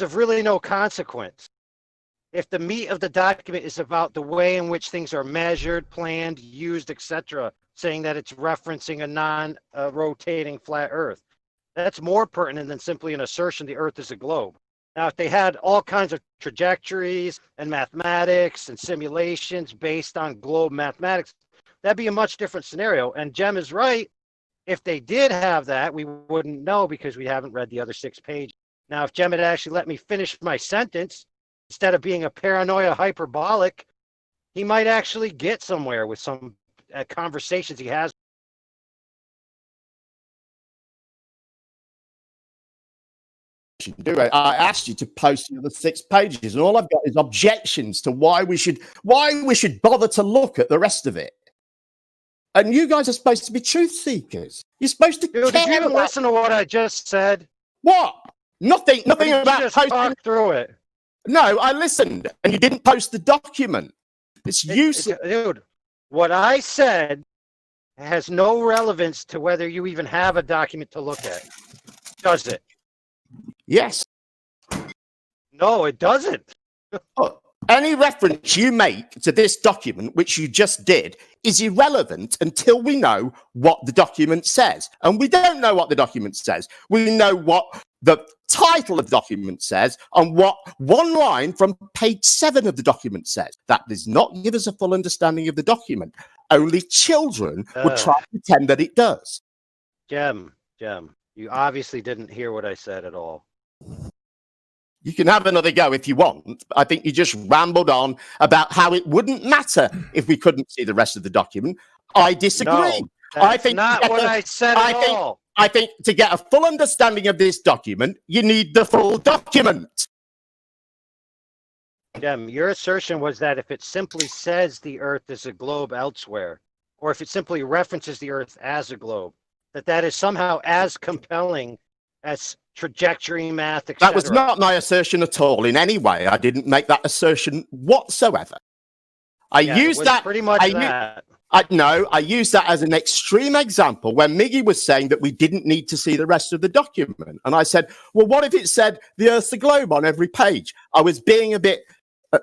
of really no consequence. If the meat of the document is about the way in which things are measured, planned, used, etc., saying that it's referencing a non-rotating flat Earth, that's more pertinent than simply an assertion the Earth is a globe. Now, if they had all kinds of trajectories and mathematics and simulations based on globe mathematics, that'd be a much different scenario. And Jem is right. If they did have that, we wouldn't know because we haven't read the other 6 pages. Now, if Jem had actually let me finish my sentence, instead of being a paranoia hyperbolic, he might actually get somewhere with some conversations he has. Do it. I asked you to post the other 6 pages, and all I've got is objections to why we should bother to look at the rest of it. And you guys are supposed to be truth seekers. You're supposed to. Dude, did you even listen to what I just said? What? Nothing about just posting. talk through it. No, I listened, and you didn't post the document. It's useless. Dude, what I said has no relevance to whether you even have a document to look at. Does it? Yes. No, it doesn't. Any reference you make to this document, which you just did, is irrelevant until we know what the document says. And we don't know what the document says. We know what the title of the document says and what one line from page 7 of the document says. That does not give us a full understanding of the document. Only children would try to pretend that it does. Jem, you obviously didn't hear what I said at all. You can have another go if you want. I think you just rambled on about how it wouldn't matter if we couldn't see the rest of the document. I disagree. No, that's not what I said at all. I think to get a full understanding of this document, you need the full document. Jem, your assertion was that if it simply says the Earth is a globe elsewhere, or if it simply references the Earth as a globe, that is somehow as compelling as trajectory math, etc. That was not my assertion at all in any way. I didn't make that assertion whatsoever. I used that pretty much that. I used that as an extreme example when Miggy was saying that we didn't need to see the rest of the document. And I said, well, what if it said the Earth's a globe on every page? I was being a bit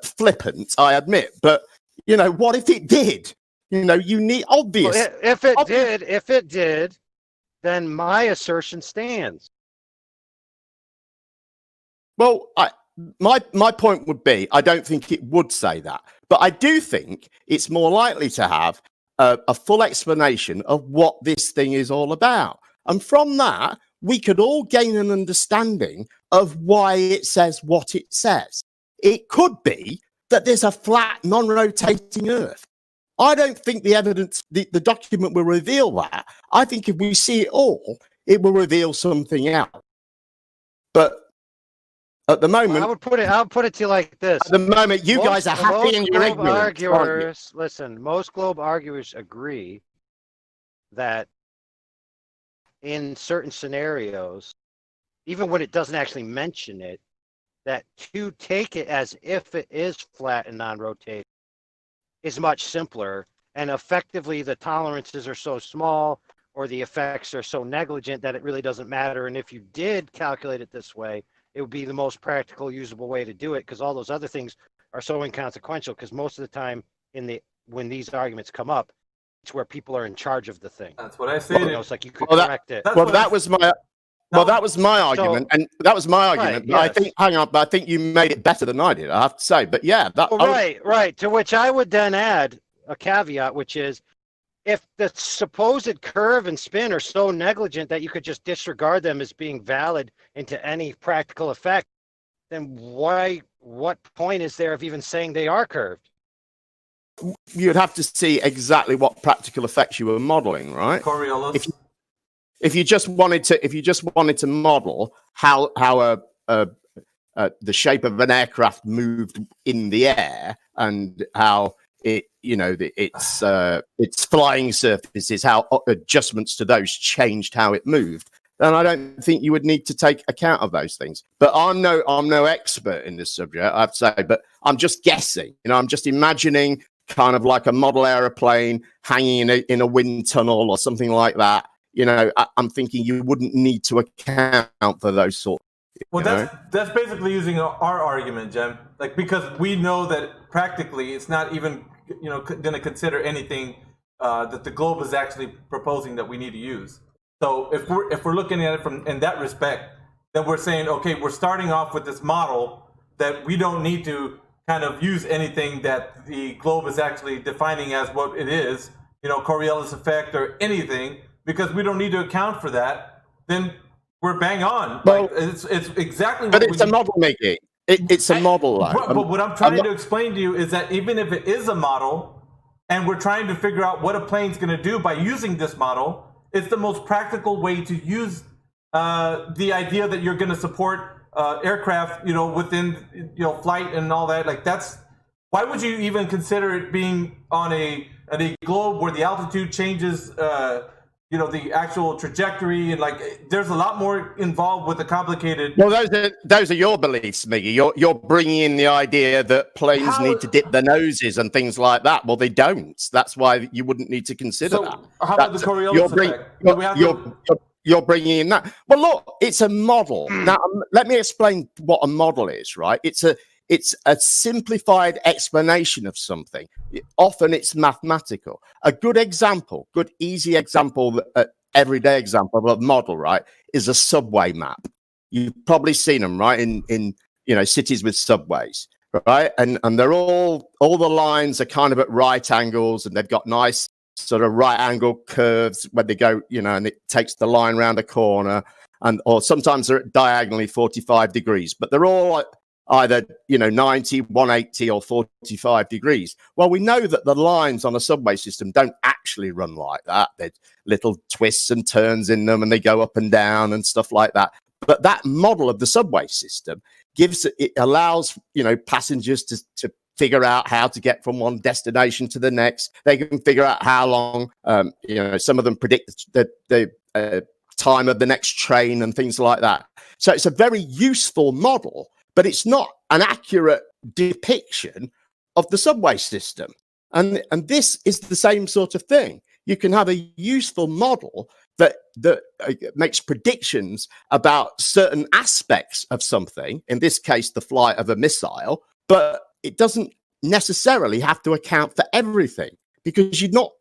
flippant, I admit. But, what if it did? You need obvious. Well, if it did, then my assertion stands. Well, my point would be, I don't think it would say that, but I do think it's more likely to have a full explanation of what this thing is all about. And from that, we could all gain an understanding of why it says what it says. It could be that there's a flat, non-rotating Earth. I don't think the evidence, the document will reveal that. I think if we see it all, it will reveal something else. But at the moment, I'll put it to you like this. At the moment, you guys are happy in your ignorance. Most globe arguers agree that in certain scenarios, even when it doesn't actually mention it, that to take it as if it is flat and non-rotating is much simpler. And effectively, the tolerances are so small or the effects are so negligent that it really doesn't matter. And if you did calculate it this way, it would be the most practical, usable way to do it, because all those other things are so inconsequential. Because most of the time, when these arguments come up, it's where people are in charge of the thing. That's what I said. It's like you could correct it. That was my argument, and that was my argument. Right, yes. But I think you made it better than I did. I have to say, but yeah, right. To which I would then add a caveat, which is, if the supposed curve and spin are so negligent that you could just disregard them as being valid into any practical effect, then what point is there of even saying they are curved? You'd have to see exactly what practical effects you were modeling, right? Coriolis. If you just wanted to model how the shape of an aircraft moved in the air and how it, its flying surfaces, how adjustments to those changed how it moved, then I don't think you would need to take account of those things. But I'm no expert in this subject, I have to say, but I'm just guessing. I'm just imagining kind of like a model aeroplane hanging in a wind tunnel or something like that. I'm thinking you wouldn't need to account for those sort. Well, that's basically using our argument, Jem. Like, because we know that practically it's not even going to consider anything that the globe is actually proposing that we need to use. So if we're looking at it from in that respect, then we're saying, okay, we're starting off with this model that we don't need to kind of use anything that the globe is actually defining as what it is, Coriolis effect or anything, because we don't need to account for that. Then we're bang on. Well, like, it's exactly what but it's a model, Mickey. It's a model, though. But what I'm trying to explain to you is that even if it is a model, and we're trying to figure out what a plane's going to do by using this model, it's the most practical way to use the idea that you're going to support aircraft, within flight and all that. Like, that's why would you even consider it being on a globe where the altitude changes? The actual trajectory, and like there's a lot more involved with the complicated. Well, those are your beliefs, Miggy. You're bringing in the idea that planes need to dip their noses and things like that. Well, they don't. That's why you wouldn't need to consider that. How about the Coriolis effect? You're bringing in that. Well, look, it's a model. Now, let me explain what a model is. Right? It's a simplified explanation of something. Often it's mathematical. A good easy example, everyday example of a model, right, is a subway map. You've probably seen them, right, in cities with subways, right? And they're all the lines are kind of at right angles, and they've got nice sort of right angle curves when they go, and it takes the line around a corner, or sometimes they're at diagonally 45 degrees, but they're all either 90, 180 or 45 degrees. Well, we know that the lines on a subway system don't actually run like that. There's little twists and turns in them, and they go up and down and stuff like that. But that model of the subway system allows passengers to figure out how to get from one destination to the next. They can figure out how long some of them predict the time of the next train and things like that. So it's a very useful model, but it's not an accurate depiction of the subway system. And this is the same sort of thing. You can have a useful model that makes predictions about certain aspects of something, in this case, the flight of a missile, but it doesn't necessarily have to account for everything, because you don't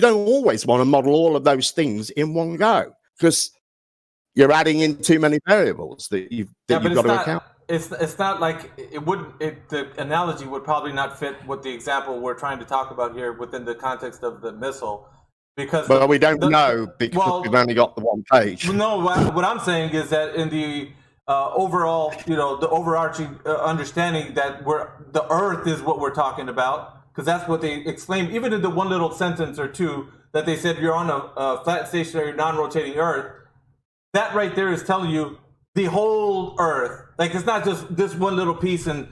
always want to model all of those things in one go, because you're adding in too many variables that you've got to account. It's not like it wouldn't. The analogy would probably not fit with the example we're trying to talk about here within the context of the missile, because we don't know because we've only got the one page. No, what I'm saying is that in the overall, the overarching understanding that the Earth is what we're talking about, because that's what they exclaimed, even in the one little sentence or two that they said you're on a flat, stationary, non-rotating Earth. That right there is telling you the whole Earth. Like, it's not just this one little piece in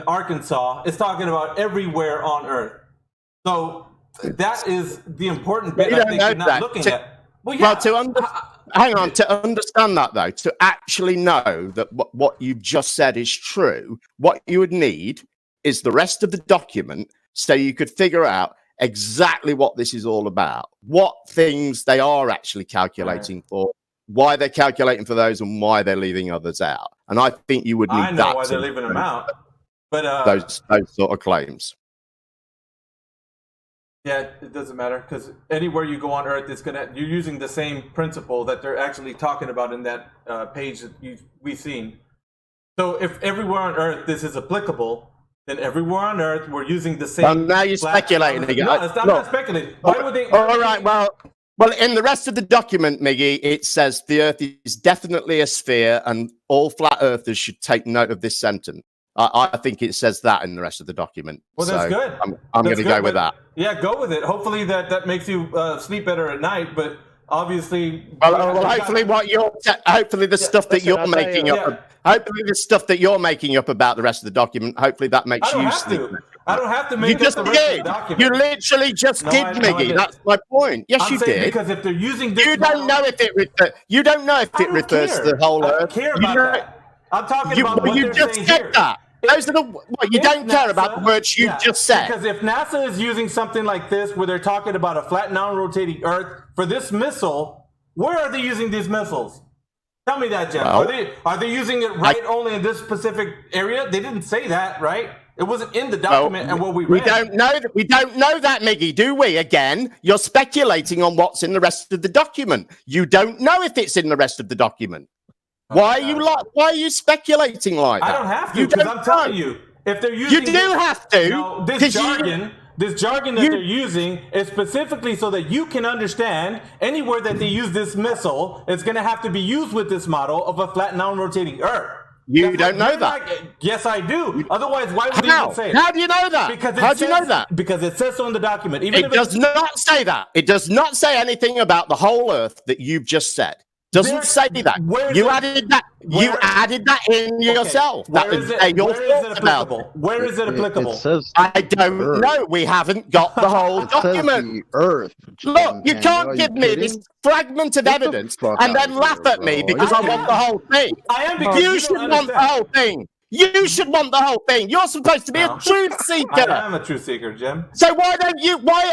Arkansas. It's talking about everywhere on Earth. So that is the important bit. I think you're not looking at. Well, yeah. To understand that, though, to actually know that what you've just said is true, what you would need is the rest of the document, so you could figure out exactly what this is all about, what things they are actually calculating for, why they're calculating for those, and why they're leaving others out. And I think you would need that. I know why they're leaving them out, but those sort of claims. Yeah, it doesn't matter, because anywhere you go on Earth, you're using the same principle that they're actually talking about in that page that we've seen. So if everywhere on Earth this is applicable, then everywhere on Earth we're using the same. Well, now you're speculating again. No, it's not speculating. Why would they? All right. Well, in the rest of the document, Miggy, it says the Earth is definitely a sphere, and all flat Earthers should take note of this sentence. I think it says that in the rest of the document. Well, that's good. I'm going to go with that. Yeah, go with it. Hopefully that makes you sleep better at night. But obviously, hopefully the stuff that you're making up. Hopefully the stuff that you're making up about the rest of the document. Hopefully that makes you sleep. I don't have to make up the rest of the document. You literally just did, Miggy. That's my point. Yes, you did. Because if they're using this, you don't know if it refers to the whole Earth. I don't care about that. I'm talking about what you they're just saying said here. that. Those are you don't care about the words you just said. Because if NASA is using something like this, where they're talking about a flat, non-rotating Earth for this missile, where are they using these missiles? Tell me that, Jim. Well, Are they using it right only in this specific area? They didn't say that, right? It wasn't in the document and what we read. We don't know that. We don't know that, Miggy, do we? Again, you're speculating on what's in the rest of the document. You don't know if it's in the rest of the document. Why are you speculating like that? I don't have to, because I'm telling you, if they're using you do have to. No, this jargon that they're using is specifically so that you can understand anywhere that they use this missile, it's going to have to be used with this model of a flat non-rotating Earth. You don't know that. Yes, I do. Otherwise, why would they even say it? How do you know that? How do you know that? Because it says so in the document. It does not say that. It does not say anything about the whole Earth that you've just said. Doesn't say that. You added that. You added that in yourself. Where is it applicable? Where is it applicable? It says I don't know. We haven't got the whole document. The Earth. Look, you can't give me this fragment of evidence and then laugh at me because I want the whole thing. I am, because you should want the whole thing. You should want the whole thing. You're supposed to be a truth seeker. I am a truth seeker, Jim. So why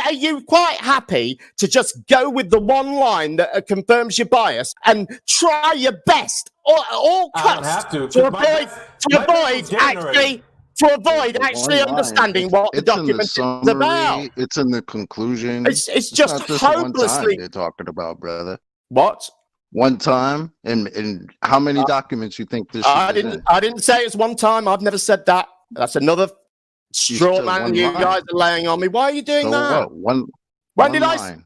are you quite happy to just go with the one line that confirms your bias and try your best, all cuts, to avoid actually understanding what the document is about? It's in the conclusion. It's just hopelessly they're talking about, brother. What? One time, and how many documents you think this? I didn't say it's one time. I've never said that. That's another straw man you guys are laying on me. Why are you doing that? When did I?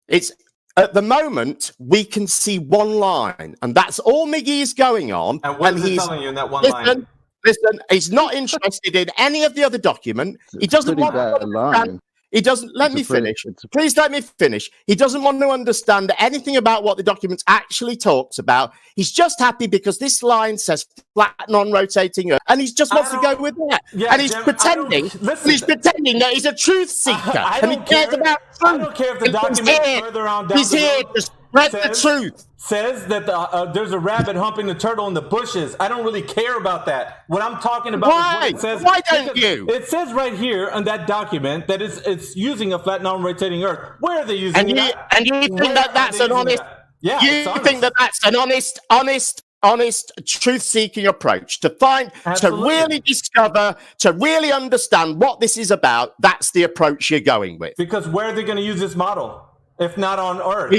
It's at the moment we can see one line, and that's all Miggy is going on. And what is he telling you in that one line? Listen, he's not interested in any of the other document. He doesn't want to understand. He doesn't let me finish. Please let me finish. He doesn't want to understand anything about what the document actually talks about. He's just happy because this line says flat non-rotating Earth, and he just wants to go with that. Yeah, and he's pretending. He's pretending that he's a truth seeker, and he cares about truth. I don't care if the document further on down he's here to spread the truth. Says that there's a rabbit humping the turtle in the bushes. I don't really care about that. What I'm talking about is what it says. Why don't you? It says right here on that document that it's using a flat non-rotating Earth. Where are they using it? And you think that that's an honest? Yeah, you think that that's an honest truth-seeking approach to really discover, to really understand what this is about? That's the approach you're going with. Because where are they going to use this model if not on Earth?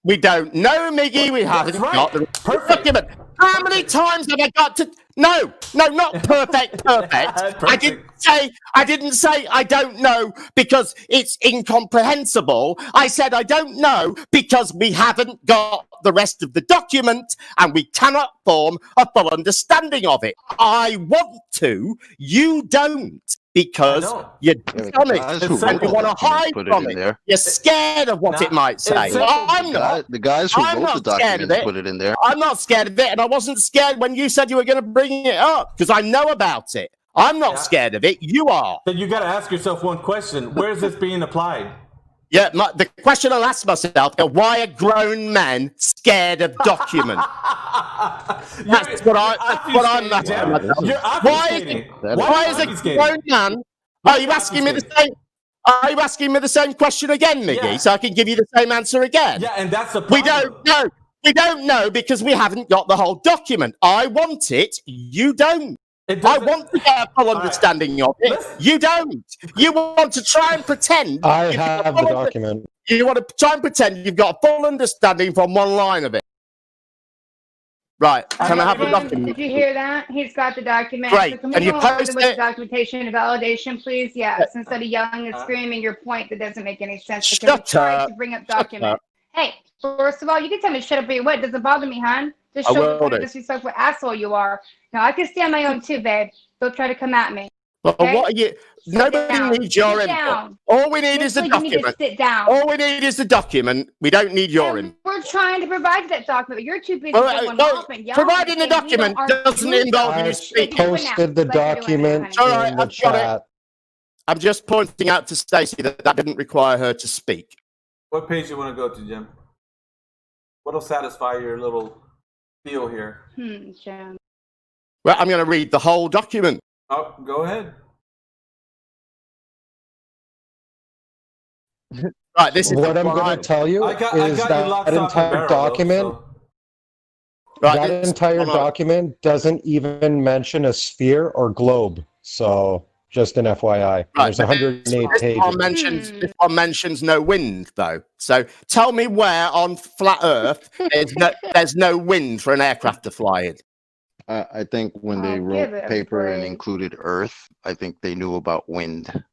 We don't know, Miggy. We haven't got the document. How many times have I got to? No, not perfect. I didn't say I don't know because it's incomprehensible. I said I don't know because we haven't got the rest of the document and we cannot form a full understanding of it. I want to, you don't. Because you're dishonest and you want to hide from it. You're scared of what it might say. I'm not. The guys who wrote the document put it in there. I'm not scared of it, and I wasn't scared when you said you were going to bring it up because I know about it. I'm not scared of it. You are. Then you got to ask yourself one question: where is this being applied? Yeah, the question I'll ask myself is why are grown men scared of documents? That's what I'm asking myself. Why is a grown man? Are you asking me the same? Are you asking me the same question again, Miggy? So I can give you the same answer again. Yeah, and that's the problem. We don't know. We don't know because we haven't got the whole document. I want it. You don't. I want to get a full understanding of it. You don't. You want to try and pretend. I have the document. You want to try and pretend you've got a full understanding from one line of it. Right. Can I have the document? Did you hear that? He's got the document. Great. So can we And you go on post with it? documentation and validation, please? Yes. Instead of yelling and screaming your point that doesn't make any sense. Shut Because we tried up. to bring up Shut document. up. Hey, first of all, you can tell me to shut up or you what. It doesn't bother me, hon. Just I show will me what do. a disrespectful asshole you are. Now, I can stand my own too, babe. Don't try to come at me. Well, Okay? what are you? Sit Nobody down. needs your Sit input. down. All we need is the Mentally, you need to document. sit down. All we need is the document. We don't need your And input. we're trying to provide that document, but you're too busy Well, going no, off and yelling. providing the and saying document we don't doesn't argue involve you with speaking. you. Posted the Like you're doing document it, honey. All right, in the I've got it. chat. I'm just pointing out to Stacey that didn't require her to speak. What page you want to go to, Jim? What'll satisfy your little deal here? Jim. Well, I'm going to read the whole document. Oh, go ahead. Right, this is What the I'm going line. to tell you I got is you that locked, stock, and entire barrel, document though, so. Right, that it's- entire hold on. document doesn't even mention a sphere or globe. So just an FYI. Right, There's but 108 pages. This one mentions no wind, though. So tell me where on flat Earth there's no wind for an aircraft to fly in. I think when they I'll wrote give it a paper and break. included Earth, I think they knew about wind.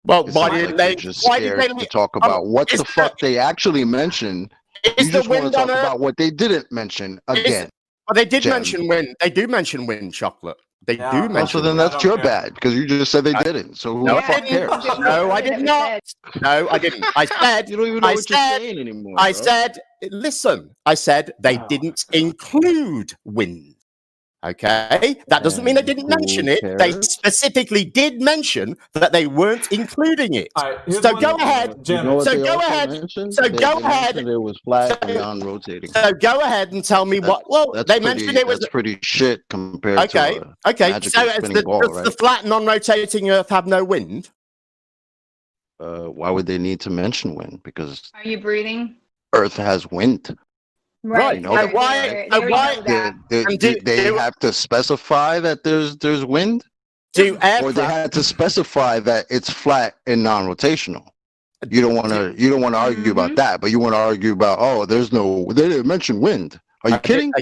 Well, It why sounds did like they? they're just Why did scared they? to talk about what is the fuck they actually mentioned. Is You the just want to wind talk on Earth? about what they didn't mention again. Well, they did Gem. mention wind. They do mention wind, chocolate. They Yeah, do also Oh, mention. so then I that's don't your care. bad because you just said they didn't. So who No, the I fuck didn't. cares? No, I did not. No, I didn't. I said. You don't even know I what you're said- saying anymore. I bro. said. Listen. I said they Oh. didn't include wind. Okay, that doesn't mean they didn't Who mention it. They cares? specifically did mention that they weren't including it. All right, here's So one- go ahead. You Jim, know what So they go also ahead. mentioned? So They go ahead. mentioned it was flat and So- non-rotating. So go ahead and tell me what. Well, That's they pretty, mentioned it was that's pretty shit compared okay. to Okay, magical so spinning does ball, the right? flat non-rotating Earth have no wind? Why would they need to mention wind? Because Are you breathing? Earth has wind. Right. You know They that, why- already why- know They, that. they, And do they do- have to specify that there's wind, Do or they aircraft? had to specify that it's flat and non-rotational? You don't want to argue about that, but you want to argue about they didn't mention wind. Are you kidding?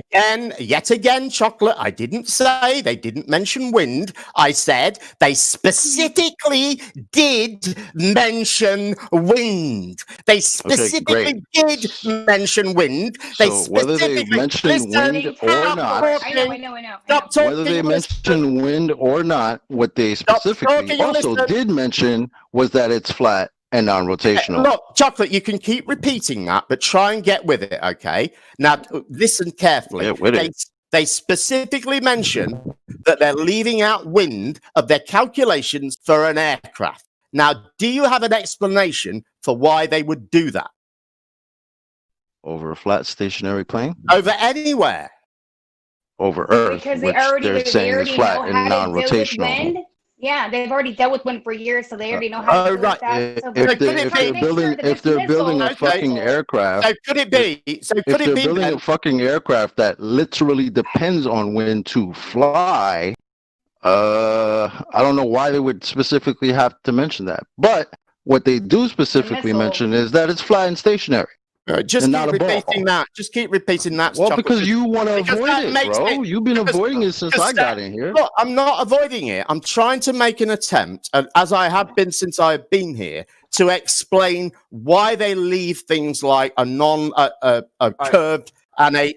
Yet again, chocolate. I didn't say they didn't mention wind. I said they specifically did mention wind. They specifically did mention wind. They So whether they specifically mentioned wind or stop not, talking. I know. Stop talking. whether they and listen. mentioned wind or not, what they Stop specifically talking and also listen. did mention was that it's flat and non-rotational. Look, chocolate, you can keep repeating that, but try and get with it, okay? Now, listen carefully. Get with it. They specifically mention that they're leaving out wind of their calculations for an aircraft. Now, do you have an explanation for why they would do that? Over a flat stationary plane? Over anywhere. Over Earth, Because they which already, they're they saying is already know flat and how to deal with non-rotational. wind. Yeah, they've already dealt with wind for years, so they already know how to deal right. with that. So If they're they're trying to make sure building that if this they're building a missile- fucking aircraft, So could it be? So if could it they're be? building then- a fucking aircraft that literally depends on wind to fly, I don't know why they would specifically have to mention that. But what they do specifically missile. mention is that it's flat and stationary. Just and keep not a ball. repeating that. Just keep repeating that. Well, chocolate. because you want to Because avoid that it, makes bro. it- You've been because- avoiding it since I got in here. Look, I'm not avoiding it. I'm trying to make an attempt, and as I have been since I've been here, to explain why they leave things like a curved and a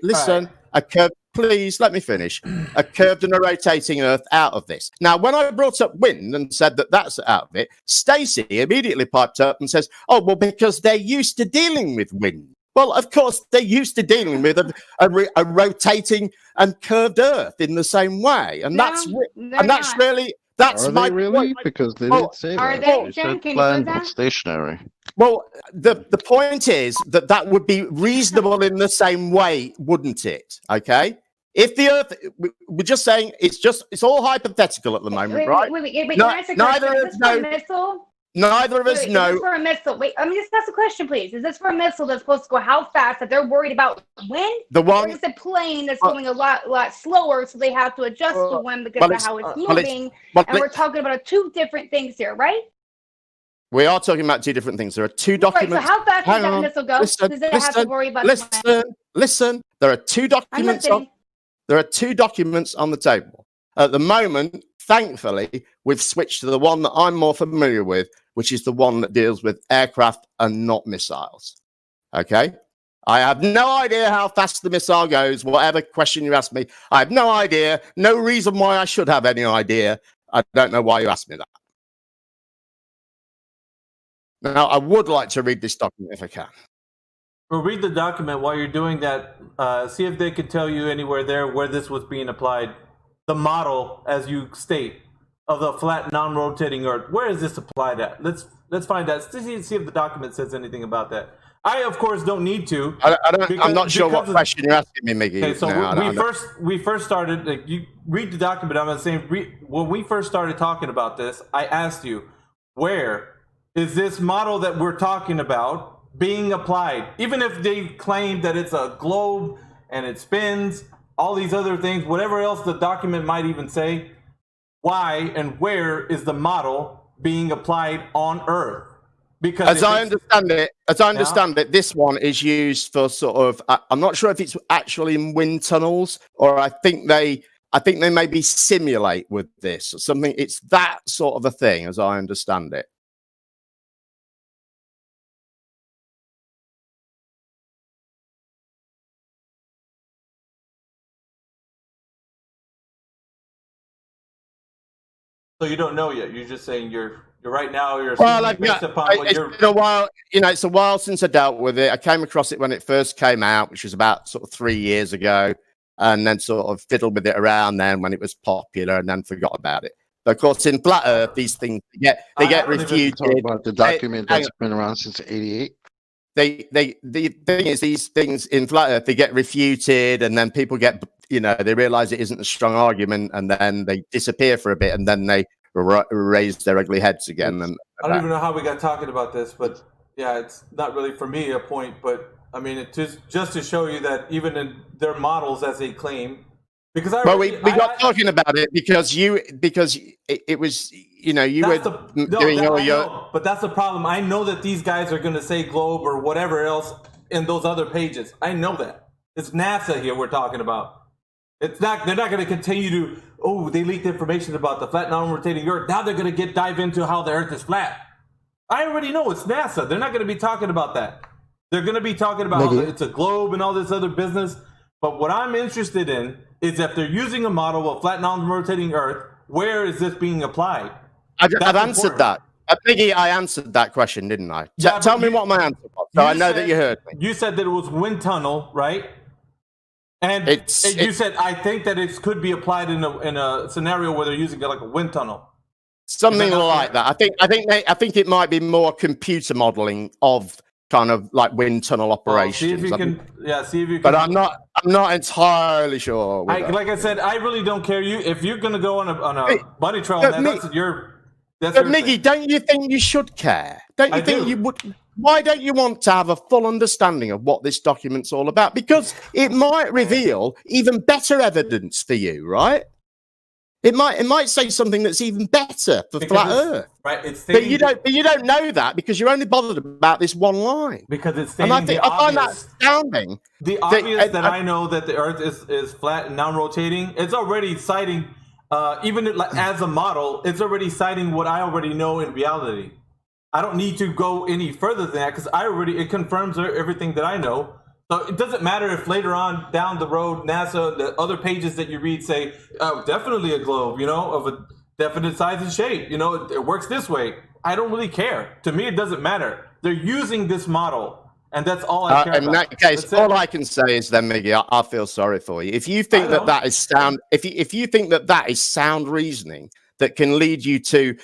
a curved. Please let me finish. A curved and a rotating Earth out of this. Now, when I brought up wind and said that that's out of it, Stacey immediately piped up and says, "Oh, well, because they're used to dealing with wind." Well, of course, they're used to dealing with a rotating and curved Earth in the same way, and that's not. really that's Are my they really? point. Because they Well, didn't say are that. they? You Jen, said can you flat put and that? stationary. Well, the point is that would be reasonable in the same way, wouldn't it? Okay. If the Earth, we're just saying it's all hypothetical at the moment, right? Wait, No, can I ask a neither question? of Is us this for a know. missile? Neither of us Is know. this for a missile? Wait, let me just ask a question, please. Is this for a missile that's supposed to go how fast that they're worried about wind? The Or one. is it a plane that's going a lot slower, so they have to adjust the wind because but of it's- how it's but it's- moving? but And we're let's- talking about two different things here, right? We are talking about two different things. There are two Right. documents. So how fast Hang does that on. missile go? Listen, Does it have to listen, worry about the wind? Listen. There are two I'm documents. listening. There are two documents on the table. At the moment, thankfully, we've switched to the one that I'm more familiar with, which is the one that deals with aircraft and not missiles. Okay? I have no idea how fast the missile goes, whatever question you ask me. I have no idea. No reason why I should have any idea. I don't know why you asked me that. Now, I would like to read this document if I can. Well, read the document while you're doing that. See if they could tell you anywhere there where this was being applied. The model, as you state, of the flat, non-rotating Earth. Where is this applied at? Let's find out. See if the document says anything about that. I, of course, don't need to. I'm not sure what because of- question you're asking me, Miggy. Okay, so No, we first started. Like, you read the document. I'm saying when we first started talking about this, I asked you, where is this model that we're talking about being applied? Even if they claim that it's a globe and it spins, all these other things, whatever else the document might even say, why and where is the model being applied on Earth? Because as I understand it, this one is used for sort of. I'm not sure if it's actually in wind tunnels, or I think they maybe simulate with this or something. It's that sort of a thing, as I understand it. So you don't know yet. You're just saying you're right now. You're Well, assuming based upon what it's you're. been a while. It's a while since I dealt with it. I came across it when it first came out, which was about sort of 3 years ago, and then sort of fiddled with it around then when it was popular, and then forgot about it. But of course, in Flat Earth, these things get refuted. Talk about the document that's been around since '88. The thing is, these things in Flat Earth, they get refuted, and then people get, they realize it isn't a strong argument, and then they disappear for a bit, and then they raise their ugly heads again. And I don't even know how we got talking about this, but yeah, it's not really for me a point, but I mean, it just to show you that even in their models, as they claim, because we got talking about it because it was, you were doing all your. But that's the problem. I know that these guys are going to say globe or whatever else in those other pages. I know that. It's NASA here we're talking about. It's not. They're not going to continue to. Oh, they leaked information about the flat, non-rotating Earth. Now they're going to dive into how the Earth is flat. I already know it's NASA. They're not going to be talking about that. They're going to be talking about how it's a globe and all this other business. But what I'm interested in is if they're using a model of flat, non-rotating Earth, where is this being applied? I've answered that. Biggie, I answered that question, didn't I? Yeah, tell me what my answer was, so I know that you heard me. You said that it was wind tunnel, right? And you said, I think that it could be applied in a scenario where they're using it like a wind tunnel. Something like that. I think it might be more computer modeling of kind of like wind tunnel operations. See if you can. But I'm not entirely sure. Like I said, I really don't care. If you're gonna go on a bunny trail, that's your. But Miggy, don't you think you should care? Don't you think you would? Why don't you want to have a full understanding of what this document's all about? Because it might reveal even better evidence for you, right? It might say something that's even better for Flat Earth. Right. It's but you don't know that because you're only bothered about this one line. Because it's and I find that astounding. The obvious that I know that the Earth is flat and non-rotating. It's already citing, even as a model, it's already citing what I already know in reality. I don't need to go any further than that because it confirms everything that I know. So it doesn't matter if later on down the road, NASA, the other pages that you read say, oh, definitely a globe, of a definite size and shape. It works this way. I don't really care. To me, it doesn't matter. They're using this model, and that's all I care about. In that case, all I can say is then, Miggy, I feel sorry for you. If you think that is sound, if you think that is sound reasoning that can lead you to,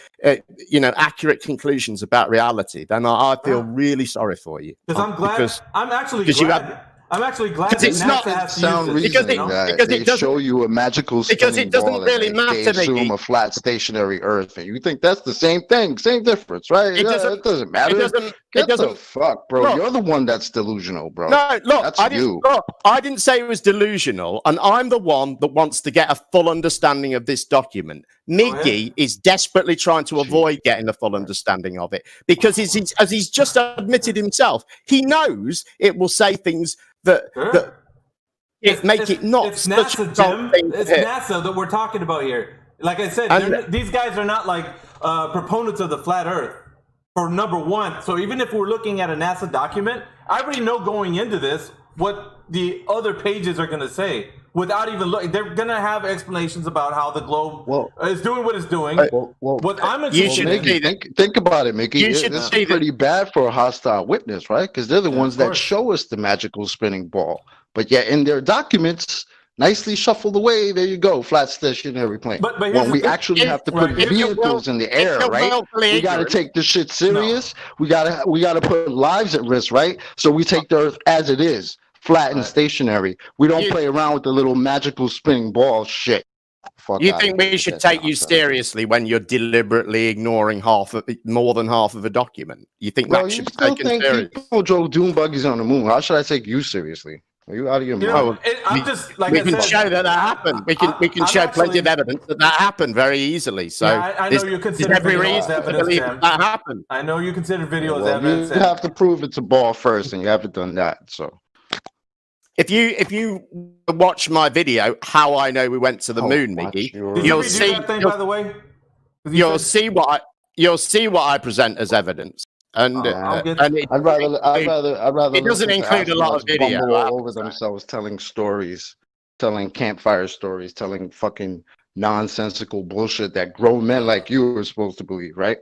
accurate conclusions about reality, then I feel really sorry for you. Because I'm glad. I'm actually glad. I'm actually glad that it's NASA not has sound reasoning because they show you a magical spinning ball really and matter. They assume a flat stationary Earth, and you think that's the same thing, same difference, right? It doesn't matter. Get the fuck, bro. Look, you're the one that's delusional, bro. No, look, I didn't say it was delusional, and I'm the one that wants to get a full understanding of this document. Miggy is desperately trying to avoid getting a full understanding of it because, as he's just admitted himself, he knows it will say things that make it not it's such NASA, a Jim. thing. It's NASA that we're talking about here. Like I said, these guys are not like proponents of the flat Earth. For number one, so even if we're looking at a NASA document, I already know going into this what the other pages are going to say without even looking. They're going to have explanations about how the globe is doing what it's doing. What I'm interested in, think about it, Mickey. This is pretty bad for a hostile witness, right? Because they're the ones that show us the magical spinning ball. But yet in their documents, nicely shuffled away. There you go, flat stationary plane. But when we actually have to put vehicles in the air, right? We got to take this shit serious. We gotta put lives at risk, right? So we take the Earth as it is, flat and stationary. We don't play around with the little magical spinning ball shit. You think we should take you seriously when you're deliberately ignoring more than half of a document? You think that should be taken seriously? People drove dune buggies on the moon. How should I take you seriously? Are you out of your You mind? know, I'm just like we I can said, show that happened. We can I'm show plenty actually- of evidence that happened very easily. So Yeah, I know you consider there's every video as reason to evidence, believe Jim. that happened. I know you consider video as Well, evidence. you have to prove it's a ball first, and you haven't done that. So If you watch my video, how I know we went to the moon, Miggy, Did you'll you see. that thing, by the way? You'll see what I present as evidence, and I'd I'd rather It doesn't listen to include a lot of astronauts video, bumble I all have over to say. themselves, telling stories, telling campfire stories, telling fucking nonsensical bullshit that grown men like you are supposed to believe, right?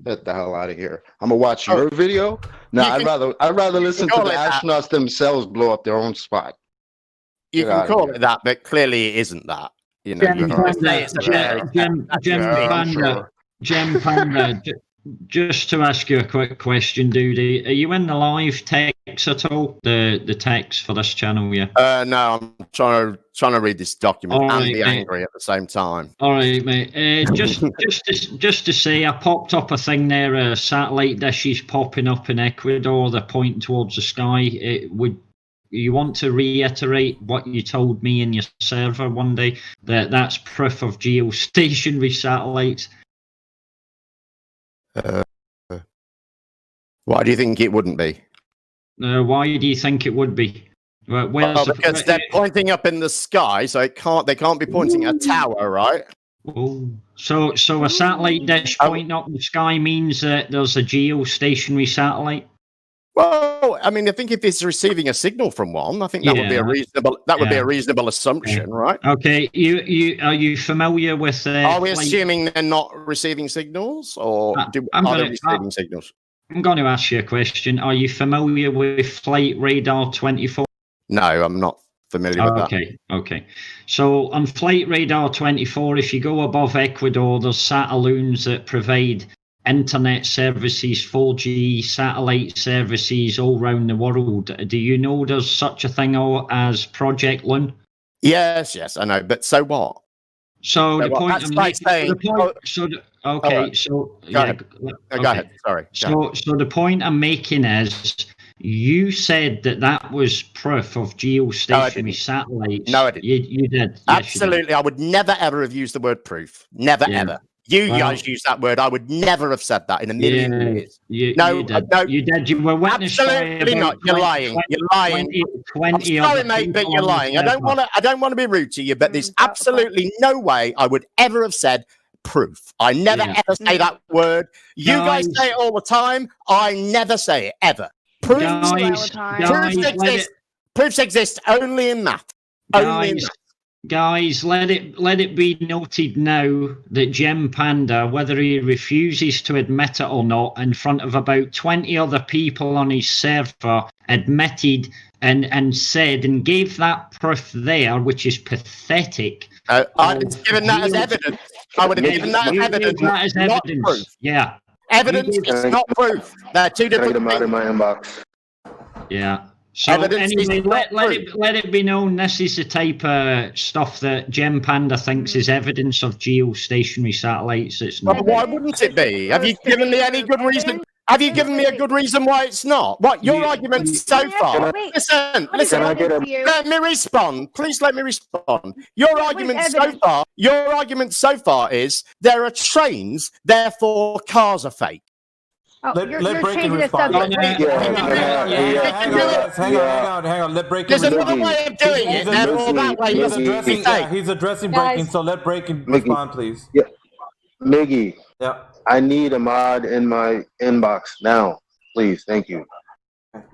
Get the hell out of here. I'm gonna watch your video. No, I'd rather listen to the astronauts themselves blow up their own spot. You Get can outta call here. it that, but clearly it isn't that. You know, you can just say it's a fairy tale. Gempanda, just to ask you a quick question, Doody, are you in the live text at all? The text for this channel, yeah? No, I'm trying to read this document All and right, be mate. angry at the same time. All right, mate. Just to say, I popped up a thing there. Satellite dishes popping up in Ecuador. They're pointing towards the sky. You want to reiterate what you told me in your server one day, that's proof of geostationary satellites? Why do you think it wouldn't be? Why do you think it would be? Because they're pointing up in the sky, so they can't be pointing at a tower, right? Oh, so a satellite dish pointing up in the sky means that there's a geostationary satellite? Well, I mean, I think if it's receiving a signal from one, I think that would be a reasonable assumption, right? Okay, you are you familiar with? Are we assuming they're not receiving signals, or are they receiving signals? I'm going to ask you a question. Are you familiar with Flight Radar 24? No, I'm not familiar with that. Okay. So on Flight Radar 24, if you go above Ecuador, there's satelloons that provide internet services, 4G satellite services all around the world. Do you know there's such a thing as Project Loon? Yes, I know. But so what? So the point I'm making. Go ahead. Sorry. So the point I'm making is, you said that was proof of geostationary satellites. No, I didn't. You did. Absolutely, yes, I would never ever have used the word proof. Never ever. You guys use that word. I would never have said that in a million years. You did. You were witness. Absolutely not. You're lying. You're lying. 20 I'm sorry, mate, but you're lying. I don't want to be rude to you, but there's absolutely no way I would ever have said proof. I never ever say that word. You guys say it all the time. I never say it ever. Proofs exist only in math. Only in math. Guys, let it be noted now that Gempanda, whether he refuses to admit it or not, in front of about 20 other people on his server, admitted and said and gave that proof there, which is pathetic. I'd given that as evidence. I would have given that as evidence. Not proof. Yeah. Evidence is not proof. They're two different things. Out of my inbox. Yeah. So anyway, let it be known this is the type of stuff that Gempanda thinks is evidence of geostationary satellites. It's not. Well, why wouldn't it be? Have you given me any good reason? Have you given me a good reason why it's not? What your argument so far? Listen. Let me respond. Please let me respond. Your argument so far is there are trains, therefore cars are fake. Oh, let Breaking respond. Hang on. Let Breaking. There's another way of doing it. Therefore, that way he's addressing Breaking. So let Breaking respond, please. Yeah, Miggy. Yeah. I need a mod in my inbox now, please. Thank you.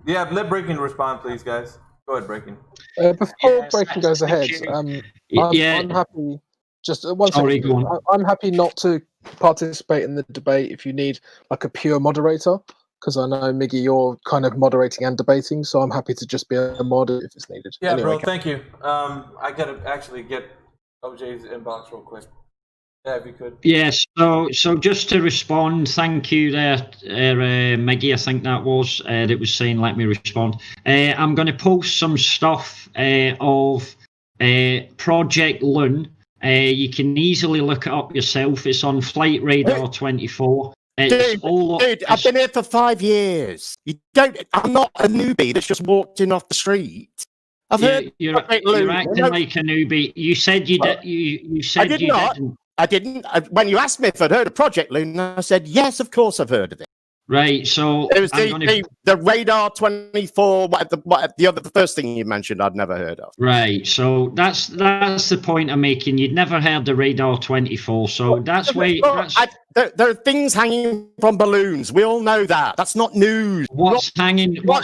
Yeah, let Breaking respond, please, guys. Go ahead, Breaking. Before Breaking goes ahead, I'm happy. Just one second. I'm happy not to participate in the debate if you need like a pure moderator, because I know Miggy, you're kind of moderating and debating, so I'm happy to just be a mod if it's needed. Yeah, anyway, bro. Thank you. I gotta actually get OJ's inbox real quick. Yeah, if you could. Yes. So just to respond, thank you there, Miggy. I think that was saying let me respond. I'm going to post some stuff of Project Loon. You can easily look it up yourself. It's on Flight Radar 24. Dude, I've been here for 5 years. I'm not a newbie that's just walked in off the street. I've heard. You're acting like a newbie. You said you did. You said I did not. Didn't. I didn't. When you asked me if I'd heard of Project Loon, I said yes. Of course, I've heard of it. Right. So it was the Radar 24. The first thing you mentioned, I'd never heard of. Right. So that's the point I'm making. You'd never heard the Radar 24. So there are things hanging from balloons. We all know that. That's not news. What's hanging from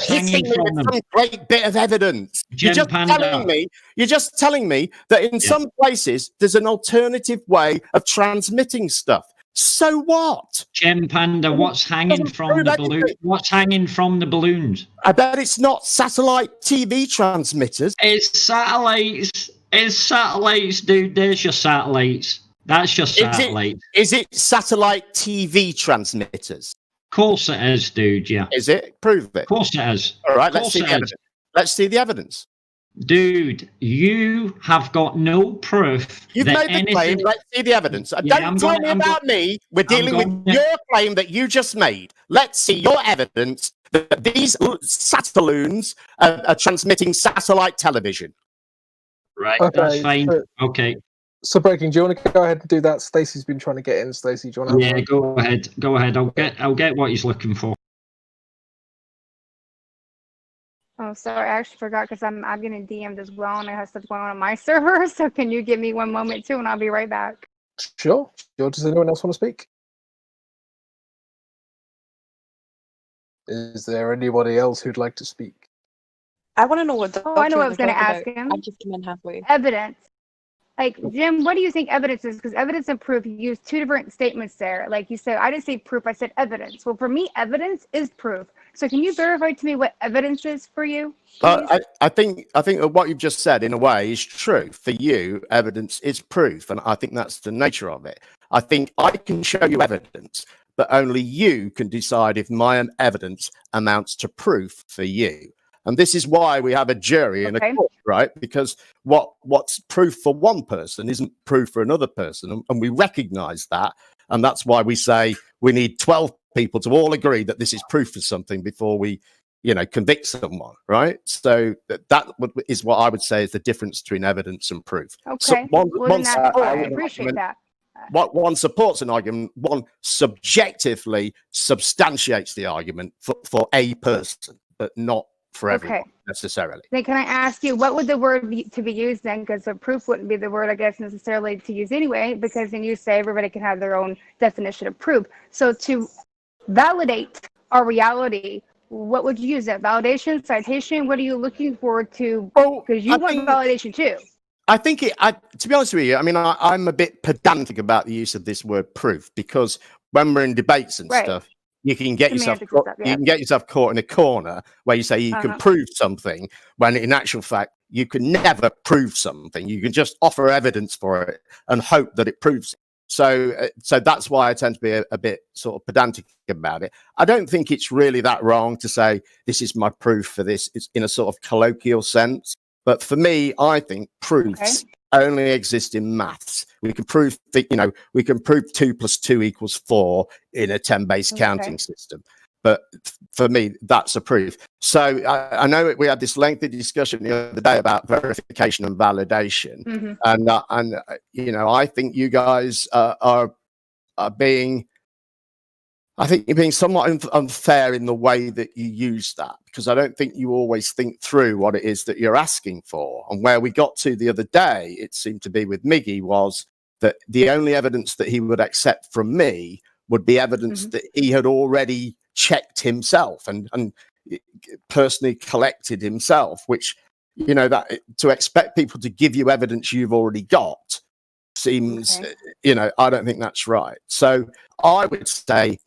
them? Some great bit of evidence. You're just telling me that in some places there's an alternative way of transmitting stuff. So what? Gempanda, what's hanging from the balloon? What's hanging from the balloons? I bet it's not satellite TV transmitters. It's satellites. It's satellites, dude. There's your satellites. That's your satellite. Is it satellite TV transmitters? Of course it is, dude. Yeah. Is it? Prove it. Of course it is. All right. Let's see the evidence. Let's see the evidence. Dude, you have got no proof. You've made the claim. Let's see the evidence. Don't tell me about me. We're dealing with your claim that you just made. Let's see your evidence that these sataloons are transmitting satellite television. Right. Okay, that's fine. Okay. So, Breaking, do you want to go ahead and do that? Stacey's been trying to get in. Stacey, do you want to? Yeah, go ahead. Go ahead. I'll get what he's looking for. Oh, sorry, I actually forgot because I'm getting DM'd as well, and I have stuff going on my server. So can you give me one moment too, and I'll be right back. Sure. Does anyone else want to speak? Is there anybody else who'd like to speak? I want to know what. I know what I was going to ask him. I just came in halfway. Evidence. Like, Jim, what do you think evidence is? Because evidence and proof, you use two different statements there. Like you said, I didn't say proof, I said evidence. Well, for me, evidence is proof. So can you verify to me what evidence is for you? I think what you've just said, in a way, is true. For you, evidence is proof, and I think that's the nature of it. I think I can show you evidence, but only you can decide if my evidence amounts to proof for you. And this is why we have a jury in a court, right? Because what's proof for one person isn't proof for another person. And we recognize that. And that's why we say we need 12 people to all agree that this is proof for something before we, convict someone, right? So that is what I would say is the difference between evidence and proof. Okay. So I appreciate that. One supports an argument, one subjectively substantiates the argument for a person, but not for everyone necessarily. Then can I ask you, what would the word be to be used then? Because the proof wouldn't be the word, I guess, necessarily to use anyway, because then you say everybody can have their own definition of proof. So to validate our reality, what would you use? That validation, citation? What are you looking for to? Because you want validation too. I think to be honest with you, I mean, I'm a bit pedantic about the use of this word proof, because when we're in debates and stuff, you can get yourself caught in a corner where you say you can prove something when in actual fact you can never prove something. You can just offer evidence for it and hope that it proves it. So that's why I tend to be a bit sort of pedantic about it. I don't think it's really that wrong to say this is my proof for this. It's in a sort of colloquial sense. But for me, I think proofs only exist in maths. We can prove that, we can prove 2 + 2 = 4 in a 10-based counting system. But for me, that's a proof. So I know we had this lengthy discussion the other day about verification and validation. And I think you guys are being, I think you're being somewhat unfair in the way that you use that, because I don't think you always think through what it is that you're asking for. And where we got to the other day, it seemed to be with Miggy, was that the only evidence that he would accept from me would be evidence that he had already checked himself and personally collected himself, which, that to expect people to give you evidence you've already got seems, I don't think that's right. So I would say,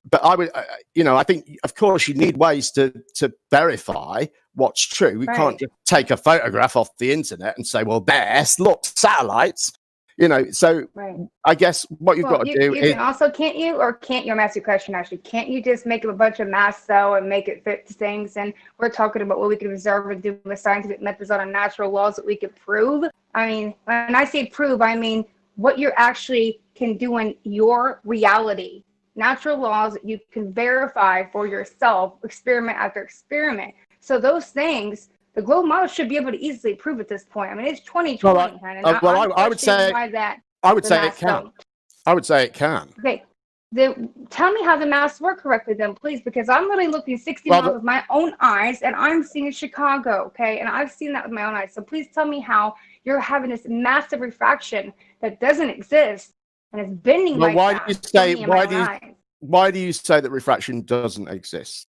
but I would, I think, of course, you need ways to verify what's true. We can't just take a photograph off the internet and say, well, look, satellites, so I guess what you've got to do is... can also, can't you, I'm asking a question actually, can't you just make up a bunch of math though and make it fit things? And we're talking about what we can observe and do with scientific methods on natural laws that we could prove. I mean, when I say prove, I mean what you actually can do in your reality. Natural laws that you can verify for yourself, experiment after experiment. So those things The globe model should be able to easily prove at this point. I mean, it's 2020, and I'm I would say why that. I would the say it masks can. don't. I would say it can. Okay. Tell me how the masks work correctly then, please, because I'm really looking 60 miles with my own eyes, and I'm seeing Chicago, okay? And I've seen that with my own eyes. So please tell me how you're having this massive refraction that doesn't exist and it's bending like why that. Why do you say that refraction doesn't exist?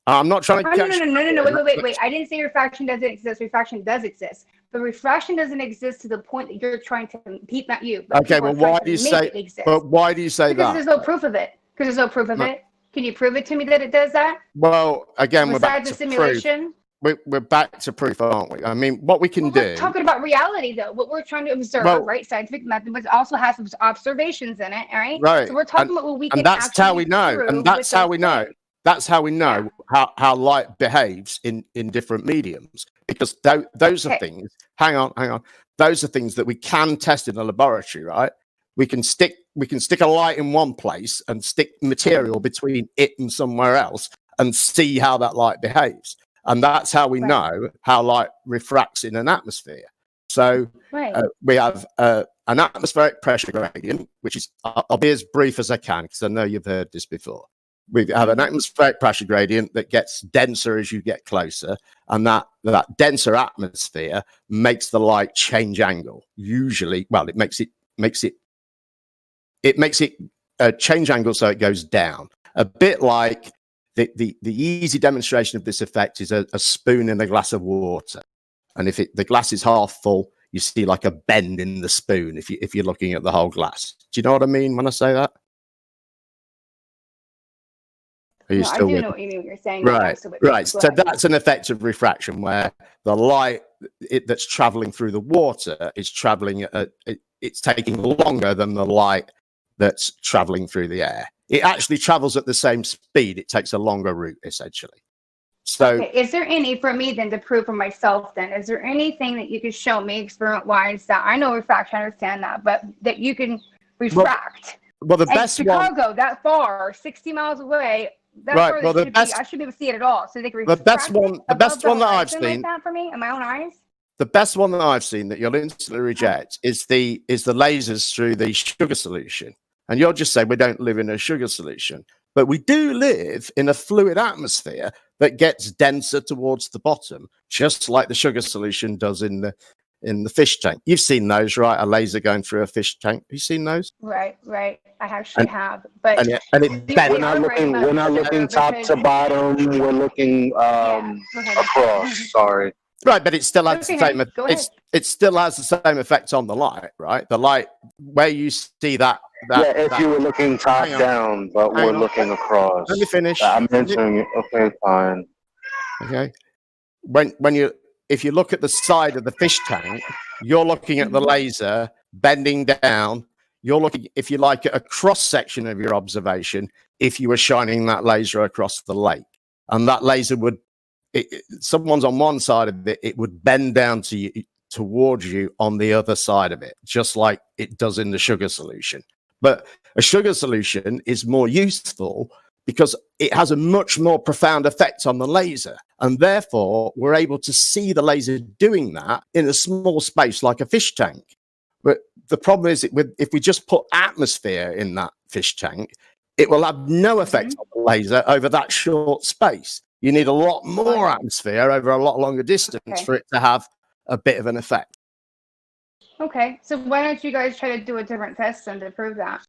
I'm not trying to catch... No. Wait. I didn't say refraction doesn't exist. Refraction does exist. But refraction doesn't exist to the point that you're trying to peep at you. Okay, well, why do you say that? But why do you say because that? Because there's no proof of it. Because there's no proof of it. Can you prove it to me that it does that? Well, again, we're back to simulation. We're back to proof, aren't we? I mean, what we can do... We're talking about reality, though. What we're trying to observe, right? Scientific method, but also has some observations in it, all right? Right. So we're talking about what we can and that's how we know. And that's how we know. That's how we know how light behaves in different mediums. Because those are things... Hang on. Those are things that we can test in a laboratory, right? We can stick a light in one place and stick material between it and somewhere else and see how that light behaves. And that's how we know how light refracts in an atmosphere. So we have an atmospheric pressure gradient, which is, I'll be as brief as I can because I know you've heard this before. We have an atmospheric pressure gradient that gets denser as you get closer, and that denser atmosphere makes the light change angle. Usually, well, it makes it change angle so it goes down. A bit like the easy demonstration of this effect is a spoon in a glass of water, and if the glass is half full, you see like a bend in the spoon if you're looking at the whole glass. Do you know what I mean when I say that? I do know what you mean when you're saying right. that. Right. So that's an effect of refraction where the light that's traveling through the water is traveling it's taking longer than the light that's traveling through the air. It actually travels at the same speed. It takes a longer route, essentially. So, is there any for me then to prove for myself? Then is there anything that you could show me experiment-wise that I know refraction, I understand that, but that you can refract? Well, the best Chicago that far, 60 miles away. Right. Well, I should be able to see it at all. So they can the best one that I've seen like that for me in my own eyes. The best one that I've seen that you'll instantly reject is the lasers through the sugar solution. And you'll just say we don't live in a sugar solution, but we do live in a fluid atmosphere that gets denser towards the bottom, just like the sugar solution does in the fish tank. You've seen those, right? A laser going through a fish tank. Have you seen those? Right. I actually have. But we're not looking top to bottom. We're looking across. Sorry. Right, but it still has the same. It still has the same effect on the light, right? The light where you see that. If you were looking top down, but we're looking across. Let me finish. I'm answering it. Okay, fine. Okay. If you look at the side of the fish tank, you're looking at the laser bending down. You're looking, if you like, at a cross section of your observation. If you were shining that laser across the lake, and that laser would, someone's on one side of it, it would bend down to you towards you on the other side of it, just like it does in the sugar solution. But a sugar solution is more useful because it has a much more profound effect on the laser. And therefore, we're able to see the laser doing that in a small space like a fish tank. But the problem is, if we just put atmosphere in that fish tank, it will have no effect on the laser over that short space. You need a lot more atmosphere over a lot longer distance for it to have a bit of an effect. Okay, so why don't you guys try to do a different test then to prove that?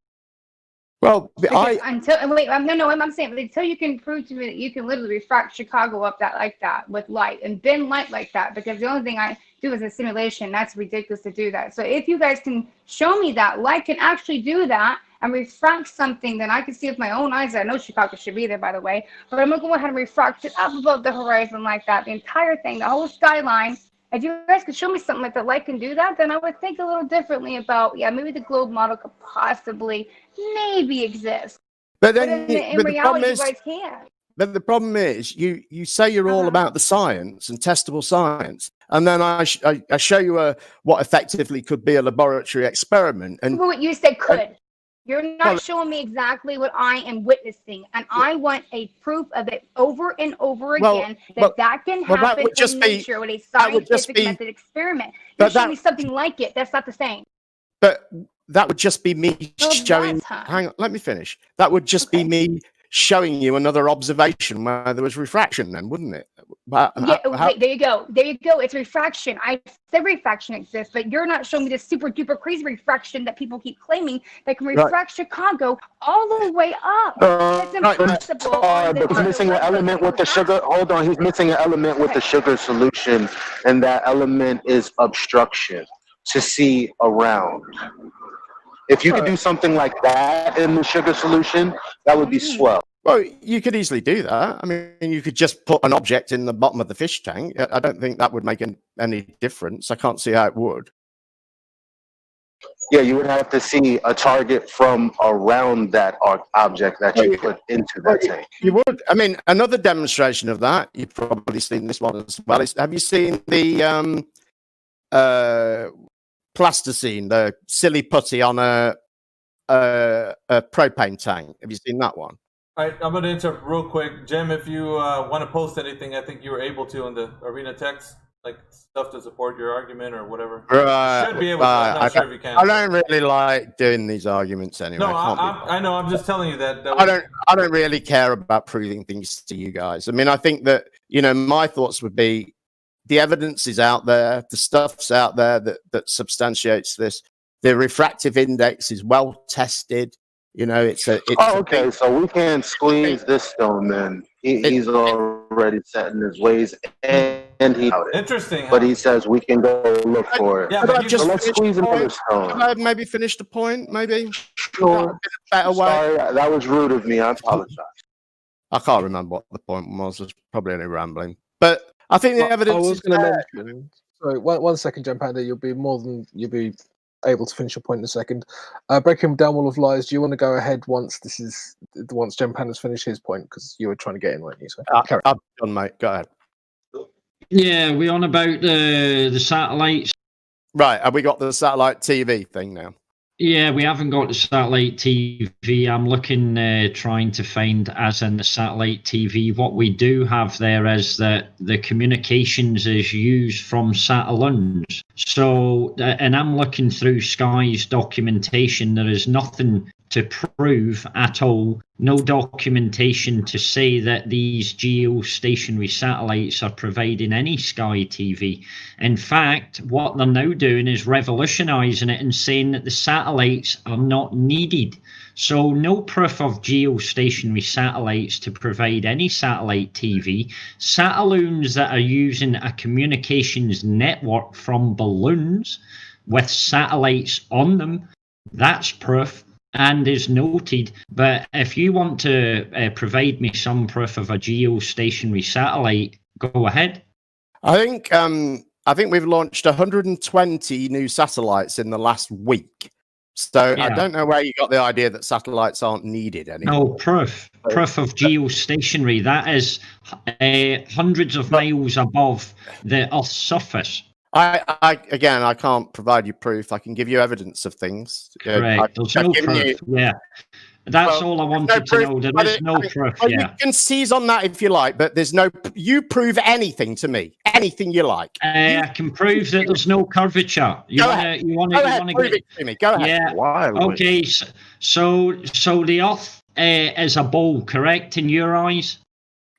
Well, I'm saying until you can prove to me that you can literally refract Chicago up like that with light and bend light like that, because the only thing I do is a simulation. That's ridiculous to do that. So if you guys can show me that light can actually do that and refract something, then I can see with my own eyes. I know Chicago should be there, by the way, but I'm gonna go ahead and refract it up above the horizon like that, the entire thing, the whole skyline. If you guys could show me something like the light can do that, then I would think a little differently about, maybe the globe model could possibly maybe exist. But then in reality, you guys can't. But the problem is, you say you're all about the science and testable science, and then I show you what effectively could be a laboratory experiment. And what you said could. You're not showing me exactly what I am witnessing, and I want a proof of it over and over again that can happen in nature with a scientific method experiment. You're showing me something like it. That's not the same. But that would just be me showing. Hang on, let me finish. That would just be me showing you another observation where there was refraction, then, wouldn't it? Wait, there you go. There you go. It's refraction. I said refraction exists, but you're not showing me this super duper crazy refraction that people keep claiming that can refract Chicago all the way up. It's impossible. But he's missing an element with the sugar. Hold on, he's missing an element with the sugar solution, and that element is obstruction to see around. If you could do something like that in the sugar solution, that would be swell. Well, you could easily do that. I mean, you could just put an object in the bottom of the fish tank. I don't think that would make any difference. I can't see how it would. Yeah, you would have to see a target from around that object that you put into that tank. You would. I mean, another demonstration of that, you've probably seen this one as well. Have you seen the plasticine, the silly putty on a propane tank? Have you seen that one? All right, I'm going to interrupt real quick. Jem, if you want to post anything, I think you were able to on the arena text, like stuff to support your argument or whatever. Right. You should be able to. I'm not sure if you can. I don't really like doing these arguments anyway. No, I know. I'm just telling you that. I don't really care about proving things to you guys. I mean, I think that, my thoughts would be the evidence is out there. The stuff's out there that substantiates this. The refractive index is well tested. Okay, so we can squeeze this stone then. He's already set in his ways, and he interesting. But he says we can go look for it. Yeah, but let's squeeze another stone. Can I maybe finish the point? Maybe. Sure. Better way. Sorry, that was rude of me. I apologize. I can't remember what the point was. It's probably only rambling. But I think the evidence. I was going to mention. Sorry, one second, Gempanda. You'll be able to finish your point in a second. Breaking down Wall of Lies. Do you want to go ahead once Gempanda's finished his point, because you were trying to get in, weren't you? So I'm done, mate. Go ahead. Yeah, we're on about the satellites. Right, have we got the satellite TV thing now? Yeah, we haven't got the satellite TV. I'm looking, trying to find, as in the satellite TV, what we do have there is that the communications is used from satellites. So, and I'm looking through Sky's documentation. There is nothing to prove at all, no documentation to say that these geostationary satellites are providing any Sky TV. In fact, what they're now doing is revolutionizing it and saying that the satellites are not needed. So no proof of geostationary satellites to provide any satellite TV. Satelloons that are using a communications network from balloons with satellites on them, that's proof and is noted. But if you want to provide me some proof of a geostationary satellite, go ahead. I think we've launched 120 new satellites in the last week. So yeah. I don't know where you got the idea that satellites aren't needed anymore. No, proof of geostationary. That is hundreds of miles above the Earth's surface. I can't provide you proof. I can give you evidence of things. Right. There's no proof. Yeah. That's all I wanted to know. There is no proof. Well, you can seize on that if you like, but there's no. You prove anything to me, anything you like. I can prove that there's no curvature. You want to prove it to me. Go ahead. Yeah. Why? Okay. So the Earth is a ball, correct, in your eyes?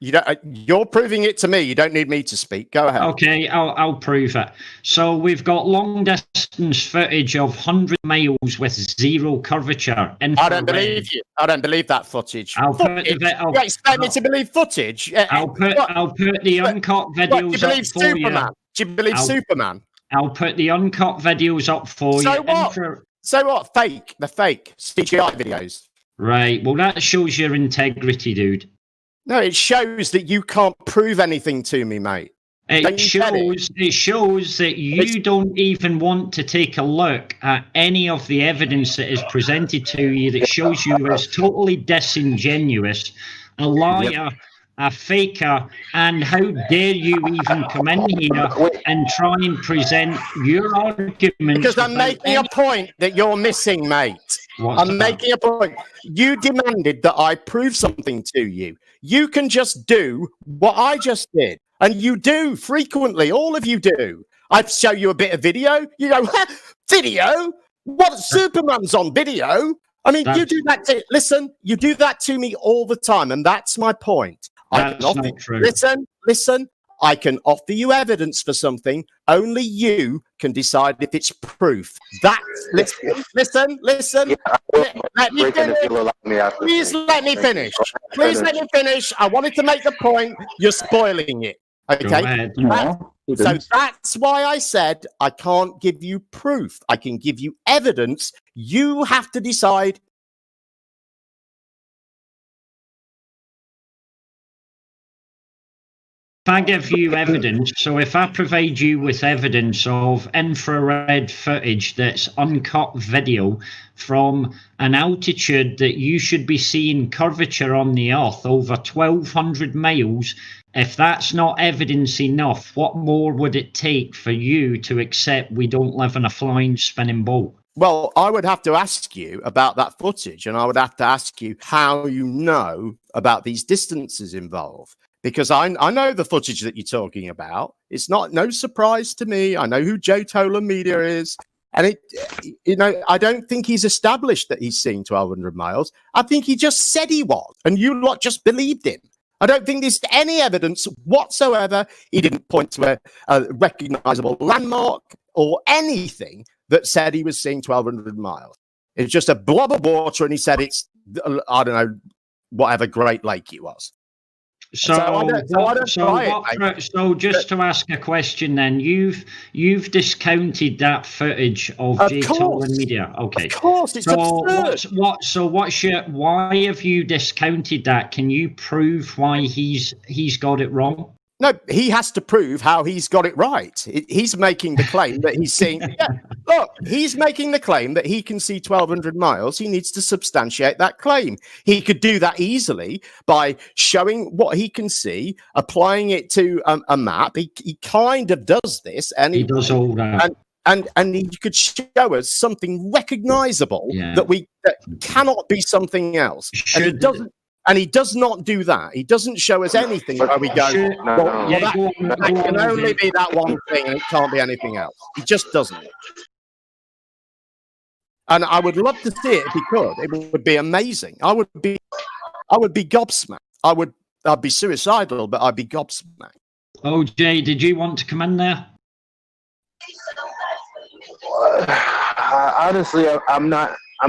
You're proving it to me. You don't need me to speak. Go ahead. Okay, I'll prove it. So we've got long distance footage of 100 miles with zero curvature. I don't believe you. I don't believe that footage. You expect me to believe footage? I'll put the uncut videos up for you. Do you believe Superman? I'll put the uncut videos up for you. So what? Fake. The fake CGI videos. Right. Well, that shows your integrity, dude. No, it shows that you can't prove anything to me, mate. It shows that you don't even want to take a look at any of the evidence that is presented to you that shows you as totally disingenuous, a liar, a faker, and how dare you even come in here and try and present your arguments. Because I'm making a point that you're missing, mate. I'm making a point. You demanded that I prove something to you. You can just do what I just did. And you do frequently. All of you do. I'd show you a bit of video. You go, video? What? Superman's on video? I mean, you do that. Listen, you do that to me all the time. And that's my point. That's not true. Listen. I can offer you evidence for something. Only you can decide if it's proof. Listen. Let me finish. Please let me finish. Please let me finish. I wanted to make the point. You're spoiling it. Okay? So that's why I said I can't give you proof. I can give you evidence. You have to decide. If I give you evidence, so if I provide you with evidence of infrared footage that's uncut video from an altitude that you should be seeing curvature on the Earth over 1,200 miles, if that's not evidence enough, what more would it take for you to accept we don't live in a flying spinning ball? Well, I would have to ask you about that footage, and I would have to ask you how you know about these distances involved. Because I know the footage that you're talking about. It's no surprise to me. I know who Joe Tolan Media is. And I don't think he's established that he's seeing 1,200 miles. I think he just said he was. And you lot just believed him. I don't think there's any evidence whatsoever. He didn't point to a recognizable landmark or anything that said he was seeing 1,200 miles. It's just a blob of water. And he said it's, I don't know, whatever Great Lake it was. So just to ask a question, then you've discounted that footage of J. Tolan Media. Okay, of course, it's absurd. Why have you discounted that? Can you prove why he's got it wrong? No, he has to prove how he's got it right. He's making the claim that he's seeing. Look, he's making the claim that he can see 1,200 miles. He needs to substantiate that claim. He could do that easily by showing what he can see, applying it to a map. He kind of does this, and he does all that. And he could show us something recognizable that cannot be something else. And he doesn't. And he does not do that. He doesn't show us anything where we go, that can only be that one thing and it can't be anything else. He just doesn't. And I would love to see it if he could. It would be amazing. I would be gobsmacked. I'd be suicidal, but I'd be gobsmacked. Oh, Jay, did you want to come in there? Honestly, I'm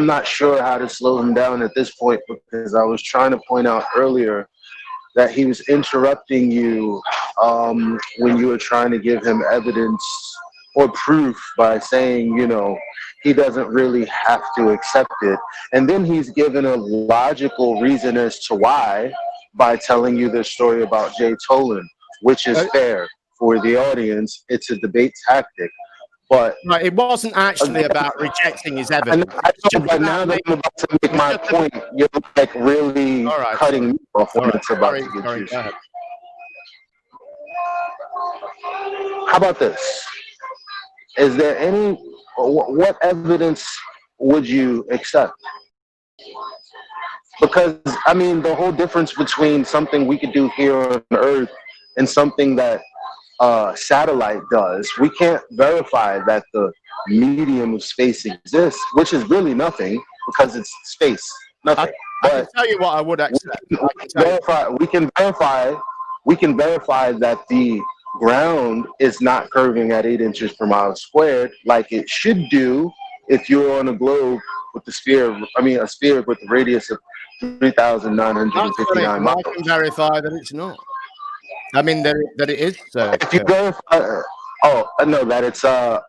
not sure how to slow him down at this point, because I was trying to point out earlier that he was interrupting you when you were trying to give him evidence or proof by saying, he doesn't really have to accept it. And then he's given a logical reason as to why by telling you the story about Jay Tolan, which is fair for the audience. It's a debate tactic. But it wasn't actually about rejecting his evidence. But now that I'm about to make my point, you're like really cutting me off when it's about to get juicy. How about this? Is there what evidence would you accept? Because, the whole difference between something we could do here on Earth and something that satellite does, we can't verify that the medium of space exists, which is really nothing because it's space, nothing. I can tell you what I would accept. We can verify that the ground is not curving at 8 inches per mile squared like it should do if you're on a globe with a sphere with a radius of 3,959 miles. I can verify that it's not. That it is. If you verify, that it's a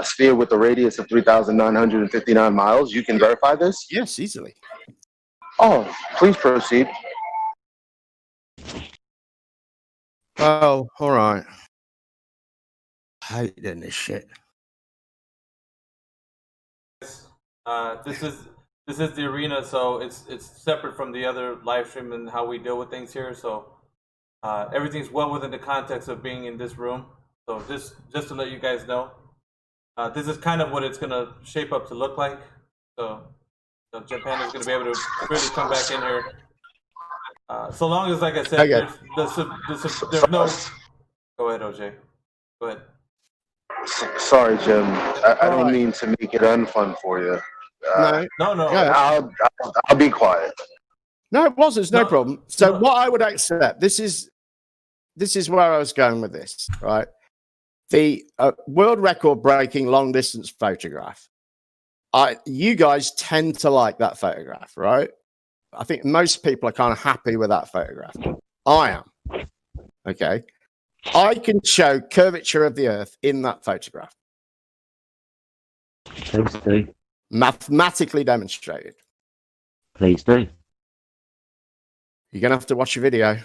sphere with a radius of 3,959 miles, you can verify this? Yes, easily. Oh, please proceed. Oh, all right. I hate this shit. This is the arena, so it's separate from the other live stream and how we deal with things here. So everything's well within the context of being in this room. So just to let you guys know, this is kind of what it's gonna shape up to look like. So Gempanda is going to be able to really come back in here. So long as, like I said, there's no. Go ahead, OJ. Go ahead. Sorry, Jim. I don't mean to make it unfun for you. No. Yeah. I'll be quiet. No, it wasn't. It's no problem. So what I would accept, this is where I was going with this, right? The world record breaking long distance photograph. You guys tend to like that photograph, right? I think most people are kind of happy with that photograph. I am. Okay. I can show curvature of the Earth in that photograph. Please do. Mathematically demonstrated. Please do. You're going to have to watch a video.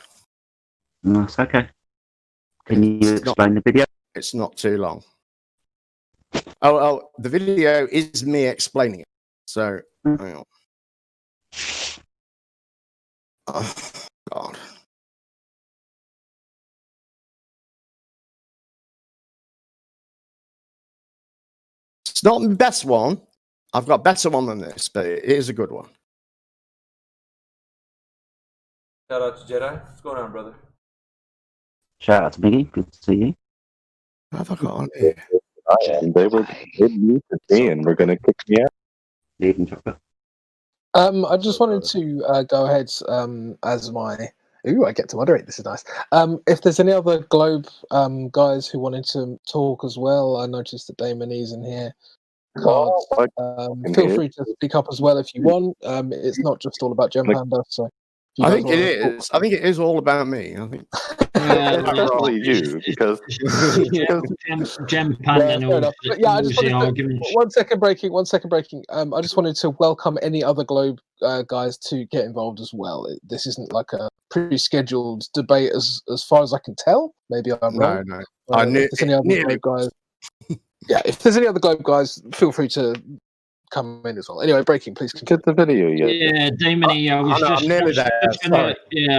That's okay. Can you explain the video? It's not too long. Oh, the video is me explaining it. So, hang on. Oh, God. It's not the best one. I've got a better one than this, but it is a good one. Shout out to Jedi. What's going on, brother? Shout out to Biggie. Good to see you. What have I got on here? They were new to me and we're going to kick me out. Leaving chocolate. I just wanted to go ahead as my. Ooh, I get to moderate. This is nice. If there's any other Globe guys who wanted to talk as well, I noticed that Damon is in here. Feel free to speak up as well if you want. It's not just all about Gempanda, so. I think it is. I think it is all about me. I think. Probably you, because Gempanda. Yeah, I just wanted to, one second breaking. I just wanted to welcome any other Globe guys to get involved as well. This isn't like a pre-scheduled debate, as far as I can tell. Maybe I'm wrong. No. If there's any other Globe guys, if there's any other Globe guys, feel free to come in as well. Anyway, breaking, please get the video. Yeah, Damon, I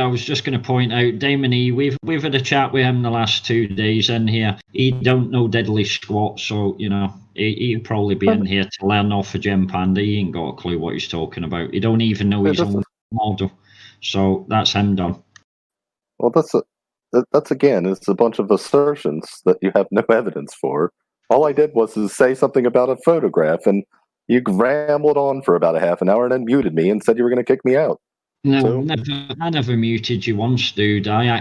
was just going to point out, Damon, we've had a chat with him the last 2 days in here. He don't know deadly squat, so he'll probably be in here to learn off of Gempanda. He ain't got a clue what he's talking about. He don't even know his own model. So that's him done. Well, that's again, it's a bunch of assertions that you have no evidence for. All I did was say something about a photograph, and you rambled on for about a half an hour and then muted me and said you were going to kick me out. No, I never muted you once, dude. I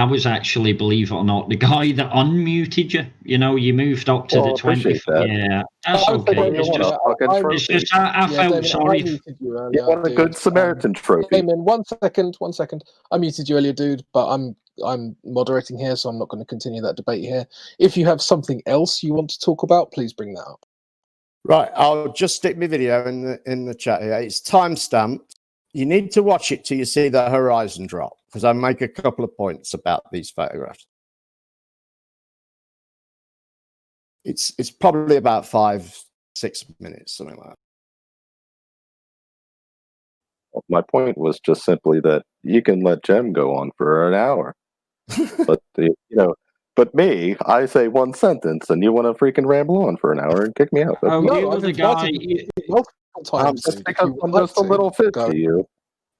was actually, believe it or not, the guy that unmuted you. You moved up to the 20. Yeah, that's okay. It's just I felt sorry. You want a good Samaritan trophy. Damon, one second. I muted you earlier, dude, but I'm moderating here, so I'm not going to continue that debate here. If you have something else you want to talk about, please bring that up. Right, I'll just stick my video in the chat here. It's timestamped. You need to watch it till you see the horizon drop, because I make a couple of points about these photographs. It's probably about 5-6 minutes, something like that. My point was just simply that you can let Jem go on for an hour, but But me, I say one sentence, and you want to freaking ramble on for an hour and kick me out. You're the guy. That's because I'm just a little fit to you.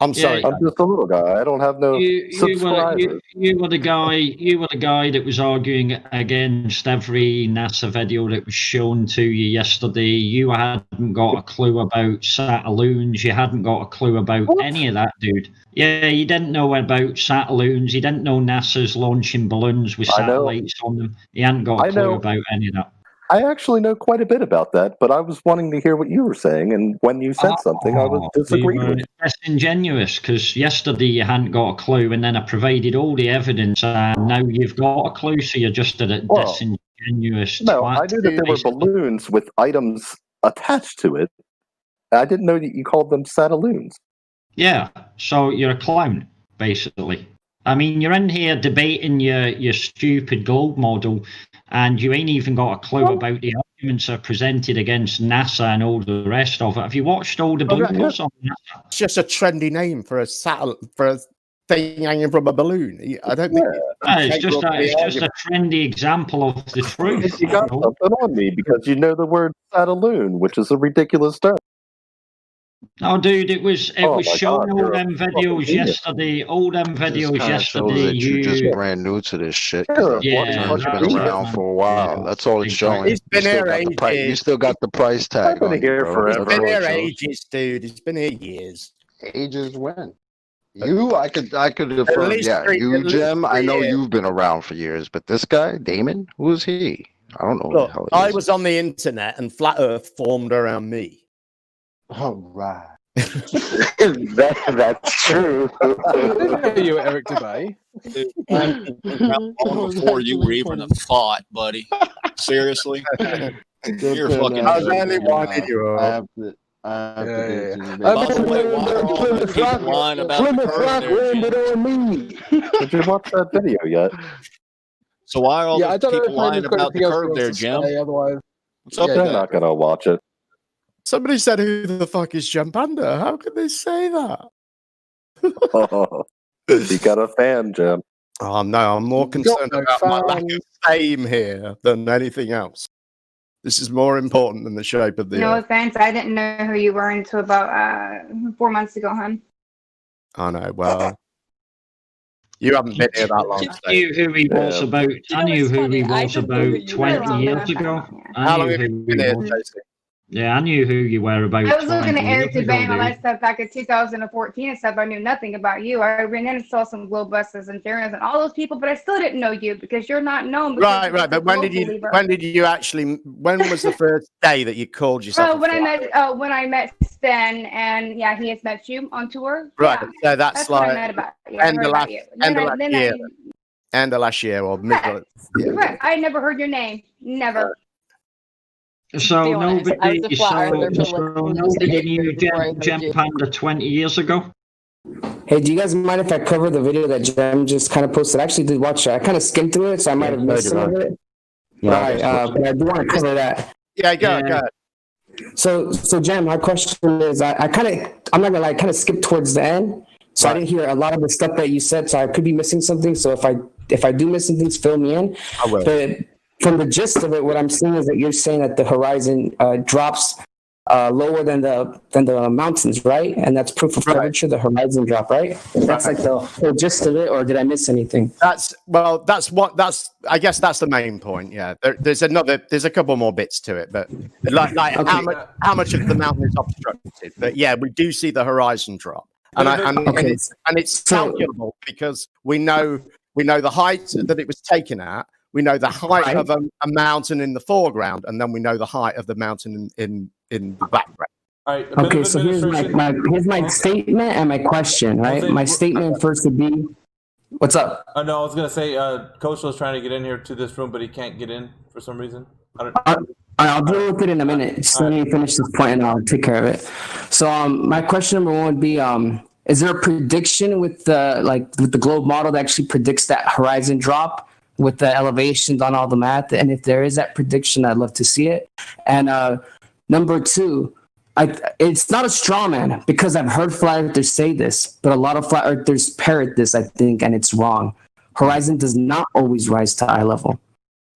I'm sorry. I'm just a little guy. I don't have no subscribers. You were the guy that was arguing against every NASA video that was shown to you yesterday. You hadn't got a clue about Satelloons. You hadn't got a clue about any of that, dude. Yeah, you didn't know about Satelloons. You didn't know NASA's launching balloons with satellites on them. You hadn't got a clue about any of that. I actually know quite a bit about that, but I was wanting to hear what you were saying, and when you said something, I was disagreeing with you. Disingenuous, because yesterday you hadn't got a clue, and then I provided all the evidence, and now you've got a clue, so you're just a disingenuous. No, I knew that there were balloons with items attached to it. I didn't know that you called them Satelloons. Yeah, so you're a clown, basically. I mean, you're in here debating your stupid globe model, and you ain't even got a clue about the arguments that are presented against NASA and all the rest of it. Have you watched all the videos on NASA? It's just a trendy name for a thing hanging from a balloon. I don't think it's just a trendy example of the truth. You got something on me because you know the word Satelloon, which is a ridiculous term. Oh, dude, it was showing all you're a them fucking videos genius. yesterday. All them This videos kind of shows yesterday. that you're just You, brand new to this shit. You're a yeah, Term's fucking been that's genius. it, around man. for a while. Yeah, That's all it's showing. He's been here You ages. still got the price I've tag been on you, here bro. He's forever. That's been all it here shows. ages, dude. He's been here years. Ages when? You, I could At affirm. least Yeah, three, you, at least Jim. I 3 know years. you've been around for years, but this guy, Damon, who is he? I don't know who the Look, hell he I is. was on the internet and Flat Earth formed around me. All right. That's true. I didn't know you were Eric DeBay. Long before you were even a thought, buddy. Seriously, you're fucking. I was only winding you up. By the way, why are all the people lying about the curve there, Jim? Did you watch that video yet? So why are all I those don't know people if lying Damon's got about the anything else he curve wants there, to Jim? say, otherwise, What's up They're with that? not gonna watch it. Somebody said, "Who the fuck is Gempanda?" How could they say that? Oh, you got a fan, Jim. Oh no, I'm more concerned no about my lack fans. of fame here than anything else. This is more important than the shape of the No earth. offense, I didn't know who you were until about 4 months ago, hon. I know. Well, you haven't been here that long. I knew who he was about. I knew who he was about 20 years ago. How long have you been here, Stacey? Yeah, I knew who you were about. I was looking 20 at Eric years ago, DeBay and all dude. that stuff back in 2014 and stuff. I knew nothing about you. I ran in and saw some glow busters and Jerry's and all those people, but I still didn't know you because you're not known. Right. But when did you actually? When was the first day that you called yourself? Oh, when I met Stan, and yeah, he has met you on tour. Right. Yeah. So that's what I like met about you. I end heard of about last you. year. End of last year or mid. Correct. I never heard your name. Never. So nobody knew Gempanda Gempanda 20 years ago. Hey, do you guys mind if I cover the video that Jem just kind of posted? I actually did watch it. I kind of skimmed through it, so I might have missed some of it. Right, but I do want to cover that. Yeah, go ahead. So Jem, my question is, I'm not gonna lie, kind of skipped towards the end, so I didn't hear a lot of the stuff that you said, so I could be missing something. So if I do miss some things, fill me in. I will. But from the gist of it, what I'm seeing is that you're saying that the horizon drops lower than the mountains, right? And that's proof of curvature, the horizon drop, right? That's like the whole gist of it, or did I miss anything? I guess that's the main point. Yeah, there's a couple more bits to it, but like Okay. how much of the mountain is obstructed? But yeah, we do see the horizon drop, and it's calculable because we know the height that it was taken at. We know the height of a mountain in the foreground, and then we know the height of the mountain in the background. All right. Okay, so here's my statement and my question, right? My statement first would be, what's up? No, I was gonna say, Coach was trying to get in here to this room, but he can't get in for some reason. I'll deal with it in a minute. Just let me finish this point and I'll take care of it. So my question number one would be, is there a prediction with the globe model that actually predicts that horizon drop with the elevations on all the math? And if there is that prediction, I'd love to see it. And number two, it's not a straw man because I've heard flat earthers say this, but a lot of flat earthers parrot this, I think, and it's wrong. Horizon does not always rise to eye level.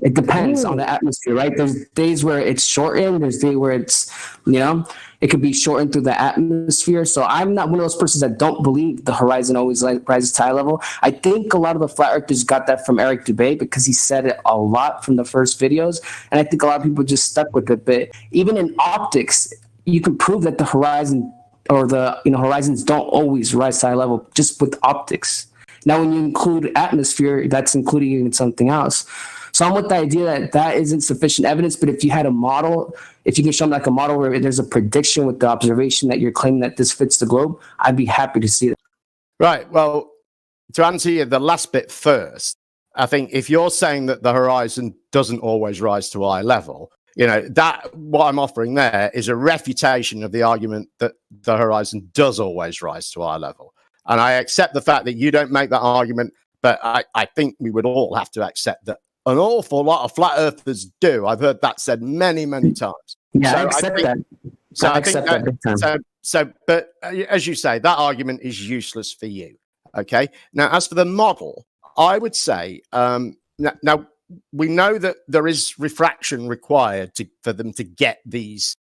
It depends on the atmosphere, right? There's days where it's shortened. There's days where it's, it could be shortened through the atmosphere. So I'm not one of those persons that don't believe the horizon always rises to eye level. I think a lot of the flat earthers got that from Eric DeBay because he said it a lot from the first videos. And I think a lot of people just stuck with it. But even in optics, you can prove that the horizon or the horizons don't always rise to eye level just with optics. Now, when you include atmosphere, that's including in something else. So I'm with the idea that isn't sufficient evidence, but if you had a model, if you can show me like a model where there's a prediction with the observation that you're claiming that this fits the globe, I'd be happy to see that. Right. Well, to answer you the last bit first, I think if you're saying that the horizon doesn't always rise to eye level, that what I'm offering there is a refutation of the argument that the horizon does always rise to eye level. And I accept the fact that you don't make that argument, but I think we would all have to accept that an awful lot of flat earthers do. I've heard that said many, many times. Yeah, I accept that. I accept that big time. But as you say, that argument is useless for you. Okay. Now, as for the model, I would say, now we know that there is refraction required for them to get these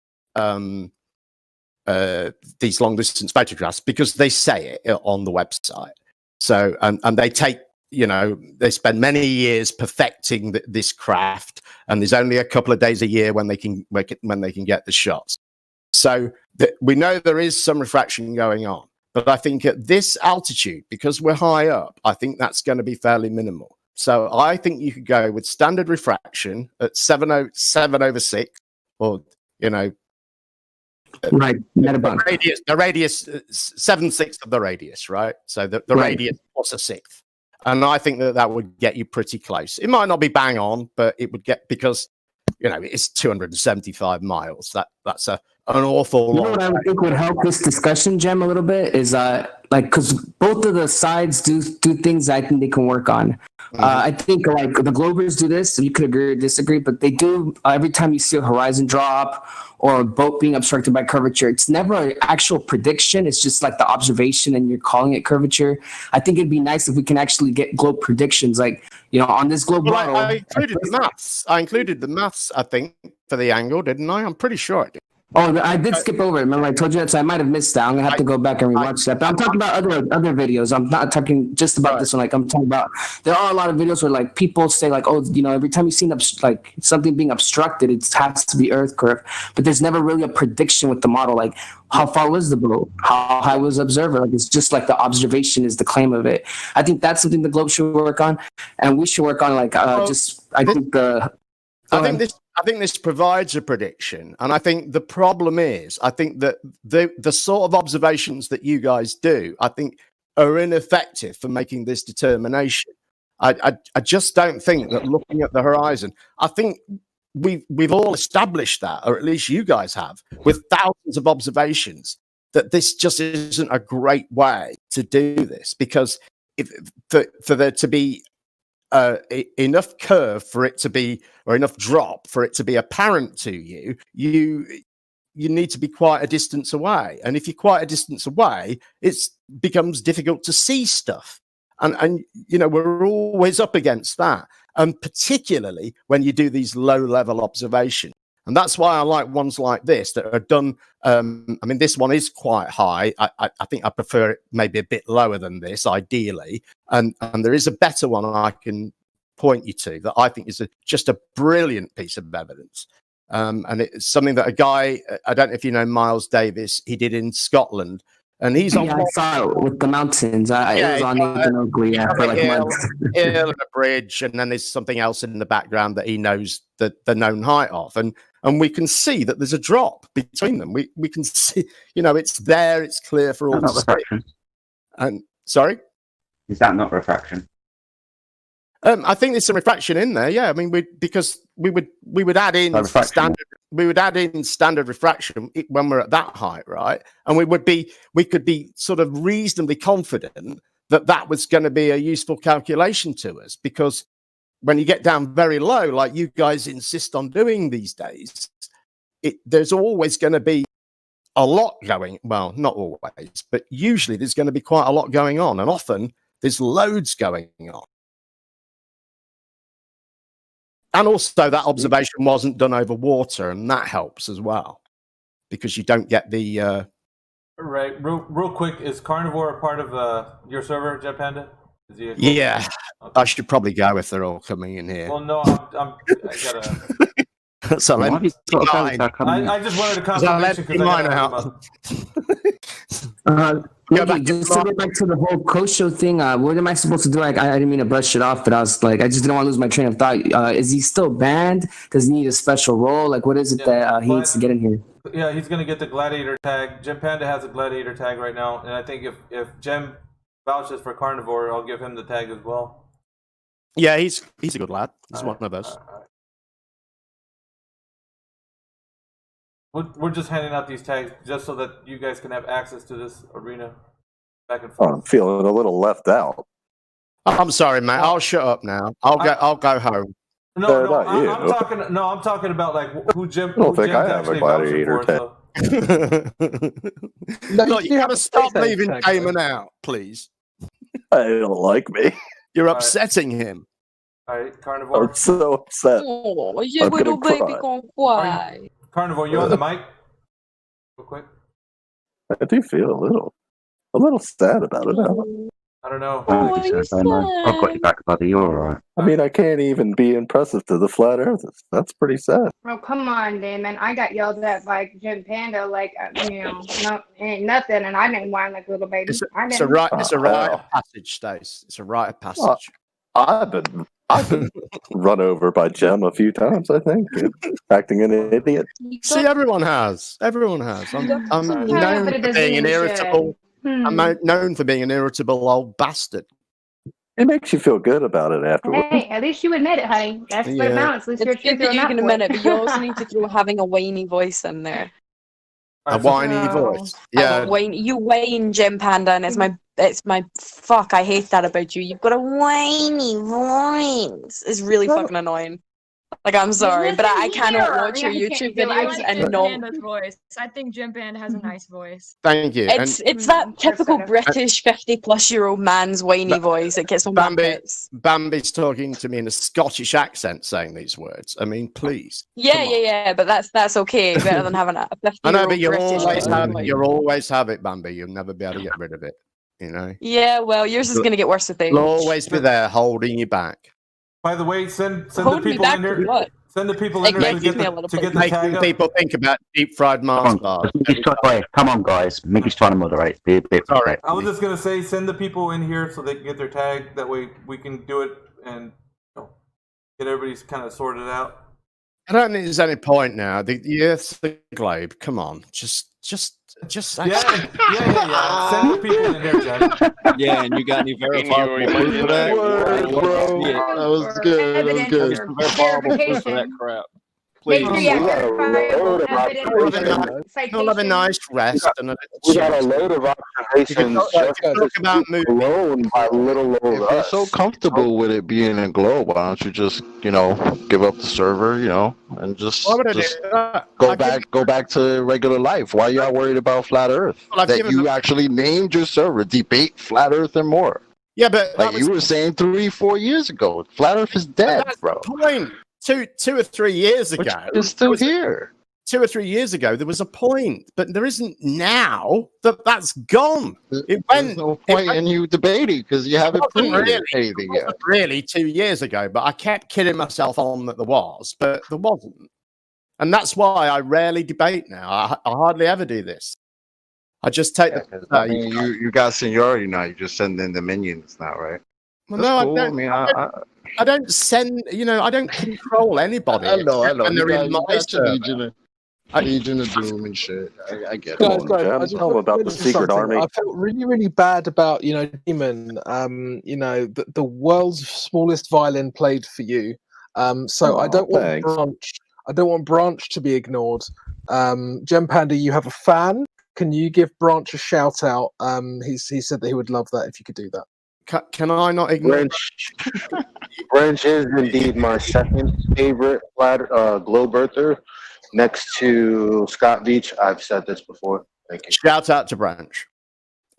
these long distance photographs because they say it on the website. So, and they take, they spend many years perfecting this craft, and there's only a couple of days a year when they can get the shots. So we know there is some refraction going on, but I think at this altitude, because we're high up, I think that's going to be fairly minimal. So I think you could go with standard refraction at 7/6, or right, the radius 7/6 of the radius, right? So the radius plus a sixth, and I think that would get you pretty close. It might not be bang on, but it would get, because it's 275 miles. That's an awful lot. What I would think would help this discussion, Jem, a little bit is because both of the sides do things I think they can work on. I think like the Globers do this, so you could agree or disagree, but they do every time you see a horizon drop or a boat being obstructed by curvature. It's never an actual prediction. It's just like the observation and you're calling it curvature. I think it'd be nice if we can actually get globe predictions, like, on this globe model. I included the maths. I think, for the angle, didn't I? I'm pretty sure I did. Oh, I did skip over it. Remember, I told you that, so I might have missed that. I'm gonna have to go back and rewatch that. But I'm talking about other videos. I'm not talking just about this one. Like, I'm talking about, there are a lot of videos where like people say like, oh, every time you've seen like something being obstructed, it has to be Earth curve. But there's never really a prediction with the model. Like, how far was the boat? How high was the observer? Like, it's just like the observation is the claim of it. I think that's something the Globe should work on, and we should work on like I think this provides a prediction, and I think the problem is, I think that the sort of observations that you guys do, I think, are ineffective for making this determination. I just don't think that looking at the horizon, I think we've all established that, or at least you guys have, with thousands of observations, that this just isn't a great way to do this, because for there to be enough curve for it to be, or enough drop for it to be apparent to you, you need to be quite a distance away. And if you're quite a distance away, it becomes difficult to see stuff. And we're always up against that. And particularly when you do these low level observations. And that's why I like ones like this that are done. This one is quite high. I think I prefer it maybe a bit lower than this, ideally. And there is a better one I can point you to that I think is just a brilliant piece of evidence. And it's something that a guy, I don't know if you know Miles Davis, he did in Scotland. And he's on. Yeah, I saw it with the mountains. It was on Nathan Oakley for like months. Hill and a bridge, and then there's something else in the background that he knows the known height of. And we can see that there's a drop between them. We can see, it's there, it's clear for all to see. And sorry? Is that not refraction? I think there's some refraction in there, yeah. Because we would add in standard refraction when we're at that height, right? And we could be sort of reasonably confident that was going to be a useful calculation to us, because when you get down very low, like you guys insist on doing these days, there's always going to be a lot going. Well, not always, but usually there's going to be quite a lot going on, and often there's loads going on. And also, that observation wasn't done over water, and that helps as well, because you don't get the. Right. Real quick, is Carnivore a part of your server, Gempanda? Yeah, okay. I should probably go if they're all coming in here. Well, no, I gotta. So I just wanted a confirmation because I out. Just to go back to the whole Kosho thing, what am I supposed to do? I didn't mean to brush it off, but I was like, I just didn't want to lose my train of thought. Is he still banned? Does he need a special role? Like, what is it that he needs to get in here? Yeah, he's going to get the Gladiator tag. Gempanda has a Gladiator tag right now, and I think if Gem vouches for Carnivore, I'll give him the tag as well. Yeah, he's a good lad. He's one of us. We're just handing out these tags just so that you guys can have access to this arena back and forth. I'm feeling a little left out. I'm sorry, mate. I'll shut up now. I'll go home. I'm talking about like who Jim. I don't think I have a Gladiator tag. Look, you gotta stop leaving Damon out, please. I don't like me. You're upsetting him. All right, Carnivore. I'm so upset. Oh, I'm gonna cry. Carnivore, you on the mic? Real quick. I do feel a little sad about it now. I don't know. Oh, you're sad. I've got your back, buddy. You're all right. I mean, I can't even be impressive to the flat earthers. That's pretty sad. Oh, come on, Damon. I got yelled at by Gempanda like, no, ain't nothing, and I didn't whine like a little baby. It's I didn't. a rite of passage, Stace. It's a rite of passage. I've been run over by Jem a few times, I think, acting an idiot. See, everyone has. Everyone has. I'm known but it for doesn't being an mean you irritable. should. I'm known for being an irritable old bastard. It makes you feel good about it afterwards. Hey, at least you admit it, honey. That's what Yeah. amounts. At least you're It's good true that you on can that admit it, point. but you also need to throw having a whiny voice in there. A whiny voice. Yeah. You whine, Gempanda, and it's my fuck. I hate that about you. You've got a whiny voice. It's really fucking annoying. Like, I'm sorry, but I cannot watch your YouTube videos and not. Gempanda's voice. I think Gempanda has a nice voice. Thank you. It's that typical British 50-plus-year-old man's whiny voice. It gets on my nerves. Bambi's talking to me in a Scottish accent, saying these words. I mean, please. Yeah, but that's okay. Better than having a 50-year-old I know, but British. you'll always have it, Bambi. You'll never be able to get rid of it. You know. Yeah, well, yours is going to get worse with age. It'll always be there, holding you back. By the way, send the Hold me people back in to there. what? Send the people in there to get the tag Making up. people think about deep fried Mars bars. Come on, guys. Mickey's trying to moderate. Be a bit. Sorry. I was just gonna say, send the people in here so they can get their tag. That way we can do it and get everybody's kind of sorted out. I don't think there's any point now. The Earth's the globe. Come on, just say Yeah. Send the people in here, Jen. Yeah, and you got any verifiable proof for that? That was good. That was good. Verifiable proof for that crap. Please. You'll have a nice rest and a We got a load of observations talk about movies. blown by little old If you're us. so comfortable with it being a globe, why don't you just, give up the server, and just go back to regular life? Why y'all worried about flat Earth? Well, I've that given you them- actually named your server Debate Flat Earth and More. Yeah, but Like you were saying 3-4 years ago, flat Earth is dead, that's bro. the point. Two or 3 years ago, It's still here. 2 or 3 years ago, there was a point, but there isn't now. That's gone. There's no point in you debating because you haven't proven anything It yet. wasn't really 2 years ago, but I kept kidding myself on that there was, but there wasn't. And that's why I rarely debate now. I hardly ever do this. I just take the. I mean, you got seniority now. You just send in the minions now, right? Well, That's no, cool. I don't. I don't send. I don't control anybody. I know. And they're in my server. Legion of Doom and shit. I get it. Guys, Jem, tell them about the secret army. I felt really, really bad about Demon. The world's smallest violin played for you. So I don't want thanks. Branch. I don't want Branch to be ignored. Gempanda, you have a fan. Can you give Branch a shout out? He said that he would love that if you could do that. Can I not ignore? Branch is indeed my second favorite globe earther, next to Scott Veach. I've said this before. Thank you. Shout out to Branch.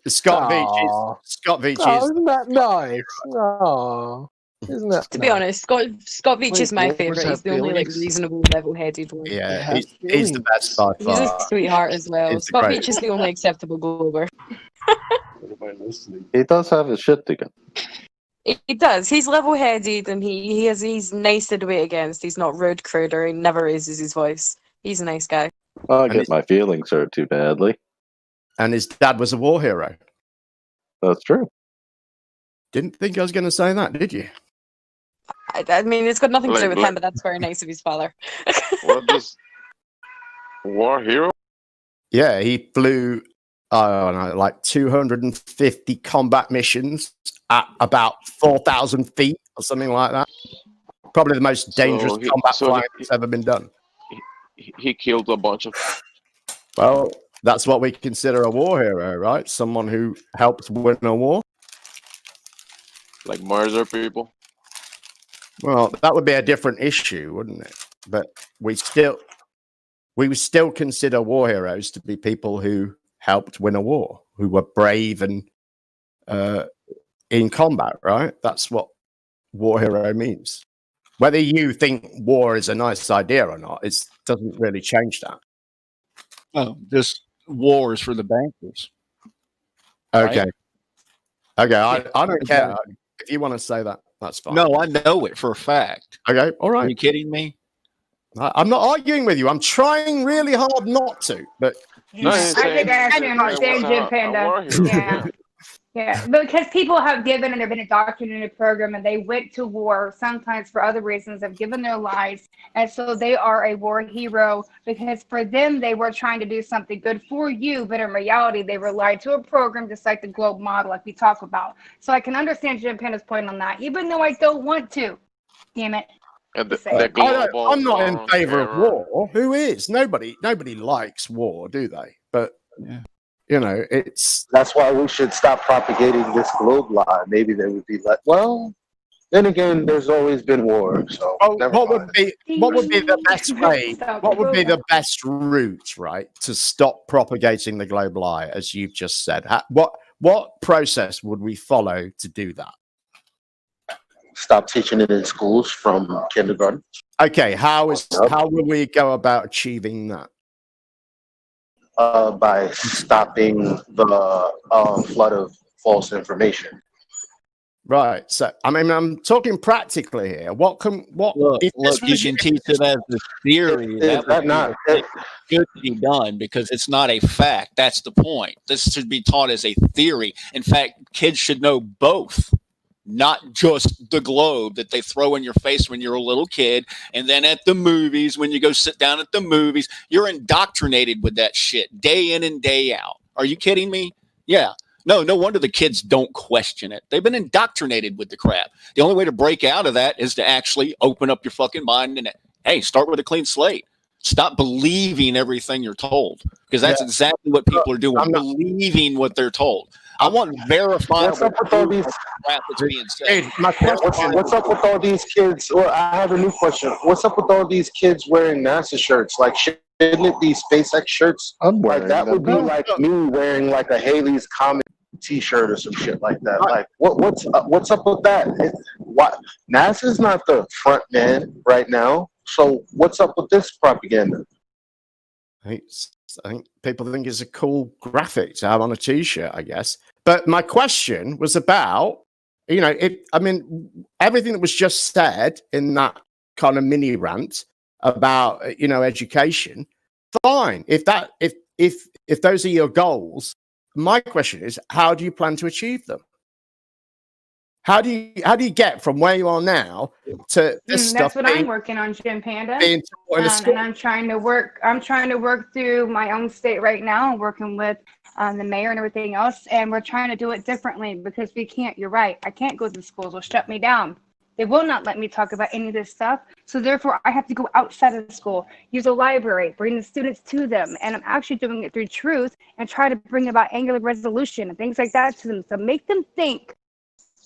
Scott Veach is. Isn't that nice? Oh, isn't that? To be honest, Scott Veach is my what was favourite. that He's the only feelings? reasonable, level-headed one. Yeah, he's the best by He's a far. sweetheart as well. He's the Scott greatest. Veach is the only acceptable glober. He does have his shit together. He does. He's level-headed and he's nice to debate against. He's not rude, crude, or he never raises his voice. He's a nice guy. I get my feelings hurt too badly. And his dad was a war hero. That's true. Didn't think I was going to say that, did you? I mean, it's got nothing to do with Like- him, but that's very nice of his father. What does war hero? Yeah, he flew, I don't know, like 250 combat missions at about 4,000 feet or something like that. Probably the most dangerous So he- combat so flying he- that's ever been done. He killed a bunch of. Well, that's what we consider a war hero, right? Someone who helped win a war. Like murder people. Well, that would be a different issue, wouldn't it? But we would still consider war heroes to be people who helped win a war, who were brave and in combat, right? That's what war hero means. Whether you think war is a nice idea or not, it doesn't really change that. Oh, just wars for the bankers. Okay. Right? Okay. I don't care. If you want to say that, that's fine. No, I know it for a fact. Okay. All right. Are you kidding me? I'm not arguing with you. I'm trying really hard not to, but I think I actually understand Gempanda. Yeah. Yeah, because people have given and they've been indoctrinated in a program and they went to war sometimes for other reasons, have given their lives. And so they are a war hero because for them, they were trying to do something good for you. But in reality, they relied to a program just like the globe model, like we talk about. So I can understand Gempanda's point on that, even though I don't want to. Damn it. I'm not in favor of war. Who is? Nobody likes war, do they? But you know, that's why we should stop propagating this globe lie. Maybe they would be like, well, then again, there's always been war. So what would be the best way? What would be the best route, right, to stop propagating the globe lie, as you've just said? What process would we follow to do that? Stop teaching it in schools from kindergarten. Okay, how will we go about achieving that? By stopping the flood of false information. Right. So, I mean, I'm talking practically here. Look, you can teach it as a theory. That should be done because it's not a fact. That's the point. This should be taught as a theory. In fact, kids should know both. Not just the globe that they throw in your face when you're a little kid. And then at the movies, when you go sit down at the movies, you're indoctrinated with that shit day in and day out. Are you kidding me? Yeah. No wonder the kids don't question it. They've been indoctrinated with the crap. The only way to break out of that is to actually open up your fucking mind and, hey, start with a clean slate. Stop believing everything you're told because that's exactly what people are doing, believing what they're told. I want verifiable. What's up with all these crap that's being said? What's up with all these kids? Well, I have a new question. What's up with all these kids wearing NASA shirts? Like, shouldn't it be SpaceX shirts? Like that would be like me wearing like a Haley's Comet T-shirt or some shit like that. Like, what's up with that? NASA's not the front man right now. So what's up with this propaganda? I think people think it's a cool graphic to have on a T-shirt, I guess. But my question was about, you know, everything that was just said in that kind of mini rant about, you know, education. Fine, if those are your goals, my question is, how do you plan to achieve them? How do you get from where you are now to this stuff? That's what I'm working on, Gempanda. And I'm trying to work through my own state right now, working with the mayor and everything else. And we're trying to do it differently because we can't. You're right. I can't go to the schools. They'll shut me down. They will not let me talk about any of this stuff. So therefore, I have to go outside of the school, use a library, bring the students to them. And I'm actually doing it through truth and try to bring about angular resolution and things like that to them. So make them think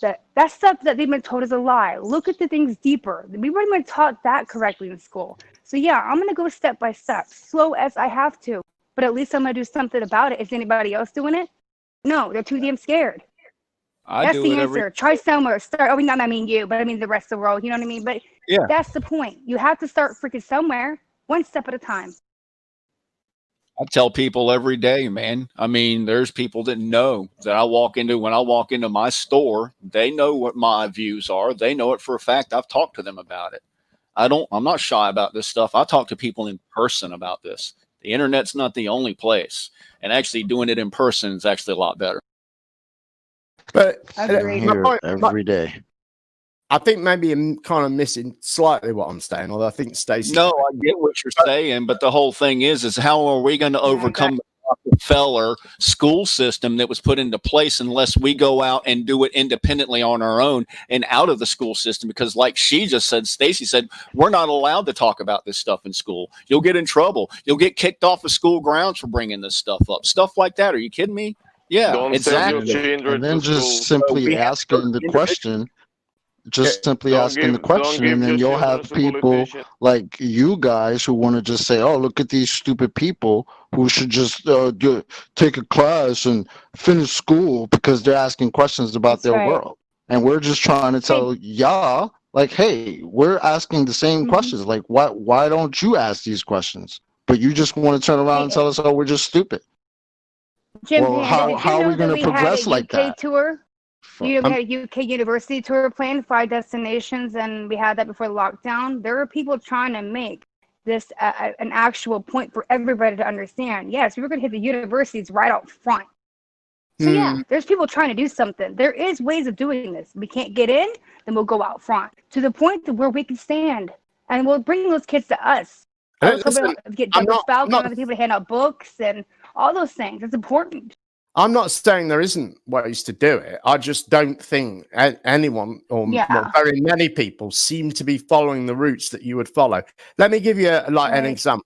that stuff that they've been told is a lie. Look at the things deeper. We've already been taught that correctly in school. So yeah, I'm going to go step by step, slow as I have to. But at least I'm going to do something about it. Is anybody else doing it? No, they're too damn scared. That's the answer. Try somewhere. Start. I mean you, but I mean the rest of the world. You know what I mean? But yeah, that's the point. You have to start freaking somewhere, one step at a time. I tell people every day, man. I mean, there's people that know that when I walk into my store, they know what my views are. They know it for a fact. I've talked to them about it. I'm not shy about this stuff. I talk to people in person about this. The internet's not the only place, and actually doing it in person is actually a lot better. But every day. I think maybe I'm kind of missing slightly what I'm saying, although I think Stacey. No, I get what you're saying, but the whole thing is how are we going to overcome the Rockefeller school system that was put into place unless we go out and do it independently on our own and out of the school system? Because like she just said, Stacey said, we're not allowed to talk about this stuff in school. You'll get in trouble. You'll get kicked off of school grounds for bringing this stuff up. Stuff like that. Are you kidding me? Yeah, exactly. And then just simply asking the question. Just simply asking the question, and then you'll have people like you guys who want to just say, oh, look at these stupid people who should just take a class and finish school because they're asking questions about their world. And we're just trying to tell y'all, like, hey, we're asking the same questions. Like, why don't you ask these questions? But you just want to turn around and tell us, oh, we're just stupid. Gempanda, how are we going to progress like that? Tour? You know, we had a UK university tour planned, 5 destinations, and we had that before the lockdown. There are people trying to make this an actual point for everybody to understand. Yes, we were going to hit the universities right out front. So yeah, there's people trying to do something. There is ways of doing this. We can't get in, then we'll go out front to the point to where we can stand, and we'll bring those kids to us. Listen, Get Douglas Falcon and other people to hand out books and all those things. It's important. I'm not saying there isn't ways to do it. I just don't think anyone or well, very many people seem to be following the routes that you would follow. Let me give you an example.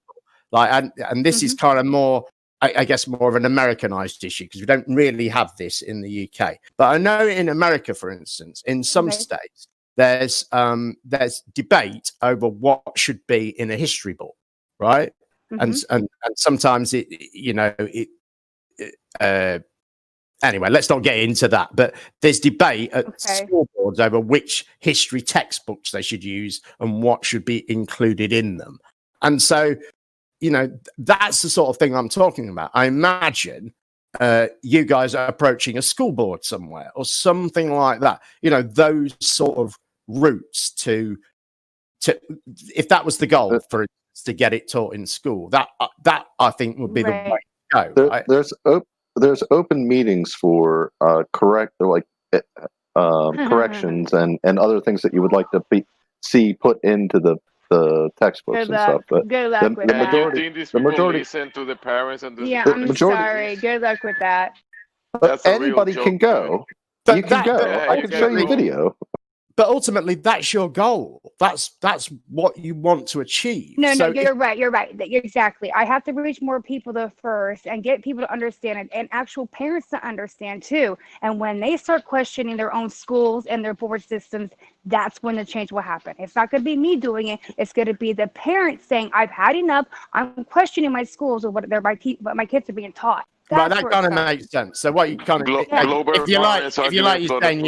And this is kind of more, I guess, more of an Americanized issue because we don't really have this in the UK. But I know in America, for instance, in some states, there's debate over what should be in a history book, right? And sometimes anyway, let's not get into that. But there's debate at school boards over which history textbooks they should use and what should be included in them. And so, that's the sort of thing I'm talking about. I imagine you guys are approaching a school board somewhere or something like that. Those sort of routes to if that was the goal for to get it taught in school, that I think would be the way to go. There's open meetings for corrections and other things that you would like to see put into the textbooks and stuff. But good luck with that. The majority listen to the parents and I'm sorry. Good luck with that. But anybody can go. You can go. I can show you a video. But ultimately, that's your goal. That's what you want to achieve. No, you're right. You're right. Exactly. I have to reach more people first and get people to understand it, and actual parents to understand too. And when they start questioning their own schools and their board systems, that's when the change will happen. It's not going to be me doing it. It's going to be the parents saying, "I've had enough. I'm questioning my schools or what my kids are being taught." Right, that kind of makes sense. So what you kind of if you like, you're saying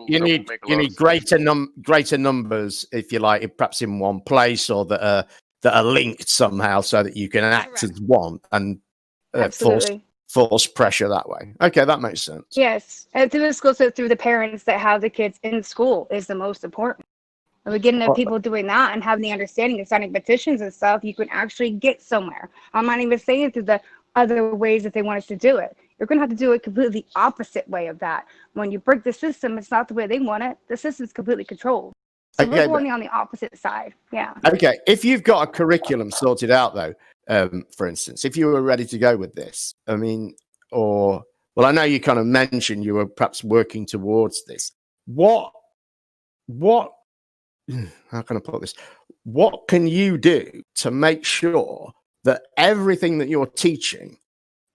you need greater numbers, if you like, perhaps in one place or that are linked somehow, so that you can act as one and force pressure that way. Okay, that makes sense. Yes, and through the school, so through the parents that have the kids in school is the most important. And we're getting people doing that and having the understanding of signing petitions and stuff. You can actually get somewhere. I'm not even saying through the other ways that they want us to do it. You're going to have to do it completely opposite way of that. When you break the system, it's not the way they want it. The system's completely controlled. So we're going on the opposite side. Yeah. Okay. If you've got a curriculum sorted out, though, for instance, if you were ready to go with this, I know you kind of mentioned you were perhaps working towards this. What, how can I put this? What can you do to make sure that everything that you're teaching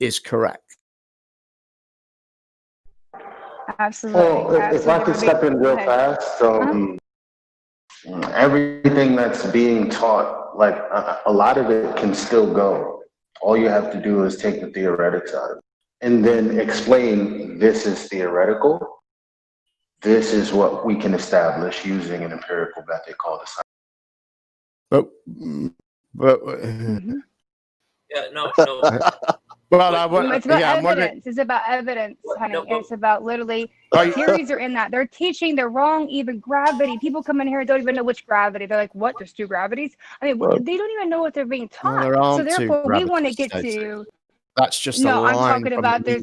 is correct? Absolutely. Well, if I could step in real fast, everything that's being taught, like a lot of it can still go. All you have to do is take the theoretics out of it and then explain this is theoretical. This is what we can establish using an empirical method called a science. Yeah, no. It's about evidence. It's about evidence, honey. It's about literally theories are in that. They're teaching the wrong even gravity. People come in here and don't even know which gravity. They're like, what? There's 2 gravities? I mean, they don't even know what they're being taught. So therefore, we want to get to. That's just no. I'm talking about there's.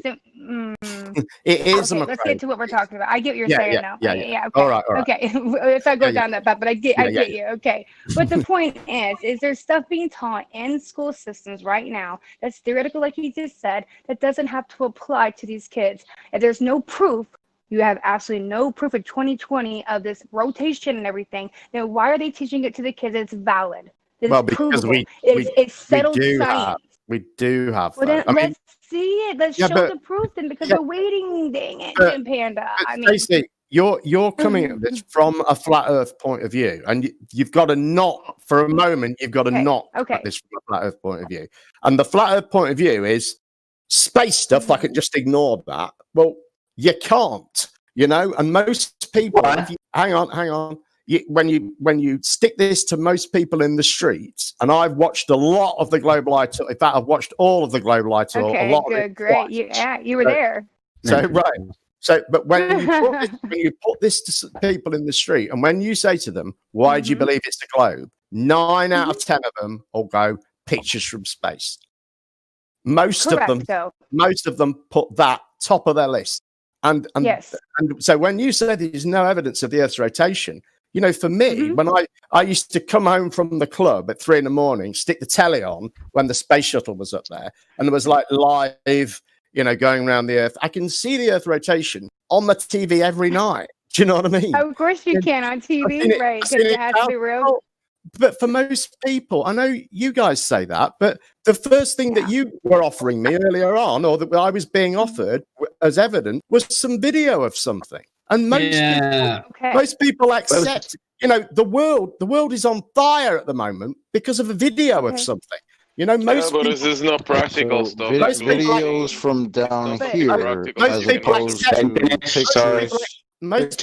It is. Okay, let's get to what we're talking about. I get what you're saying now. Yeah. Okay. All right. Okay. If I go down that path, but I get you. Okay. But the point is there's stuff being taught in school systems right now that's theoretical, like you just said, that doesn't have to apply to these kids. If there's no proof, you have absolutely no proof in 2020 of this rotation and everything, then why are they teaching it to the kids? It's valid. It's because it's settled science. We do have. Well, then let's see it. Let's show the proof then, because we're waiting. Dang it, Gempanda. Stacey, you're coming at this from a flat Earth point of view, and you've got to not for a moment. You've got to not at this from a flat Earth point of view, and the flat Earth point of view is space stuff. I can just ignore that. Well, you can't, And most people. Hang on. when you stick this to most people in the streets, and I've watched a lot of the Global Eye Tour. In fact, I've watched all of the Global Eye Tour. Okay, a lot good, of it great. twice. You were there. So right. So, but when you put this to people in the street, and when you say to them, "Why do you believe it's the globe?" 9 out of 10 of them will go pictures from space. Most of them put that top of their list. And so when you say there's no evidence of the Earth's rotation, you know, for me, when I used to come home from the club at 3 a.m, stick the telly on when the space shuttle was up there, and it was like live, you know, going around the Earth. I can see the Earth rotation on the TV every night. Do you know what I mean? Of course you can on TV, right? Because it has to be real. But for most people, I know you guys say that, but the first thing that you were offering me earlier on, or that I was being offered as evidence, was some video of something. And most people accept, you know, the world is on fire at the moment because of a video of something. You know, most but people, this is not practical stuff. Videos from down here, as opposed to pictures. Most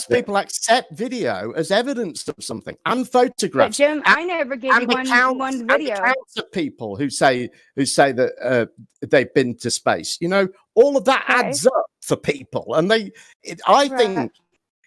people accept video as evidence of something, and photographs. But Jim, I never gave you one video. And accounts of people who say that they've been to space. You know, all of that adds up for people, and I think.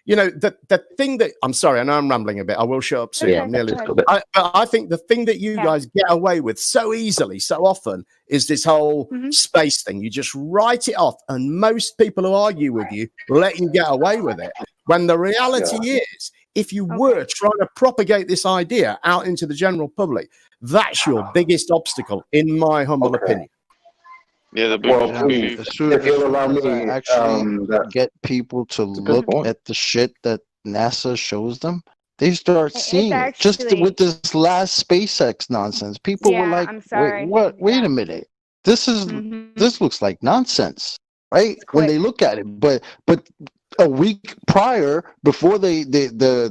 You know, the thing that I'm sorry, I know I'm rambling a bit. I will shut up soon. I'm nearly. But I think the thing that you guys get away with so easily, so often, is this whole space thing. You just write it off, and most people who argue with you let you get away with it. When the reality is, if you were trying to propagate this idea out into the general public, that's your biggest obstacle, in my humble opinion. Yeah, the people if you'll allow me to actually get people to look at the shit that NASA shows them, they start seeing it. Just with this last SpaceX nonsense, people were like, "Wait, what? Wait a minute, this looks like nonsense, right?" When they look at it, but a week prior, before the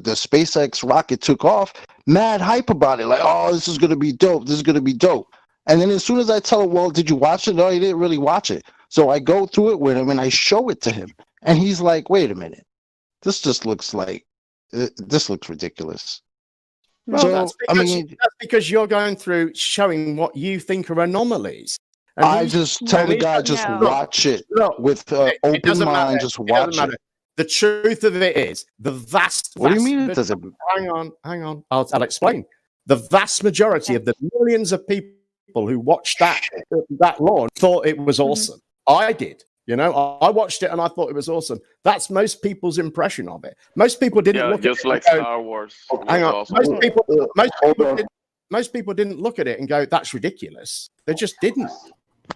SpaceX rocket took off, mad hype about it, like, "Oh, this is gonna be dope. This is gonna be dope." And then as soon as I tell him, "Well, did you watch it?" No, he didn't really watch it. So I go through it with him and I show it to him. And he's like, "Wait a minute. This just looks like, this looks ridiculous." Well, so, that's because you're going through showing what you think are anomalies. And I just tell the guy, just watch it with open mind, just watch it. The truth of it is, the vast... What do you mean it doesn't... Hang on. I'll explain. The vast majority of the millions of people who watched that launch thought it was awesome. I did. You know, I watched it and I thought it was awesome. That's most people's impression of it. Most people didn't look just at like it. Star Wars. Hang on. Most people didn't look at it and go, "That's ridiculous." They just didn't.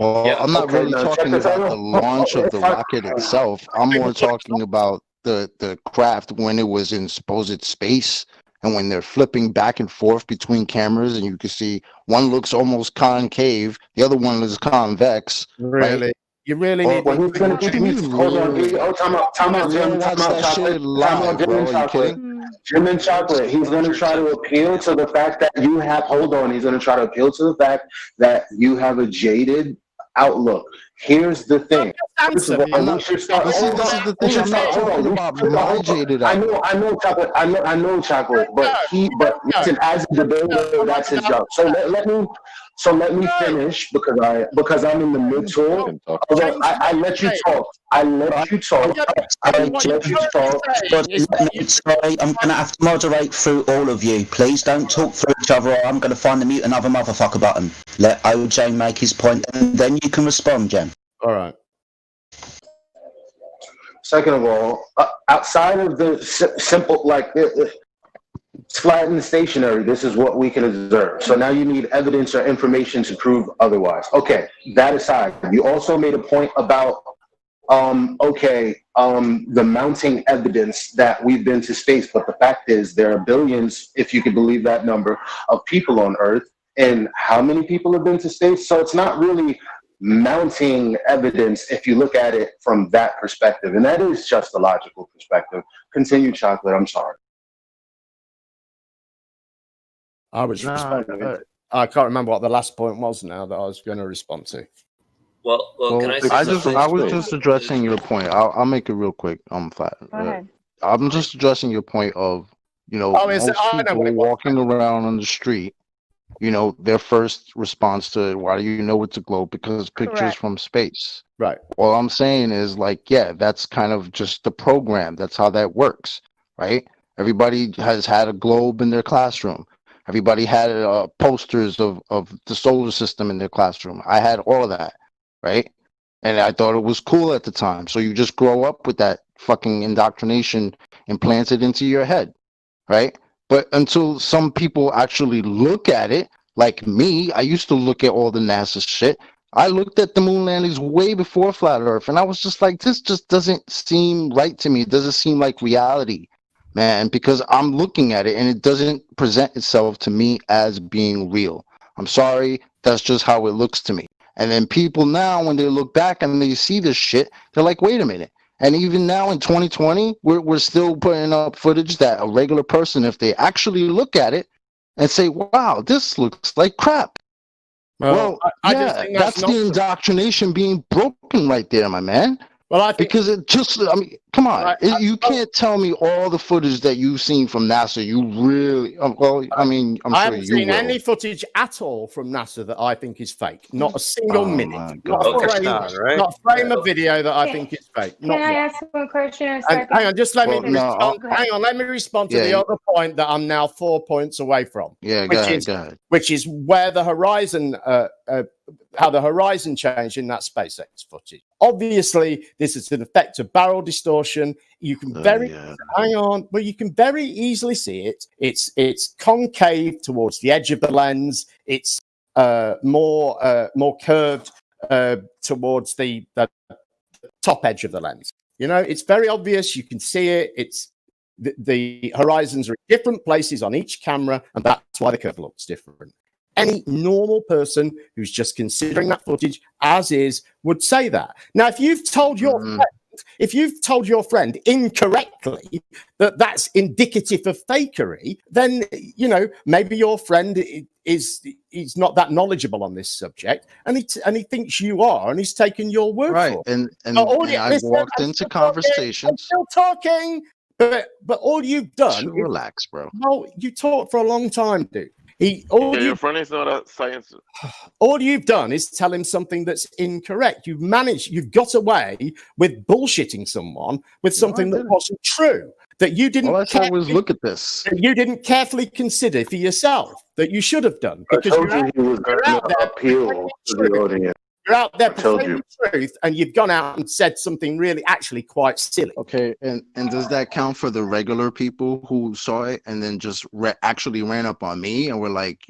Well, I'm not really talking about the launch of the rocket itself. I'm more talking about the craft when it was in supposed space. And when they're flipping back and forth between cameras, and you can see one looks almost concave, the other one is convex. Really? Right? You really need Hold on. Time out, Jim. Time out, Chocolate. Jim and Chocolate. He's going to try to appeal to the fact that you have, he's going to try to appeal to the fact that you have a jaded outlook. Here's the thing. This is the thing. I'm not talking about my jaded outlook. I know, Chocolate. I know, Chocolate. But listen, as a debater, that's his job. So let me finish because I'm in the mid-talk. I let you talk. Sorry, I'm going to have to moderate through all of you. Please don't talk through each other, or I'm going to find the mute another motherfucker button. Let OJ make his point, and then you can respond, Jem. All right. Second of all, outside of the simple, like, it's flat and stationary, this is what we can observe. So now you need evidence or information to prove otherwise. Okay, that aside, you also made a point about, the mounting evidence that we've been to space. But the fact is there are billions, if you can believe that number, of people on Earth. And how many people have been to space? So it's not really mounting evidence if you look at it from that perspective. And that is just a logical perspective. Continue, Chocolate. I'm sorry. I can't remember what the last point was now that I was going to respond to. Well, can I say I was just addressing your point. I'll make it real quick. Flat. I'm just addressing your point of, most people walking around on the street, their first response to it, why do you know it's a globe? Because pictures from space. Right. All I'm saying is that's kind of just the program. That's how that works, right? Everybody has had a globe in their classroom. Everybody had posters of the solar system in their classroom. I had all of that, right? And I thought it was cool at the time. So you just grow up with that fucking indoctrination implanted into your head, right? But until some people actually look at it, like me, I used to look at all the NASA shit. I looked at the moon landings way before Flat Earth, and I was just like, this just doesn't seem right to me. It doesn't seem like reality, man, because I'm looking at it and it doesn't present itself to me as being real. I'm sorry, that's just how it looks to me. And then people now, when they look back and they see this shit, they're like, wait a minute. And even now in 2020, we're still putting up footage that a regular person, if they actually look at it and say, wow, this looks like crap. Well, I just think that's the indoctrination being broken right there, my man. Well, I think because it just, come on. You can't tell me all the footage that you've seen from NASA. You really, I'm sure I haven't seen any footage at all from NASA that I think is fake. Not a single minute. Not a frame of video that I think is fake. Can I ask one question in a second? Hang on, just let me respond. Hang on, let me respond to the other point that I'm now 4 points away from. Yeah, go ahead. Which is where the horizon, how the horizon changed in that SpaceX footage. Obviously, this is an effect of barrel distortion. You can you can very easily see it. It's concave towards the edge of the lens. It's more curved towards the top edge of the lens. It's very obvious. You can see it. It's the horizons are in different places on each camera, and that's why the curve looks different. Any normal person who's just considering that footage as is would say that. Now, if you've told your friend incorrectly that that's indicative of fakery, then maybe your friend he's not that knowledgeable on this subject, and he thinks you are, and he's taken your word for it. And I've walked into conversations. I'm still talking, but all you've done is relax, bro. Well, you talked for a long time, dude. Your friend is not a science. All you've done is tell him something that's incorrect. You've got away with bullshitting someone with something that wasn't true. That you didn't. Well, let's always look at this. That you didn't carefully consider for yourself. That you should have done. Because you're out there appeal to the audience. You're out there proclaiming the truth, and you've gone out and said something really, actually quite silly. Okay, and does that count for the regular people who saw it and then just actually ran up on me and were like,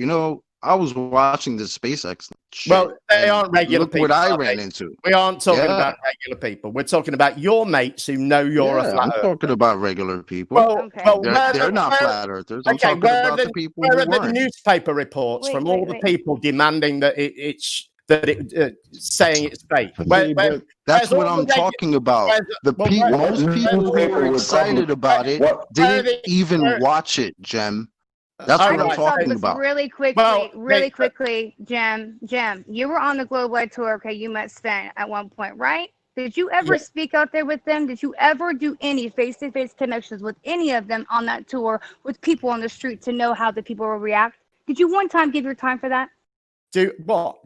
I was watching this SpaceX shit. Well, they aren't regular people. Look what I ran into. We aren't talking about regular people. We're talking about your mates who know you're a flat earther. I'm talking about regular people. Well, they're not flat earthers. I'm talking about the people where who are the newspaper reports from all the people demanding that it's saying it's fake? That's what I'm talking about. Most people who were excited about it didn't even watch it, Jem. That's what I'm talking about. Really quickly, Jem, you were on the Globe-wide tour. Okay, you met Sven at one point, right? Did you ever speak out there with them? Did you ever do any face-to-face connections with any of them on that tour with people on the street to know how the people will react? Did you one time give your time for that? Do what?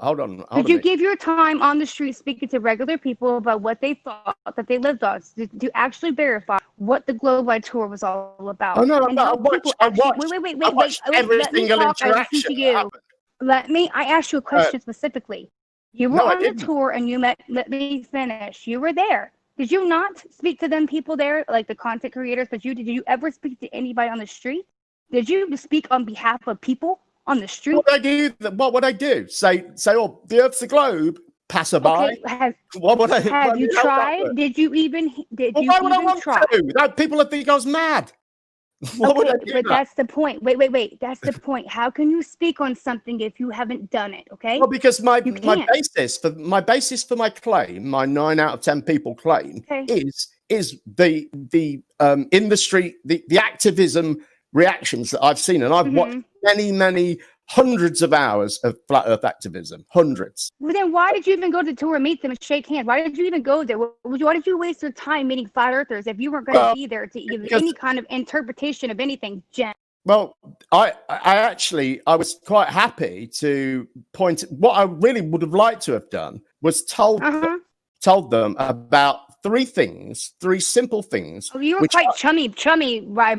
Hold on. Did you give your time on the street speaking to regular people about what they thought that they lived on? Did you actually verify what the Globe-wide tour was all about? Oh, no, I watched every single interaction. I asked you a question specifically. You were on the tour and you met, let me finish. You were there. Did you not speak to them people there, like the content creators? But did you ever speak to anybody on the street? Did you speak on behalf of people on the street? What would I do? Say, oh, the Earth's a globe. Passerby. Okay, have you tried? Did you even try? People would think I was mad. But that's the point. Wait. That's the point. How can you speak on something if you haven't done it? Okay. Well, because my basis for my claim, my 9 out of 10 people claim, is the in the street, the activism reactions that I've seen, and I've watched many hundreds of hours of flat Earth activism. Hundreds. Well, then why did you even go to the tour, meet them, and shake hands? Why did you even go there? Why did you waste your time meeting flat earthers if you weren't going to be there to give any kind of interpretation of anything, Jen? Well, I was quite happy to point. What I really would have liked to have done was told them about three simple things. Oh, you were quite chummy, by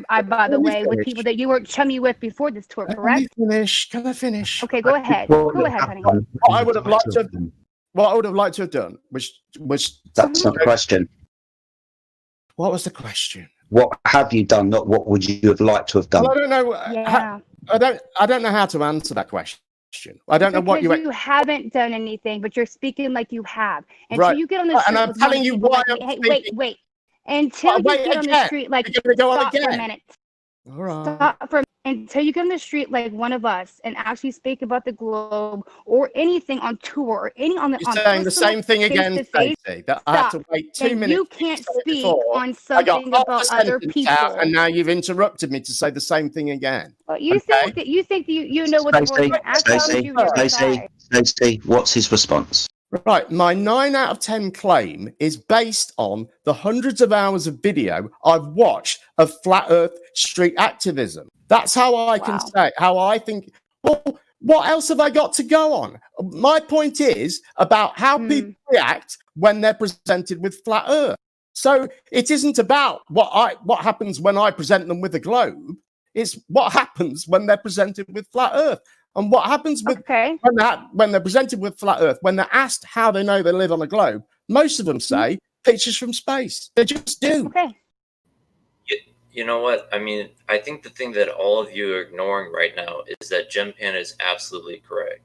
the way, with people that you weren't chummy with before this tour, correct? Can I finish? Okay, go ahead. Go ahead, honey. What I would have liked to have done was That's not the question. What was the question? What have you done? Not what would you have liked to have done? Well, I don't know. Yeah. I don't know how to answer that question. I don't know what you haven't done anything, but you're speaking like you have. Until right. you get on the street, and I'm telling you why. Wait. Until you get on the street, like stop for a minute. All right. Stop for until you get on the street like one of us and actually speak about the globe or anything on tour or any on the. You're saying the same thing again, Stacey. That I have to wait 2 minutes. You can't speak on something about other people. And now you've interrupted me to say the same thing again. Well, you think that you know what the word. Stacey, what's his response? Right, my 9 out of 10 claim is based on the hundreds of hours of video I've watched of flat Earth street activism. That's how I can say, how I think. Well, what else have I got to go on? My point is about how people react when they're presented with flat Earth. So it isn't about what happens when I present them with a globe. It's what happens when they're presented with flat Earth. And what happens with when they're presented with flat Earth, when they're asked how they know they live on a globe, most of them say pictures from space. They just do. Okay. You know what? I mean, I think the thing that all of you are ignoring right now is that Gempanda is absolutely correct.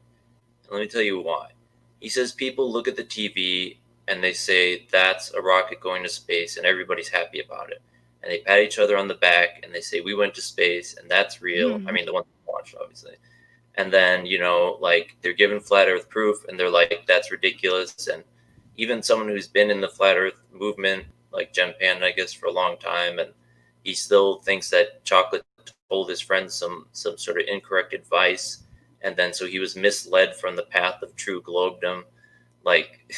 And let me tell you why. He says people look at the TV and they say that's a rocket going to space and everybody's happy about it. And they pat each other on the back and they say we went to space and that's real. I mean, the one that watched, obviously. And then, like they're given flat Earth proof and they're like, that's ridiculous. And even someone who's been in the flat Earth movement, like Gempanda, I guess, for a long time, and he still thinks that Chocolate told his friends some sort of incorrect advice. And then so he was misled from the path of true globedom, like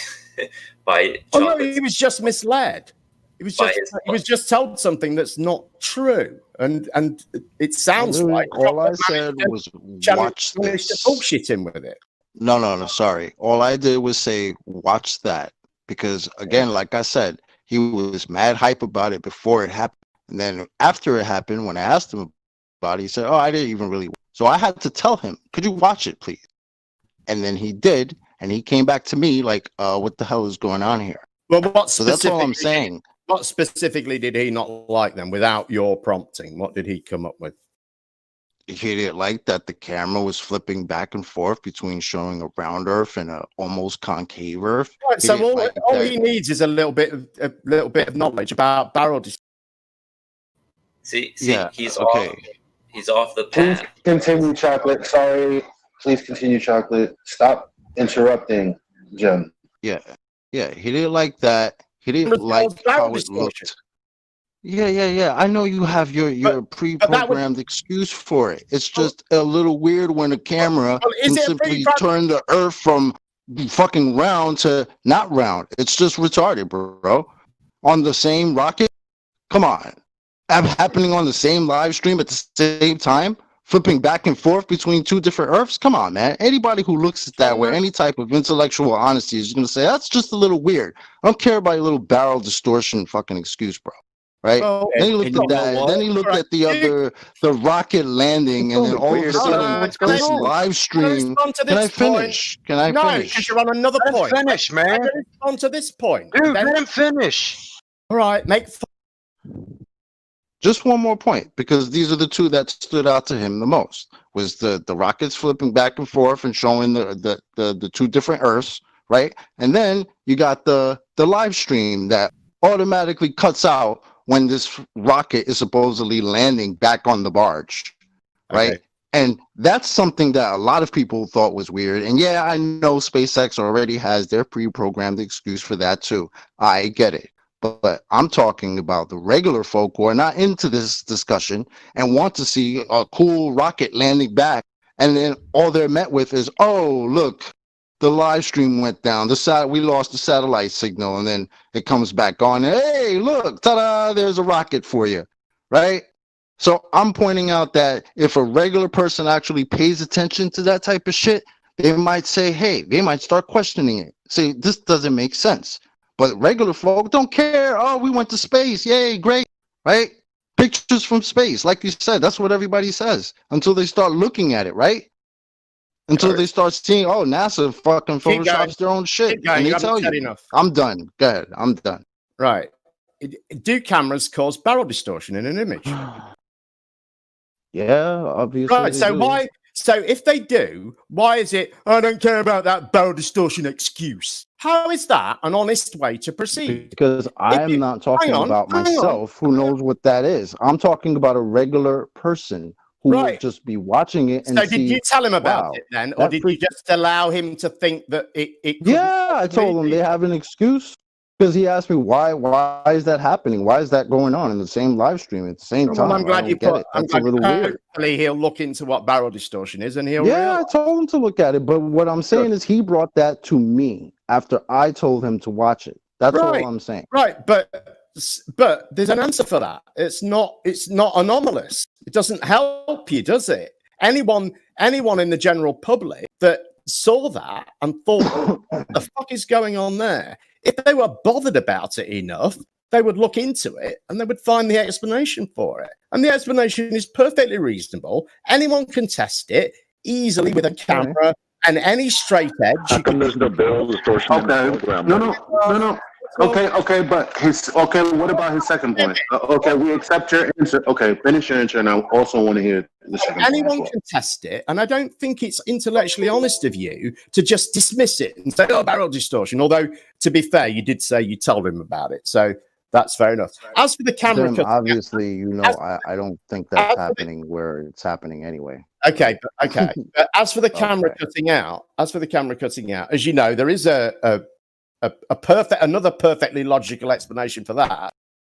by Chocolate. Oh, no, he was just misled. He was just told something that's not true, and it sounds like all I said was watch this. Bullshit him with it. No, sorry. All I did was say watch that because again, like I said, he was mad hype about it before it happened, and then after it happened, when I asked him about it, he said, "Oh, I didn't even really." So I had to tell him, "Could you watch it, please?" And then he did, and he came back to me like, "What the hell is going on here?" Well, so that's all I'm saying. What specifically did he not like then without your prompting? What did he come up with? He didn't like that the camera was flipping back and forth between showing a round Earth and a almost concave Earth. Right, so all he needs is a little bit of knowledge about barrel distortion. See, yeah, he's off the path. Please continue, Chocolate. Sorry. Please continue, Chocolate. Stop interrupting, Jim. Yeah. He didn't like that. He didn't like how it looked. Yeah. I know you have your pre-programmed excuse for it. It's just a little weird when a camera can simply turn the Earth from fucking round to not round. It's just retarded, bro. On the same rocket? Come on. Happening on the same live stream at the same time? Flipping back and forth between two different Earths? Come on, man. Anybody who looks at that with any type of intellectual honesty is going to say, that's just a little weird. I don't care about your little barrel distortion fucking excuse, bro. Right? Well, then he looked at that. Then he looked at the rocket landing, and then all of a sudden, this live stream. Can I finish? No, because you're on another point. Finish, man. On to this point. Dude, let him finish. All right, make. Just one more point, because these are the two that stood out to him the most, was the rockets flipping back and forth and showing the two different Earths, right? And then you got the live stream that automatically cuts out when this rocket is supposedly landing back on the barge, right? Okay. And that's something that a lot of people thought was weird. And yeah, I know SpaceX already has their pre-programmed excuse for that too. I get it. But I'm talking about the regular folk who are not into this discussion and want to see a cool rocket landing back and then all they're met with is, oh, look, the live stream went down. We lost the satellite signal, and then it comes back on. Hey, look, ta-da! There's a rocket for you, right? So I'm pointing out that if a regular person actually pays attention to that type of shit, they might say, hey, they might start questioning it. Say, this doesn't make sense. But regular folk don't care. Oh, we went to space. Yay, great, right? Pictures from space. Like you said, that's what everybody says until they start looking at it, right? Until they start seeing, oh, NASA fucking photoshops their own shit. And they tell you, enough. I'm done. Go ahead. I'm done. Right. Do cameras cause barrel distortion in an image? Yeah, obviously. Right. So why? So if they do, why is it? I don't care about that barrel distortion excuse. How is that an honest way to proceed? Because I'm not talking about myself. Who knows what that is? I'm talking about a regular person who would just be watching it and so did you tell him about it then, or did you just allow him to think that it yeah, I told him they have an excuse. Because he asked me why is that happening? Why is that going on in the same live stream at the same time? I'm glad you put it. That's a little weird. He'll look into what barrel distortion is, and he'll. Yeah, I told him to look at it, but what I'm saying is he brought that to me after I told him to watch it. That's all I'm saying. Right, but there's an answer for that. It's not anomalous. It doesn't help you, does it? Anyone in the general public that saw that and thought, what the fuck is going on there? If they were bothered about it enough, they would look into it and they would find the explanation for it. And the explanation is perfectly reasonable. Anyone can test it easily with a camera and any straight edge. How come there's no barrel distortion in the program? No. Okay, but what about his second point? Okay, we accept your answer. Okay, finish your answer, and I also want to hear the second point. Anyone can test it, and I don't think it's intellectually honest of you to just dismiss it and say, oh, barrel distortion. Although, to be fair, you did say you told him about it, so that's fair enough. As for the camera, obviously, I don't think that's happening where it's happening anyway. Okay. But as for the camera cutting out, as you know, there is another perfectly logical explanation for that.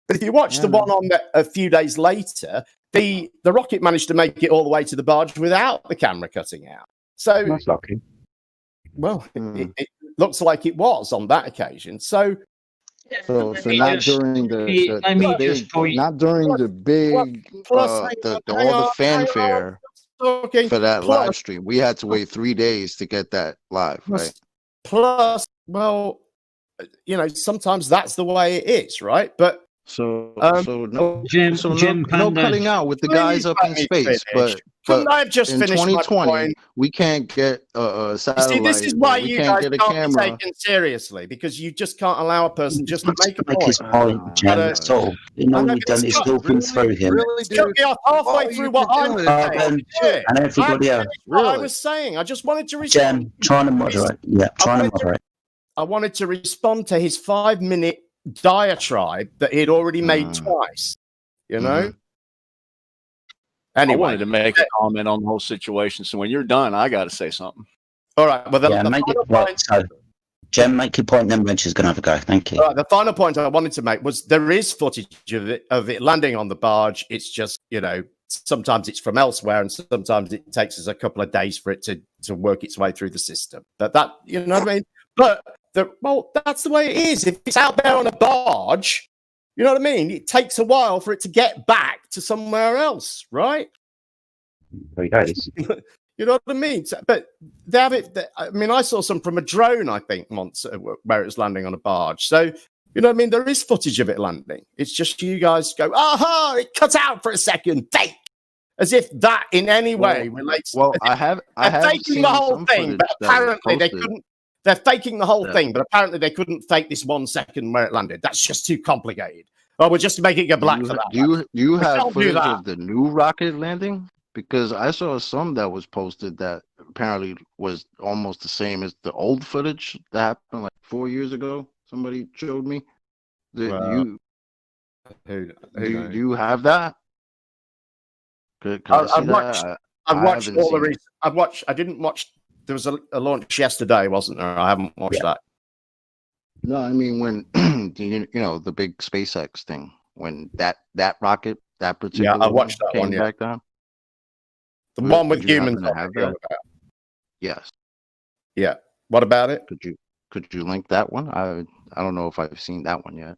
But if you watch the one on a few days later, the rocket managed to make it all the way to the barge without the camera cutting out. So that's lucky. Well, it looks like it was on that occasion. So not during the big all the fanfare for that live stream. We had to wait 3 days to get that live, right? Plus, well, sometimes that's the way it is, right? But no cutting out with the guys up in space. But I've just in finished 2020, we can't get a satellite. See, this is why you guys can't can't be taken seriously, because you just can't allow a person just to make his point, Jem. That's all. All you've done is talking through him. Cut me off halfway through what I'm saying. And everybody else. What I was saying. I just wanted to respond. Jem, trying to moderate. Yeah, trying to moderate. I wanted to respond to his 5-minute diatribe that he'd already made twice. Anyway, I wanted to make a comment on the whole situation. So when you're done, I got to say something. All right. Well, Jem, make your point. Then Richard's going to have a go. Thank you. All right, the final point I wanted to make was there is footage of it landing on the barge. It's just sometimes it's from elsewhere, and sometimes it takes us a couple of days for it to work its way through the system. But that what I mean. But that's the way it is. If it's out there on a barge, you know what I mean? It takes a while for it to get back to somewhere else, right? Very nice. You know what I mean? But they have it. I saw some from a drone, I think, once where it was landing on a barge. So, you know what I mean? There is footage of it landing. It's just you guys go, aha, it cut out for a second. Fake. As if that in any way relates. Well, I have faking the whole thing, but apparently they couldn't. They're faking the whole thing, but apparently they couldn't fake this 1 second where it landed. That's just too complicated. Well, we'll just make it go black for that. Do you have footage of the new rocket landing? Because I saw some that was posted that apparently was almost the same as the old footage that happened like 4 years ago. Somebody showed me. Do you have that? I've watched all the reasons. I didn't watch. There was a launch yesterday, wasn't there? I haven't watched that. No, I mean when the big SpaceX thing, when that rocket, that particular I watched that came one, back down. The one with Would you humans happen to on have it, you're on that? about. Yes. Yeah. What about it? Could you link that one? I don't know if I've seen that one yet.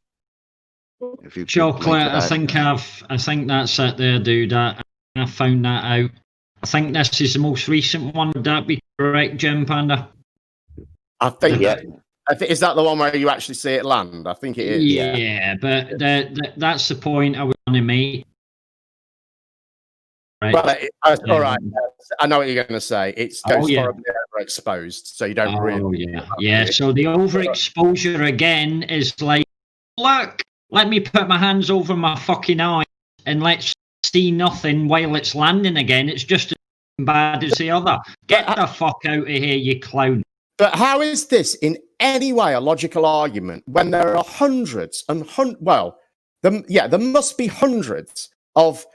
If you could Chocolate, link to I that. think that's it there, dude. I found that out. I think this is the most recent one. Would that be correct, Gempanda? I think is that the one where you actually see it land? I think it is. Yeah, but that's the point I was going to make. Right. Well, all right. I know what you're going to say. It goes horribly overexposed, so you don't really. Yeah. So the overexposure again is like, look, let me put my hands over my fucking eyes and let's see nothing while it's landing again. It's just as bad as the other. Get the fuck out of here, you clown. But how is this in any way a logical argument when there are hundreds and there must be hundreds of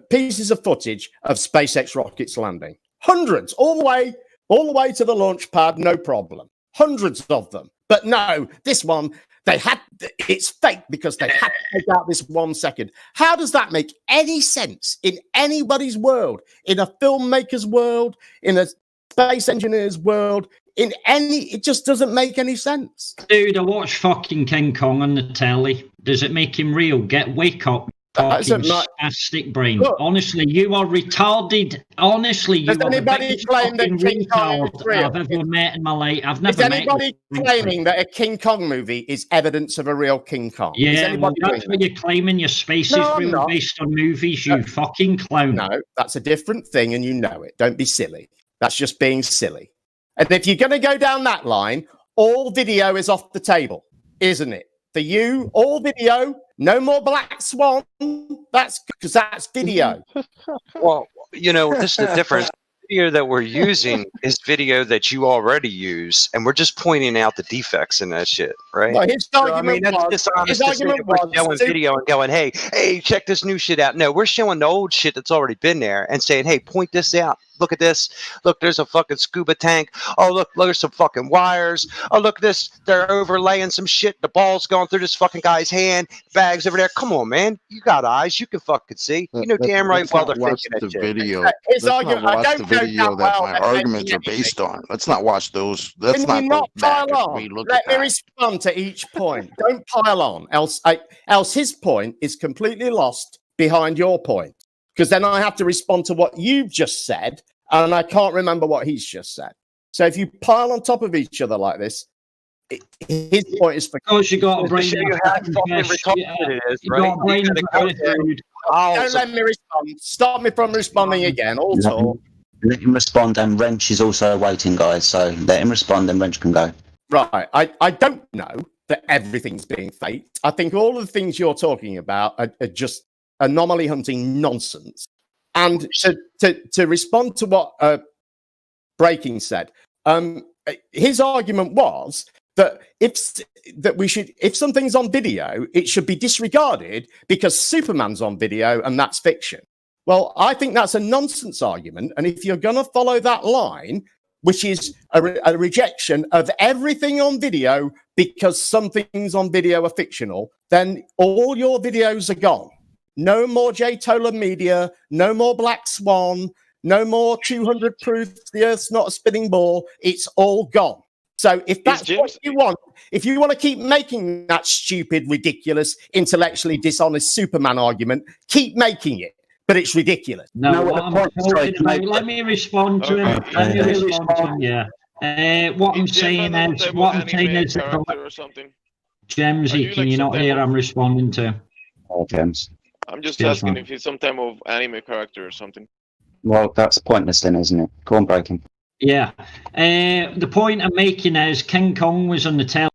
pieces of footage of SpaceX rockets landing. Hundreds, all the way to the launch pad, no problem. Hundreds of them. But no, this one, it's fake because they had to take out this 1 second. How does that make any sense in anybody's world, in a filmmaker's world, in a space engineer's world, it just doesn't make any sense. Dude, I watch fucking King Kong on the telly. Does it make him real? Wake up, fucking spastic brain. Look, honestly, you are retarded. Honestly, you are the biggest fucking retard I've ever met in my life. I've never met. Is anybody claiming that a King Kong movie is evidence of a real King Kong? Yeah, that's what you're claiming. Your space is real based on movies, you fucking clown. No, that's a different thing, and you know it. Don't be silly. That's just being silly. And if you're going to go down that line, all video is off the table, isn't it? For you, all video, no more Black Swan. That's because that's video. Well, this is the difference. Video that we're using is video that you already use, and we're just pointing out the defects in that shit, right? Well, his argument we're showing video and going, hey, check this new shit out. No, we're showing the old shit that's already been there and saying, hey, point this out. Look at this. Look, there's a fucking scuba tank. Oh, look, there's some fucking wires. Oh, look at this. They're overlaying some shit. The ball's going through this fucking guy's hand. Bags over there. Come on, man. You got eyes. You can fucking see. You know damn right well they're faking that shit. Let's not watch the video that my arguments are based on. Let's not watch those. Let's not go back and relook at that. Let me respond to each point. Don't pile on, else his point is completely lost behind your point. Because then I have to respond to what you've just said, and I can't remember what he's just said. So if you pile on top of each other like this, his point is for. Because you got to bring you how fucking retarded it is, right? Don't let me respond. Stop me from responding again. All talk. Let him respond, and Wrench is also waiting, guys. So let him respond, and Wrench can go. Right. I don't know that everything's being faked. I think all of the things you're talking about are just anomaly hunting nonsense. And to respond to what Breaking said, his argument was that if something's on video, it should be disregarded because Superman's on video and that's fiction. Well, I think that's a nonsense argument. And if you're going to follow that line, which is a rejection of everything on video because some things on video are fictional, then all your videos are gone. No more J. Toller Media, no more Black Swan, no more 200 proofs the Earth's not a spinning ball. It's all gone. So if that's what you want, if you want to keep making that stupid, ridiculous, intellectually dishonest Superman argument, keep making it. But it's ridiculous. No, let me respond to him. Let me respond to him, yeah. What I'm saying is, Gemsy, can you not hear I'm responding to? Gems. I'm just asking if he's some type of anime character or something. Well, that's pointless then, isn't it? Go on, Breaking. Yeah. The point I'm making is King Kong was on the telly.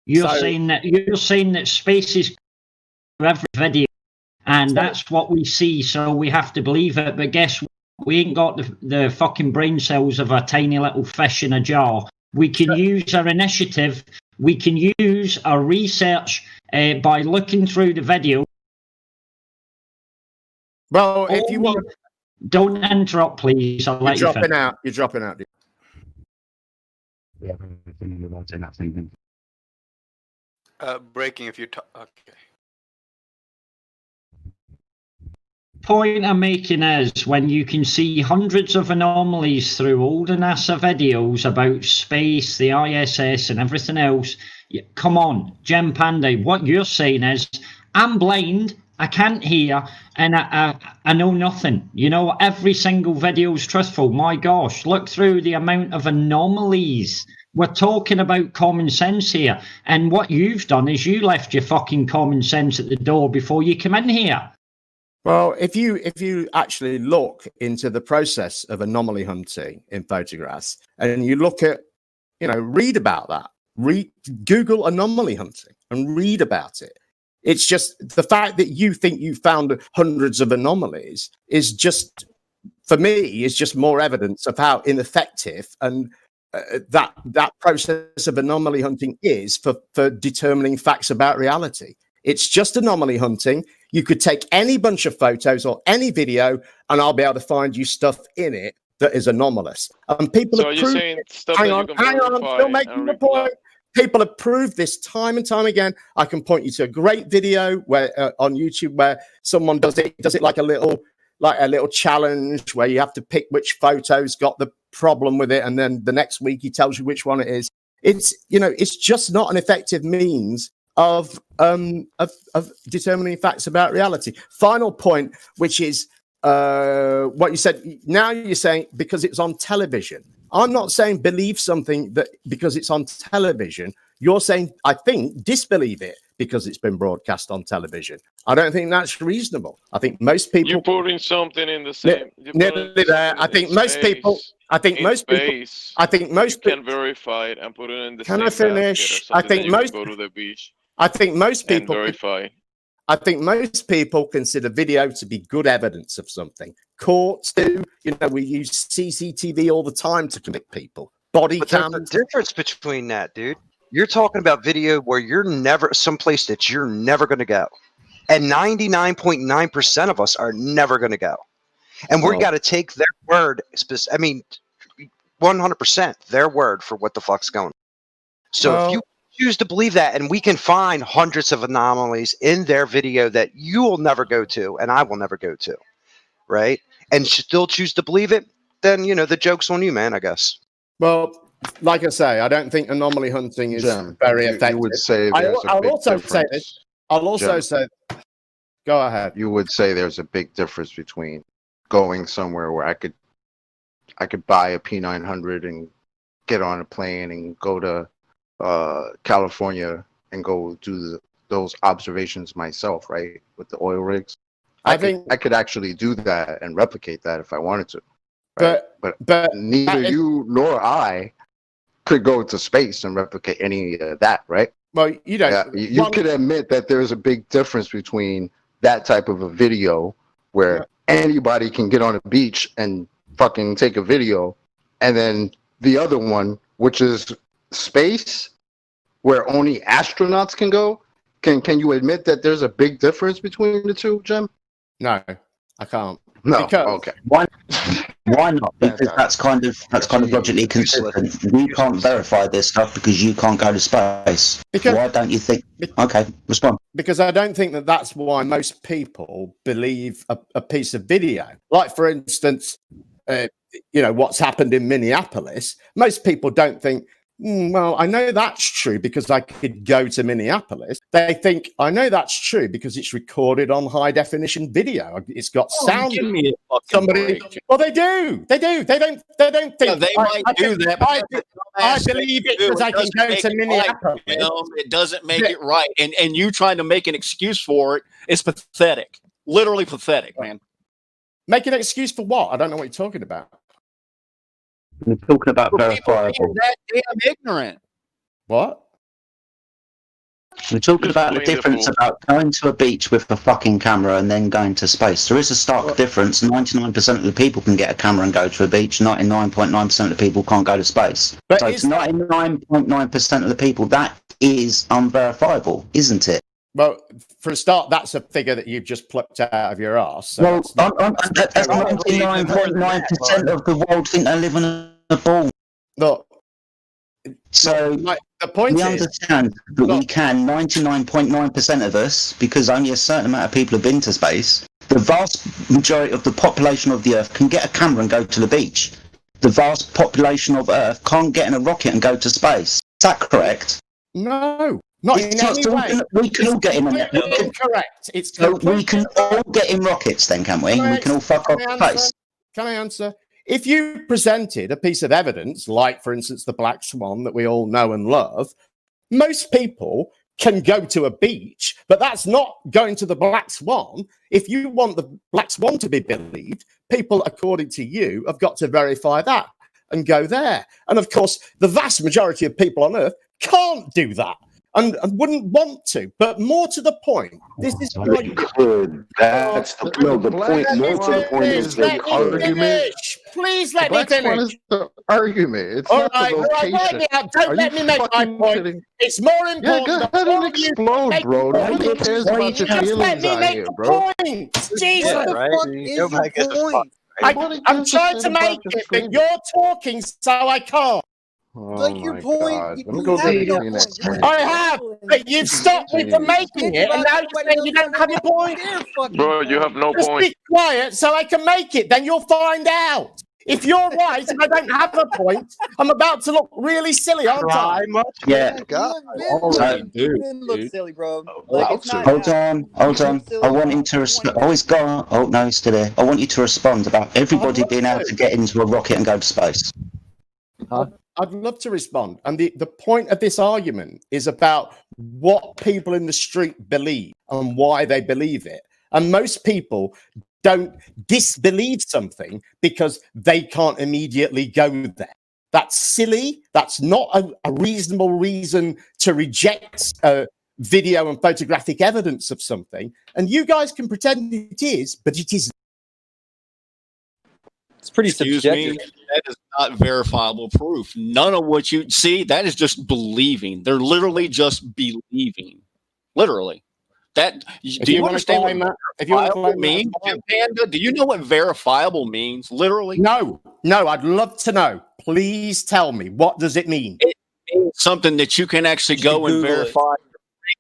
You're saying that space is every video, and that's what we see, so we have to believe it. But guess what? We ain't got the fucking brain cells of a tiny little fish in a jar. We can use our initiative. We can use our research by looking through the video. Well, if you want, don't interrupt, please. I'll let you finish. You're dropping out. Breaking. If you okay. point I'm making is when you can see hundreds of anomalies through all the NASA videos about space, the ISS, and everything else. Come on, Gempanda, what you're saying is, I'm blind, I can't hear, and I know nothing. You know, every single video is truthful. My gosh, look through the amount of anomalies. We're talking about common sense here. And what you've done is you left your fucking common sense at the door before you come in here. Well, if you actually look into the process of anomaly hunting in photographs, and you look at, read about that, Google anomaly hunting and read about it. It's just the fact that you think you found hundreds of anomalies is just, for me, is just more evidence of how ineffective and that process of anomaly hunting is for determining facts about reality. It's just anomaly hunting. You could take any bunch of photos or any video, and I'll be able to find you stuff in it that is anomalous. And people So have are you proved saying it. stuff Hang that on, you can I'm verify still making and the point. People have proved this time and time again. I can point you to a great video where on YouTube where someone does it like a little challenge where you have to pick which photos got the problem with it, and then the next week he tells you which one it is. It's just not an effective means of determining facts about reality. Final point, which is what you said. Now you're saying because it's on television. I'm not saying believe something that because it's on television. You're saying, I think, disbelieve it because it's been broadcast on television. I don't think that's reasonable. I think most people... You're putting something in the same... Nearly there. I think most people... I think most people... I think most people... can verify it and put it in the same basket or something. I think most... go to the beach. I think most people... And verify. I think most people consider video to be good evidence of something. Courts do. We use CCTV all the time to convict people. Body cams. There's a difference between that, dude. You're talking about video where you're never someplace that you're never going to go. And 99.9% of us are never going to go. And we've got to take their word. 100% their word for what the fuck's going on. So if you choose to believe that, and we can find hundreds of anomalies in their video that you will never go to and I will never go to, right? And still choose to believe it, then, the joke's on you, man, I guess. Well, like I say, I don't think anomaly hunting is very effective. You would say there's a big difference. I'll also say, go ahead. You would say there's a big difference between going somewhere where I could buy a P900 and get on a plane and go to California and go do those observations myself, right? With the oil rigs. I could actually do that and replicate that if I wanted to. Right? But neither you nor I could go to space and replicate any of that, right? Well, you don't. Yeah, you could admit that there's a big difference between that type of a video where anybody can get on a beach and fucking take a video, and then the other one, which is space, where only astronauts can go. Can you admit that there's a big difference between the two, Jim? No, I can't. No. Okay. Why not? Because that's kind of logically consistent. We can't verify this stuff because you can't go to space. Why don't you think? Okay, respond. Because I don't think that that's why most people believe a piece of video. Like, for instance, what's happened in Minneapolis. Most people don't think, well, I know that's true because I could go to Minneapolis. They think, I know that's true because it's recorded on high definition video. It's got sound. Give me a fucking break. Well, they do. They don't think. Yeah, they might do that. I believe it because I can go to Minneapolis. It doesn't make it right. And you trying to make an excuse for it is pathetic. Literally pathetic, man. Make an excuse for what? I don't know what you're talking about. We're talking about verifiable. That damn ignorant. What? We're talking about the difference about going to a beach with a fucking camera and then going to space. There is a stark difference. 99% of the people can get a camera and go to a beach. 99.9% of the people can't go to space. But so it's 99.9% of the people. That is unverifiable, isn't it? Well, for a start, that's a figure that you've just plucked out of your arse. So well, that's 99.9% of the world think they live on a ball. Look, so the point we is, understand that we can, 99.9% of us, because only a certain amount of people have been to space, The vast majority of the population of the Earth can get a camera and go to the beach. The vast population of Earth can't get in a rocket and go to space. Is that correct? No, not in any way. We can all get in. It's incorrect. It's so we can all get in rockets then, can we? We can all fuck off space. Can I answer? If you presented a piece of evidence, like, for instance, the black swan that we all know and love, most people can go to a beach, but that's not going to the black swan. If you want the black swan to be believed, people, according to you, have got to verify that and go there. And of course, the vast majority of people on Earth can't do that and wouldn't want to. But more to the point, this is why you could. That's the point. More to the point is the argument. Please let me finish. Is the argument. It's all not right, the location. Don't let me make my point. Kidding? It's more important. Yeah, go ahead and explode, bro. Nobody cares about your feelings out here, bro. Jesus, point? I'm trying to make it, but you're talking, so I can't. Like your point. Let me go get the next point. I have, but you've stopped me from making it, and now you're saying you don't have a point. Bro, you have no Just point. be quiet so I can make it, then you'll find out. If you're right and I don't have a point, I'm about to look really silly, aren't I? Yeah. Look silly, bro. Hold on. I want him to respond. Oh, he's gone. Oh, no, he's still there. I want you to respond about everybody being able to get into a rocket and go to space. I'd love to respond. And the point of this argument is about what people in the street believe and why they believe it. And most people don't disbelieve something because they can't immediately go there. That's silly. That's not a reasonable reason to reject video and photographic evidence of something. And you guys can pretend it is, but it isn't. It's pretty subjective. Me, that is not verifiable proof. None of what you see, that is just believing. They're literally just believing. Literally. That do you understand what verifiable means? Gempanda, do you know what verifiable means? Literally? No, I'd love to know. Please tell me. What does it mean? It means something that you can actually go and verify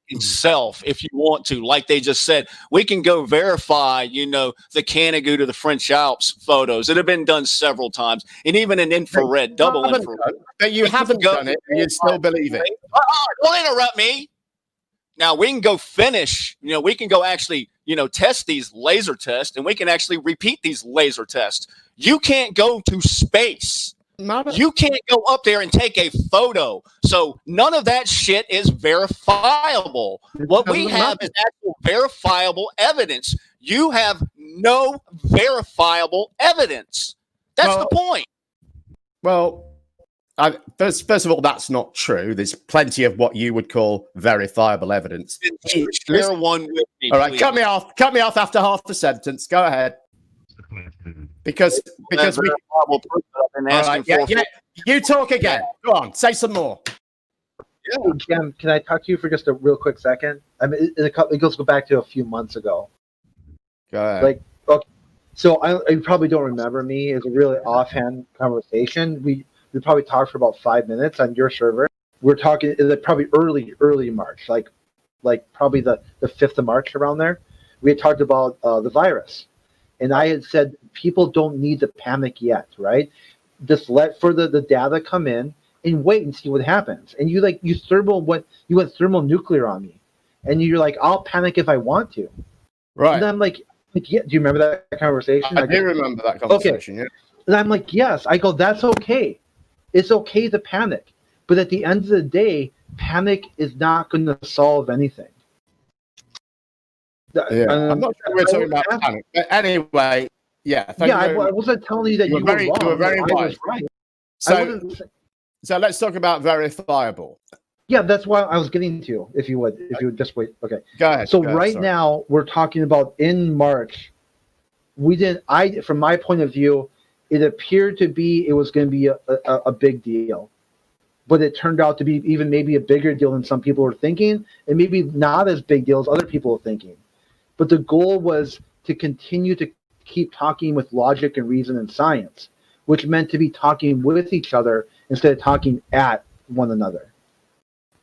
yourself if you want to. Like they just said, we can go verify, the Canigou to the French Alps photos. It have been done several times, and even in infrared, double infrared. But you haven't done it, and you still believe it. Don't interrupt me. Now we can go finish, we can go actually, test these laser tests, and we can actually repeat these laser tests. You can't go to space. You can't go up there and take a photo. So none of that shit is verifiable. What we have is actual verifiable evidence. You have no verifiable evidence. That's the point. Well, first of all, that's not true. There's plenty of what you would call verifiable evidence. Share one with me. All right, please. Cut me off after half the sentence. Go ahead. Because we. All right, you talk again. Go on, say some more. Yeah. Jim, can I talk to you for just a real quick second? I mean, it goes back to a few months ago. Go ahead. So you probably don't remember me. It's a really offhand conversation. We probably talked for about 5 minutes on your server. We're talking probably early March, like probably the 5th of March, around there. We had talked about the virus, and I had said people don't need to panic yet, right? Just let for the data come in and wait and see what happens. And you went thermonuclear on me, and you're like, I'll panic if I want to, right? And I'm like, yeah, do you remember that conversation? I do remember that conversation. Okay. Yeah. And I'm like, yes. I go, that's okay. It's okay to panic, but at the end of the day, panic is not going to solve anything. Yeah. I'm not sure we're talking about panic. But anyway, yeah. I wasn't telling you that you were wrong. You were very right. So let's talk about verifiable. Yeah, that's what I was getting to. If you would just wait. Okay. Go ahead. So now we're talking about in March. From my point of view, it appeared to be it was going to be a big deal, but it turned out to be even maybe a bigger deal than some people were thinking, and maybe not as big deal as other people were thinking. But the goal was to continue to keep talking with logic and reason and science, which meant to be talking with each other instead of talking at one another.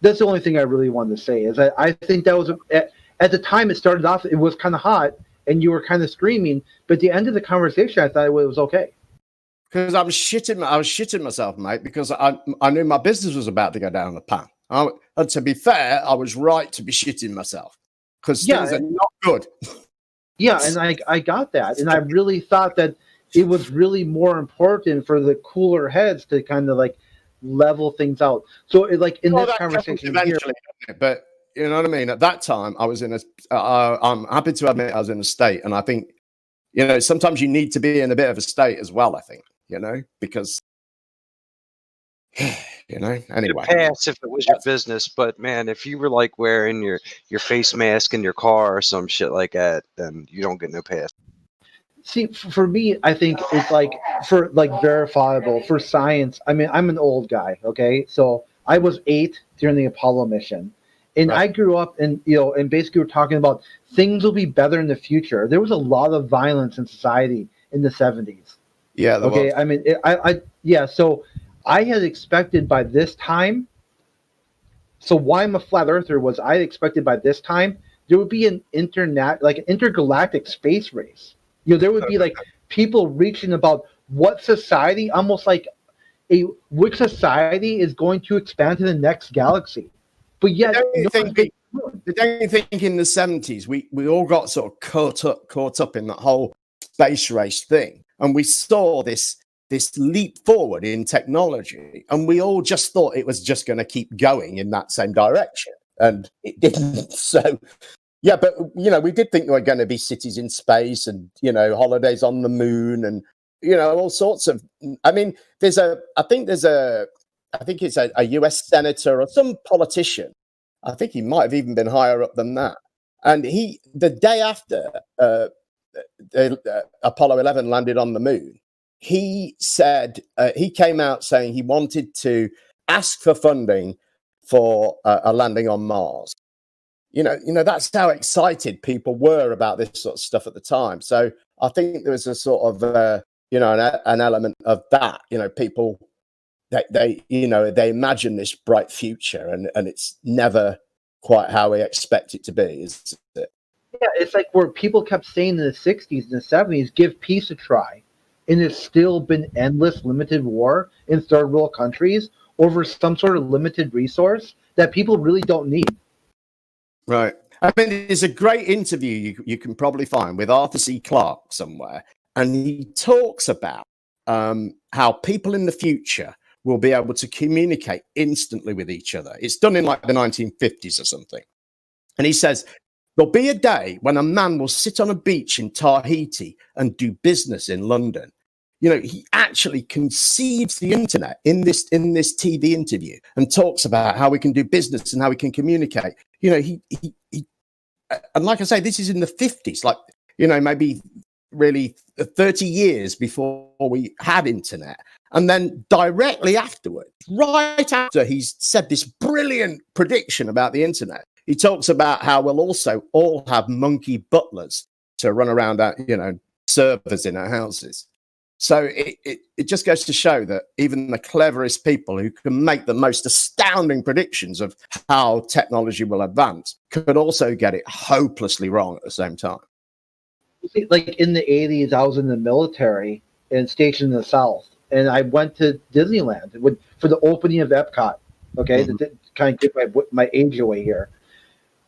That's the only thing I really wanted to say. Is that I think that was at the time it started off, it was kind of hot, and you were kind of screaming. But at the end of the conversation, I thought it was okay. Because I was shitting myself, mate, because I knew my business was about to go down the pan. And to be fair, I was right to be shitting myself because things are not good. Yeah, and I got that, and I really thought that it was really more important for the cooler heads to kind of like level things out. So like in this conversation eventually, here, but you know what I mean. At that time, I was in a. I'm happy to admit I was in a state, and I think sometimes you need to be in a bit of a state as well. I think because anyway. Pass if it was your business, but man, if you were like wearing your face mask in your car or some shit like that, then you don't get no pass. See, for me, I think it's like for like verifiable for science. I mean, I'm an old guy, okay? So I was 8 during the Apollo mission, and I grew up, and and basically we're talking about things will be better in the future. There was a lot of violence in society in the 70s. Yeah. Okay. I mean, So I had expected by this time. So why I'm a flat earther was I expected by this time there would be an intergalactic space race. There would be like people reaching about what society, almost like which society is going to expand to the next galaxy. But yet, I don't think in the 70s we all got sort of caught up in that whole space race thing, and we saw this leap forward in technology, and we all just thought it was just going to keep going in that same direction, and it didn't. So. Yeah, but we did think there were going to be cities in space and holidays on the moon and all sorts of. I mean, I think it's a US senator or some politician. I think he might have even been higher up than that. And the day after Apollo 11 landed on the moon, he said he came out saying he wanted to ask for funding for a landing on Mars. That's how excited people were about this sort of stuff at the time. So I think there was a sort of, an element of that. People they imagine this bright future, and it's never quite how we expect it to be, is it? Yeah, it's like where people kept saying in the 60s and the 70s, give peace a try. And there's still been endless limited war in third world countries over some sort of limited resource that people really don't need. Right. I mean, there's a great interview you can probably find with Arthur C. Clarke somewhere, and he talks about how people in the future will be able to communicate instantly with each other. It's done in like the 1950s or something. And he says, there'll be a day when a man will sit on a beach in Tahiti and do business in London. He actually conceives the internet in this TV interview and talks about how we can do business and how we can communicate. He and like I say, this is in the 50s, like, maybe really 30 years before we had internet. And then directly afterwards, right after he's said this brilliant prediction about the internet, he talks about how we'll also all have monkey butlers to run around our, servers in our houses. So it just goes to show that even the cleverest people who can make the most astounding predictions of how technology will advance could also get it hopelessly wrong at the same time. Like in the 80s, I was in the military and stationed in the South, and I went to Disneyland for the opening of Epcot. Okay, to kind of get my age away here.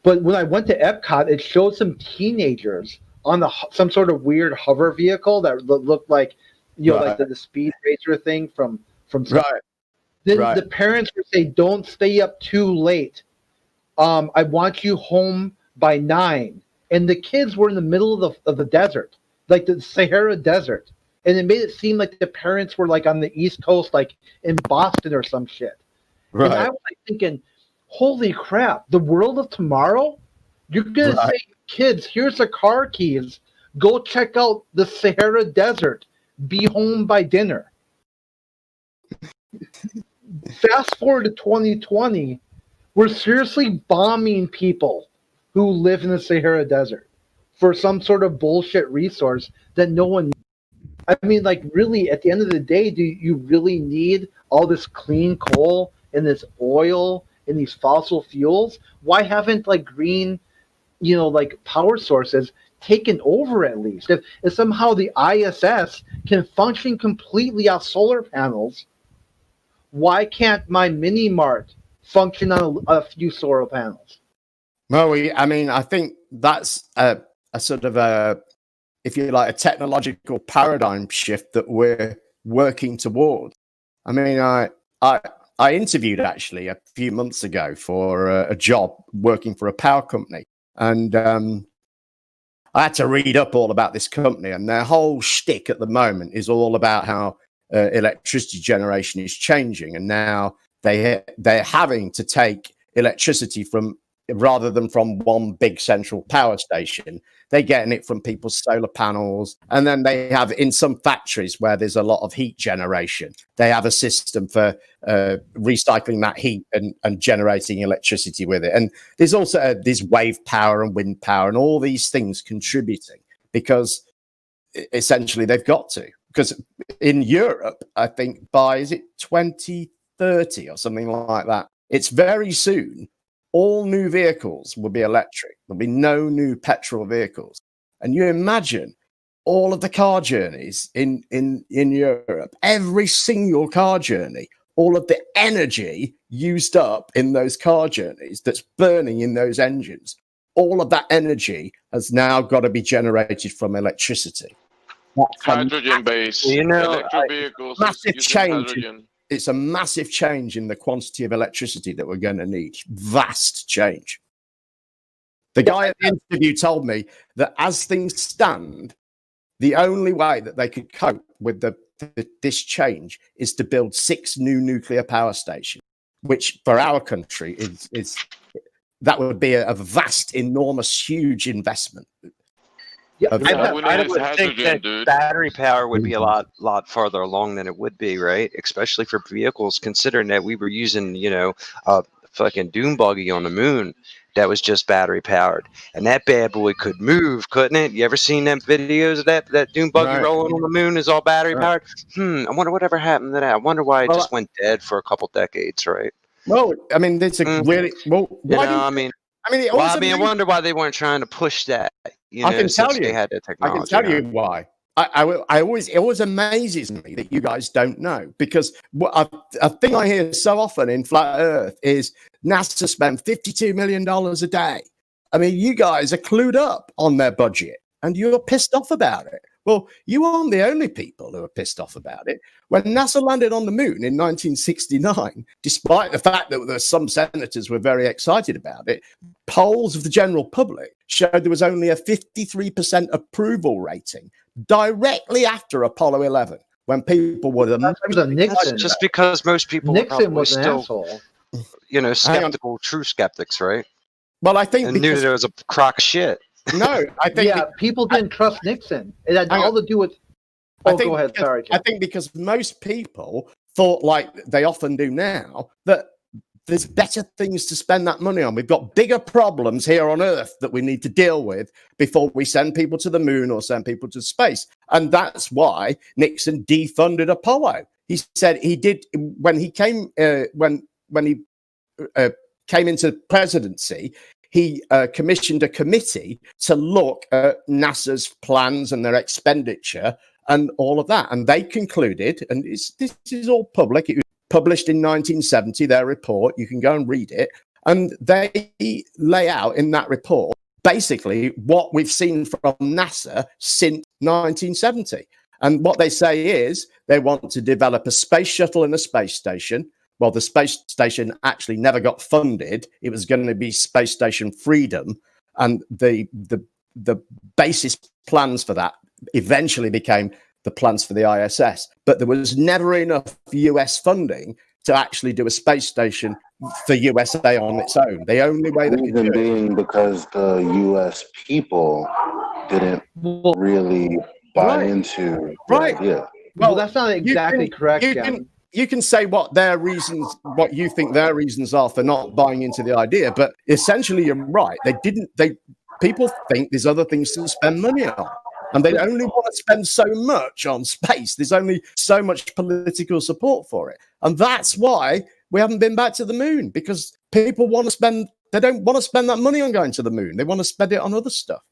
But when I went to Epcot, it showed some teenagers on some sort of weird hover vehicle that looked like, like the speed racer thing from. Right. Then the parents would say, "Don't stay up too late. I want you home by 9." And the kids were in the middle of the desert, like the Sahara Desert, and it made it seem like the parents were like on the East Coast, like in Boston or some shit. Right. And I was like thinking, holy crap, the world of tomorrow? You're going to say, kids, here's the car keys. Go check out the Sahara Desert. Be home by dinner. Fast forward to 2020, we're seriously bombing people who live in the Sahara Desert for some sort of bullshit resource that no one needs. I mean, like, really, at the end of the day, do you really need all this clean coal and this oil and these fossil fuels? Why haven't, like, green, like, power sources taken over at least. If somehow the ISS can function completely off solar panels, why can't my mini mart function on a few solar panels? Well, I think that's a sort of a, if you like, a technological paradigm shift that we're working towards. I mean, I interviewed actually a few months ago for a job working for a power company, and I had to read up all about this company, and their whole shtick at the moment is all about how electricity generation is changing, and now they're having to take electricity from, rather than from one big central power station, they're getting it from people's solar panels. And then they have, in some factories where there's a lot of heat generation, they have a system for recycling that heat and generating electricity with it. And there's also this wave power and wind power and all these things contributing, because essentially they've got to. Because in Europe, I think by, is it 2030 or something like that, it's very soon, all new vehicles will be electric. There'll be no new petrol vehicles. And you imagine all of the car journeys in Europe, every single car journey, all of the energy used up in those car journeys that's burning in those engines, all of that energy has now got to be generated from electricity. Hydrogen-based electric vehicles. Massive change. Hydrogen. It's a massive change in the quantity of electricity that we're going to need. Vast change. The guy at the interview told me that as things stand, the only way that they could cope with this change is to build 6 new nuclear power stations, which for our country is that would be a vast, enormous, huge investment. Yeah, I would think that battery power would be a lot farther along than it would be, right? Especially for vehicles, considering that we were using, a fucking dune buggy on the moon that was just battery powered, and that bad boy could move, couldn't it? You ever seen them videos of that dune buggy rolling on the moon is all battery powered? I wonder whatever happened to that. I wonder why it just went dead for a couple decades, right? Well, I mean, it's a really I wonder why they weren't trying to push that. I can tell you. They had the technology. I can tell you why. It always amazes me that you guys don't know, because a thing I hear so often in Flat Earth is NASA spent $52 million a day. I mean, you guys are clued up on their budget and you're pissed off about it. Well, you aren't the only people who are pissed off about it. When NASA landed on the moon in 1969, despite the fact that some senators were very excited about it, polls of the general public showed there was only a 53% approval rating directly after Apollo 11, when people were Nixon. Just because most people Nixon was still, an asshole. Skeptical, true skeptics, right? Well, I think and knew there was a crock of shit. No, I think people didn't trust Nixon. It had all to do with. Go ahead. Sorry, Jim. I think because most people thought, like they often do now, that there's better things to spend that money on. We've got bigger problems here on Earth that we need to deal with before we send people to the moon or send people to space. And that's why Nixon defunded Apollo. He said he did when he came when he came into presidency. He commissioned a committee to look at NASA's plans and their expenditure and all of that. And they concluded, and this is all public, it was published in 1970, their report, you can go and read it, and they lay out in that report basically what we've seen from NASA since 1970. And what they say is they want to develop a space shuttle and a space station. Well, the space station actually never got funded. It was going to be Space Station Freedom. And the basis plans for that eventually became the plans for the ISS. But there was never enough US funding to actually do a space station for USA on its own. The only way they could do it, being because the US people didn't really buy into the idea. Well, that's not exactly correct, Gavin. You can say what you think their reasons are for not buying into the idea, but essentially you're right. People think there's other things to spend money on, and they only want to spend so much on space. There's only so much political support for it. And that's why we haven't been back to the moon, because people they don't want to spend that money on going to the moon. They want to spend it on other stuff.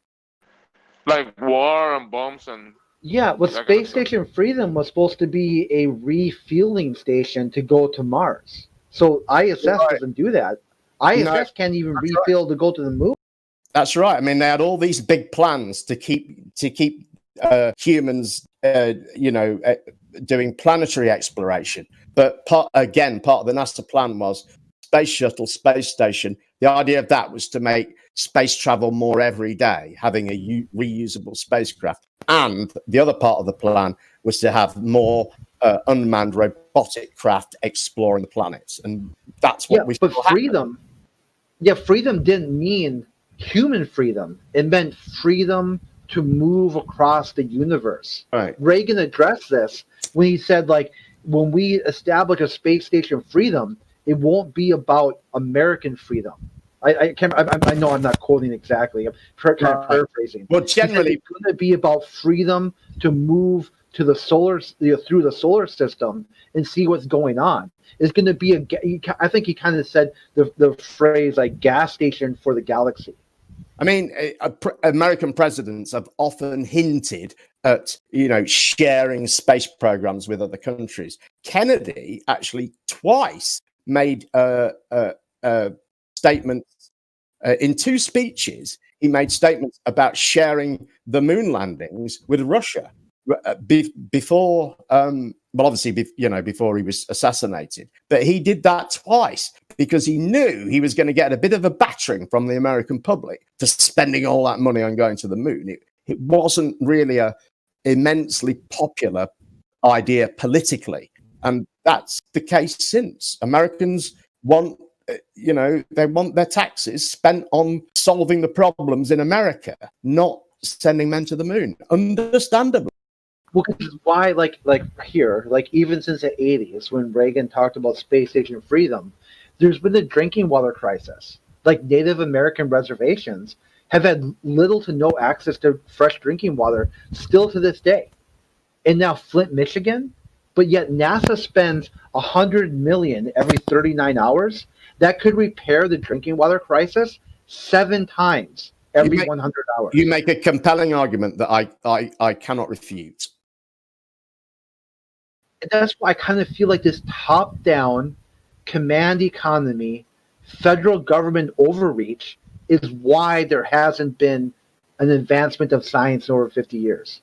Like war and bombs and Yeah, but that kind of Space stuff. Station Freedom was supposed to be a refueling station to go to Mars. So ISS doesn't do that. ISS can't even refill to go to the moon. That's right. I mean, they had all these big plans to keep humans, doing planetary exploration. But part of the NASA plan was space shuttle, space station. The idea of that was to make space travel more every day, having a reusable spacecraft. And the other part of the plan was to have more unmanned robotic craft exploring the planets. And that's what we But freedom. Yeah, freedom didn't mean human freedom. It meant freedom to move across the universe. Right. Reagan addressed this when he said, like, when we establish a space station freedom, it won't be about American freedom. I know I'm not quoting exactly. I'm paraphrasing. Well, generally, it's going to be about freedom to move to the through the solar system and see what's going on. It's going to be I think he kind of said the phrase like gas station for the galaxy. I mean, American presidents have often hinted at, sharing space programs with other countries. Kennedy actually twice made statements in two speeches. He made statements about sharing the moon landings with Russia before, obviously, before he was assassinated. But he did that twice because he knew he was going to get a bit of a battering from the American public for spending all that money on going to the moon. It wasn't really a immensely popular idea politically. And that's the case since. Americans want, they want their taxes spent on solving the problems in America, not sending men to the moon, understandably. Well, this is why, like here, like even since the 80s, when Reagan talked about space station freedom, there's been a drinking water crisis. Like Native American reservations have had little to no access to fresh drinking water still to this day. And now Flint, Michigan, but yet NASA spends $100 million every 39 hours. That could repair the drinking water crisis 7 times every 100 hours. You make a compelling argument that I cannot refute. And that's why I kind of feel like this top-down command economy, federal government overreach is why there hasn't been an advancement of science in over 50 years.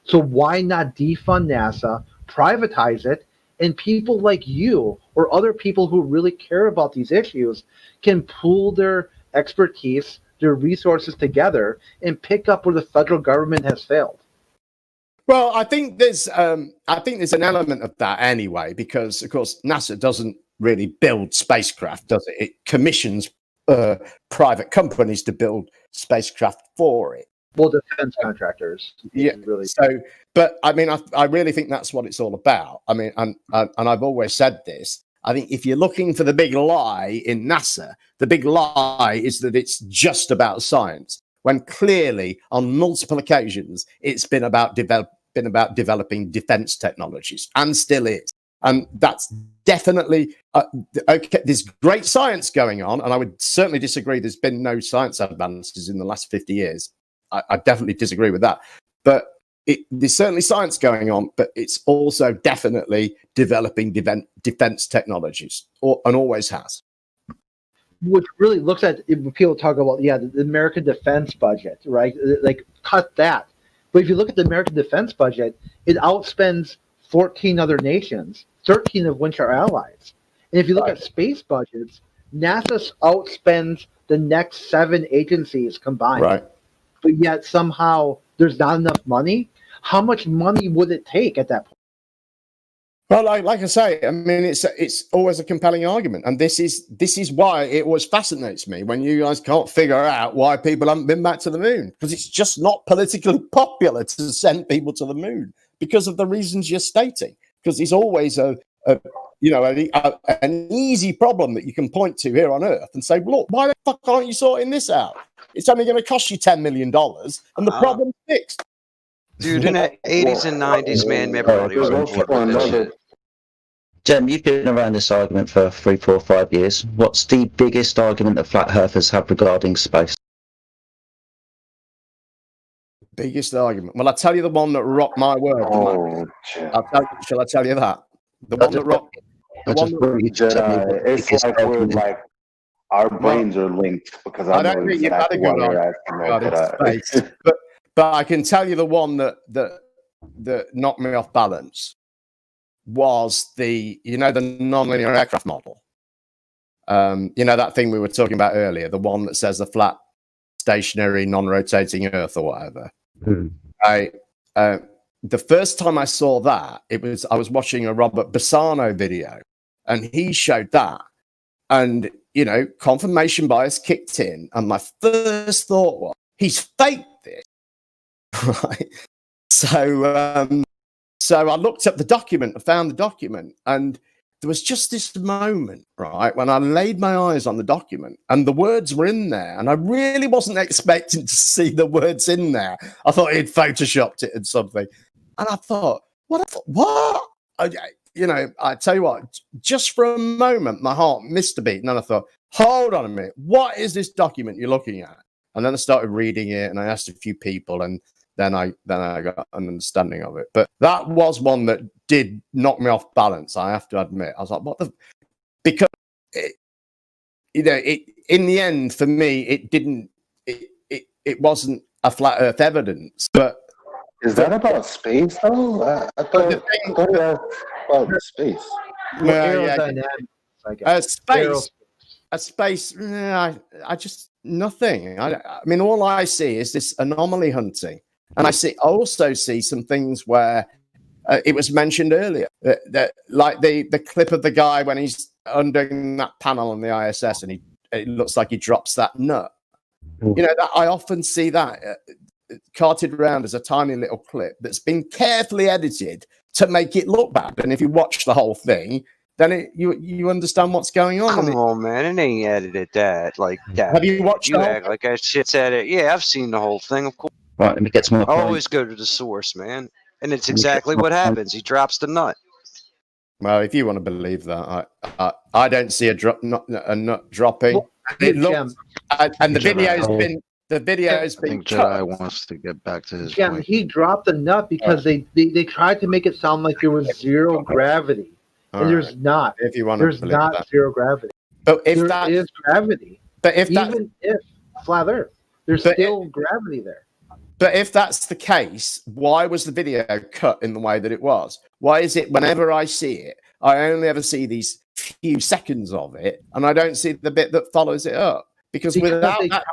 So why not defund NASA, privatize it, and people like you or other people who really care about these issues can pool their expertise, their resources together and pick up where the federal government has failed. Well, I think there's an element of that anyway, because of course NASA doesn't really build spacecraft, does it? It commissions private companies to build spacecraft for it. Well, defense contractors. Yeah. Really. So, but I mean, I really think that's what it's all about. I mean, and I've always said this. I think if you're looking for the big lie in NASA, the big lie is that it's just about science, when clearly on multiple occasions it's been about developing defense technologies, and still is. And that's definitely okay. There's great science going on, and I would certainly disagree. There's been no science advances in the last 50 years. I definitely disagree with that. But there's certainly science going on, but it's also definitely developing defense technologies, and always has. Which really looks at, when people talk about, the American defense budget, right? Like, cut that. But if you look at the American defense budget, it outspends 14 other nations, 13 of which are allies. And if you look at space budgets, NASA outspends the next 7 agencies combined. Right. But yet somehow there's not enough money. How much money would it take at that point? Well, like I say, I mean, it's always a compelling argument, and this is why it always fascinates me when you guys can't figure out why people haven't been back to the moon, because it's just not politically popular to send people to the moon because of the reasons you're stating. Because it's always an easy problem that you can point to here on Earth and say, look, why the fuck aren't you sorting this out? It's only going to cost you $10 million, and the problem's fixed. Dude, in the 80s and 90s, man, everybody was on board with this shit. Jem, you've been around this argument for 3, 4, 5 years. What's the biggest argument that flat earthers have regarding space? Biggest argument. Well, I'll tell you the one that rocked my world. Shall I tell you that? The one that rocked. Jedi, it's like we're like our brains are linked because I know exactly why you're asking that. Space. but I can tell you the one that knocked me off balance was the nonlinear aircraft model. That thing we were talking about earlier, the one that says the flat, stationary, non-rotating Earth or whatever. The first time I saw that, I was watching a Robert Bassano video, and he showed that, and confirmation bias kicked in, and my first thought was, he's faked this, right? So I looked up the document, I found the document, and there was just this moment, right, when I laid my eyes on the document and the words were in there, and I really wasn't expecting to see the words in there. I thought he'd photoshopped it and something. And I thought, what? I tell you what, just for a moment, my heart missed a beat. And then I thought, hold on a minute, what is this document you're looking at? And then I started reading it, and I asked a few people, and then I got an understanding of it. But that was one that did knock me off balance, I have to admit. I was like, what the... Because, in the end, for me, it didn't... It wasn't a flat Earth evidence, but... Is that about space, though? I thought it was about space. Space, I just... Nothing. I mean, all I see is this anomaly hunting. And I also see some things where it was mentioned earlier that like the clip of the guy when he's undoing that panel on the ISS and it looks like he drops that nut. That I often see that carted around as a tiny little clip that's been carefully edited to make it look bad. And if you watch the whole thing, then you understand what's going on. Come on, man, it ain't edited that like that. Have you watched? You act like that shit's edited. Yeah, I've seen the whole thing, of course. Right, let me get some more. Always go to the source, man. And it's exactly what happens. He drops the nut. Well, if you want to believe that, I don't see a nut dropping. Well, it looks, and the video's been cut. Jedi wants to get back to his point. He dropped the nut because they tried to make it sound like there was zero gravity, and there's not. If you want there's not that. Zero gravity. But if there is gravity, but if even if flat Earth, there's still gravity there. But if that's the case, why was the video cut in the way that it was? Why is it whenever I see it, I only ever see these few seconds of it, and I don't see the bit that follows it up? Because without that...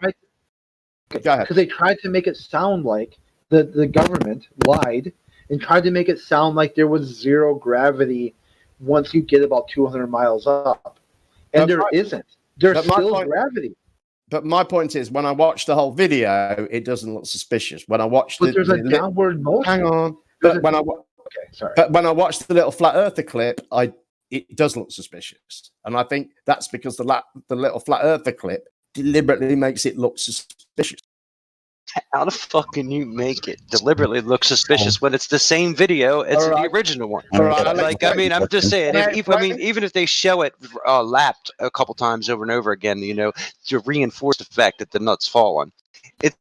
Because they tried to make it sound like the government lied and tried to make it sound like there was zero gravity once you get about 200 miles up. And there isn't. There's still gravity. But my point is, when I watch the whole video, it doesn't look suspicious. When I watch there's a downward motion. Hang on. But when I watch the little flat earther clip, it does look suspicious. And I think that's because the little flat earther clip deliberately makes it look suspicious. How the fuck can you make it deliberately look suspicious when it's the same video as the original one? I'm just saying, even if they show it lapped a couple times over and over again, to reinforce the fact that the nut's fallen, it's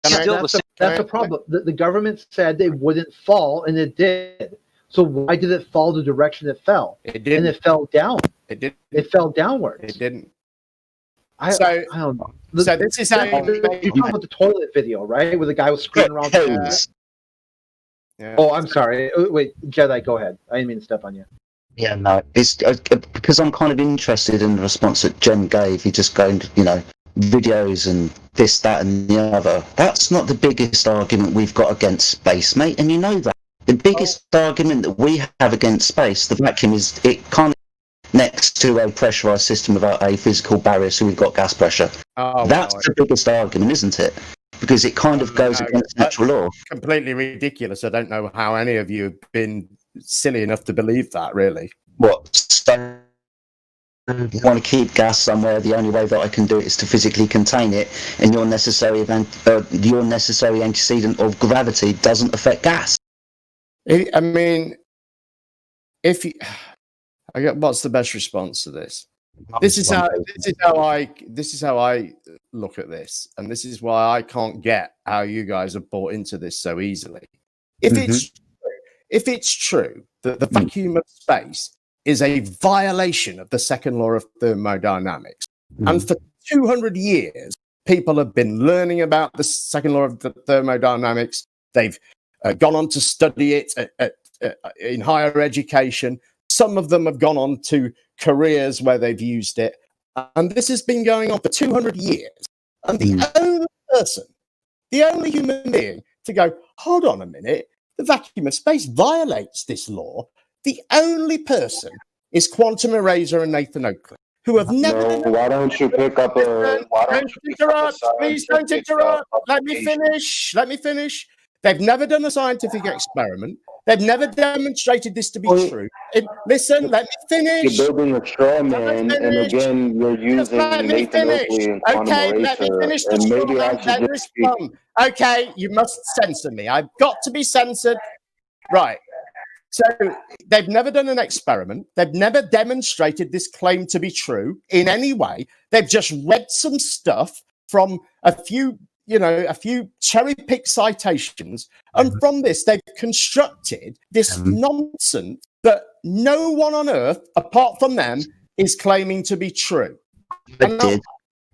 still the same. That's the problem. The government said they wouldn't fall, and it did. So why did it fall the direction it fell? It didn't. And it fell down. It did. It fell downwards. It didn't. I don't know. So this is how you're talking about the toilet video, right? Where the guy was screwing around. Yeah. Oh, I'm sorry. Wait, Jedi, go ahead. I didn't mean to step on you. Yeah, no. It's because I'm kind of interested in the response that Jen gave. He just going, videos and this, that, and the other. That's not the biggest argument we've got against space, mate, and you know that. The biggest argument that we have against space, the vacuum, is it can't next to a pressurized system without a physical barrier, so we've got gas pressure. That's the biggest argument, isn't it? Because it kind of goes against natural law. Completely ridiculous. I don't know how any of you have been silly enough to believe that, really. What? So you want to keep gas somewhere, the only way that I can do it is to physically contain it, and your necessary antecedent of gravity doesn't affect gas. I mean, what's the best response to this? This is how I look at this, and this is why I can't get how you guys have bought into this so easily. If it's true that the vacuum of space is a violation of the second law of thermodynamics, and for 200 years people have been learning about the second law of thermodynamics, they've gone on to study it in higher education. Some of them have gone on to careers where they've used it. And this has been going on for 200 years. And the only human being to go, hold on a minute, the vacuum of space violates this law. The only person is Quantum Eraser and Nathan Oakley, who have never... No, why don't you pick up a... Please don't interrupt. Let me finish. They've never done a scientific experiment. They've never demonstrated this to be true. Listen, let me finish. You're building a straw man, and again, you're using Nathan Oakley and Quantum Eraser. Let me finish the straw man, then respond. Okay, you must censor me. I've got to be censored. Right. So they've never done an experiment. They've never demonstrated this claim to be true in any way. They've just read some stuff from a few cherry-picked citations, and from this they've constructed this nonsense that no one on earth, apart from them, is claiming to be true. I did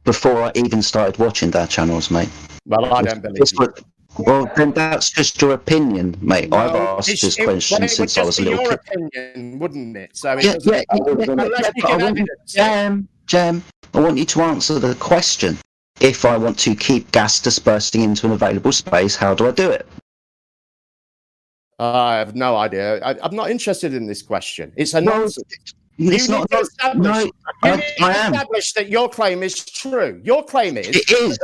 before I even started watching their channels, mate. Well, I don't believe you. Well, then that's just your opinion, mate. No, I've asked this question since I was a little kid. Opinion, wouldn't it? So Jem, I want you to answer the question. If I want to keep gas dispersing into an available space, how do I do it? I have no idea. I'm not interested in this question. It's a nonsense. It's not. I am. Establish that your claim is true. Your claim is. It is.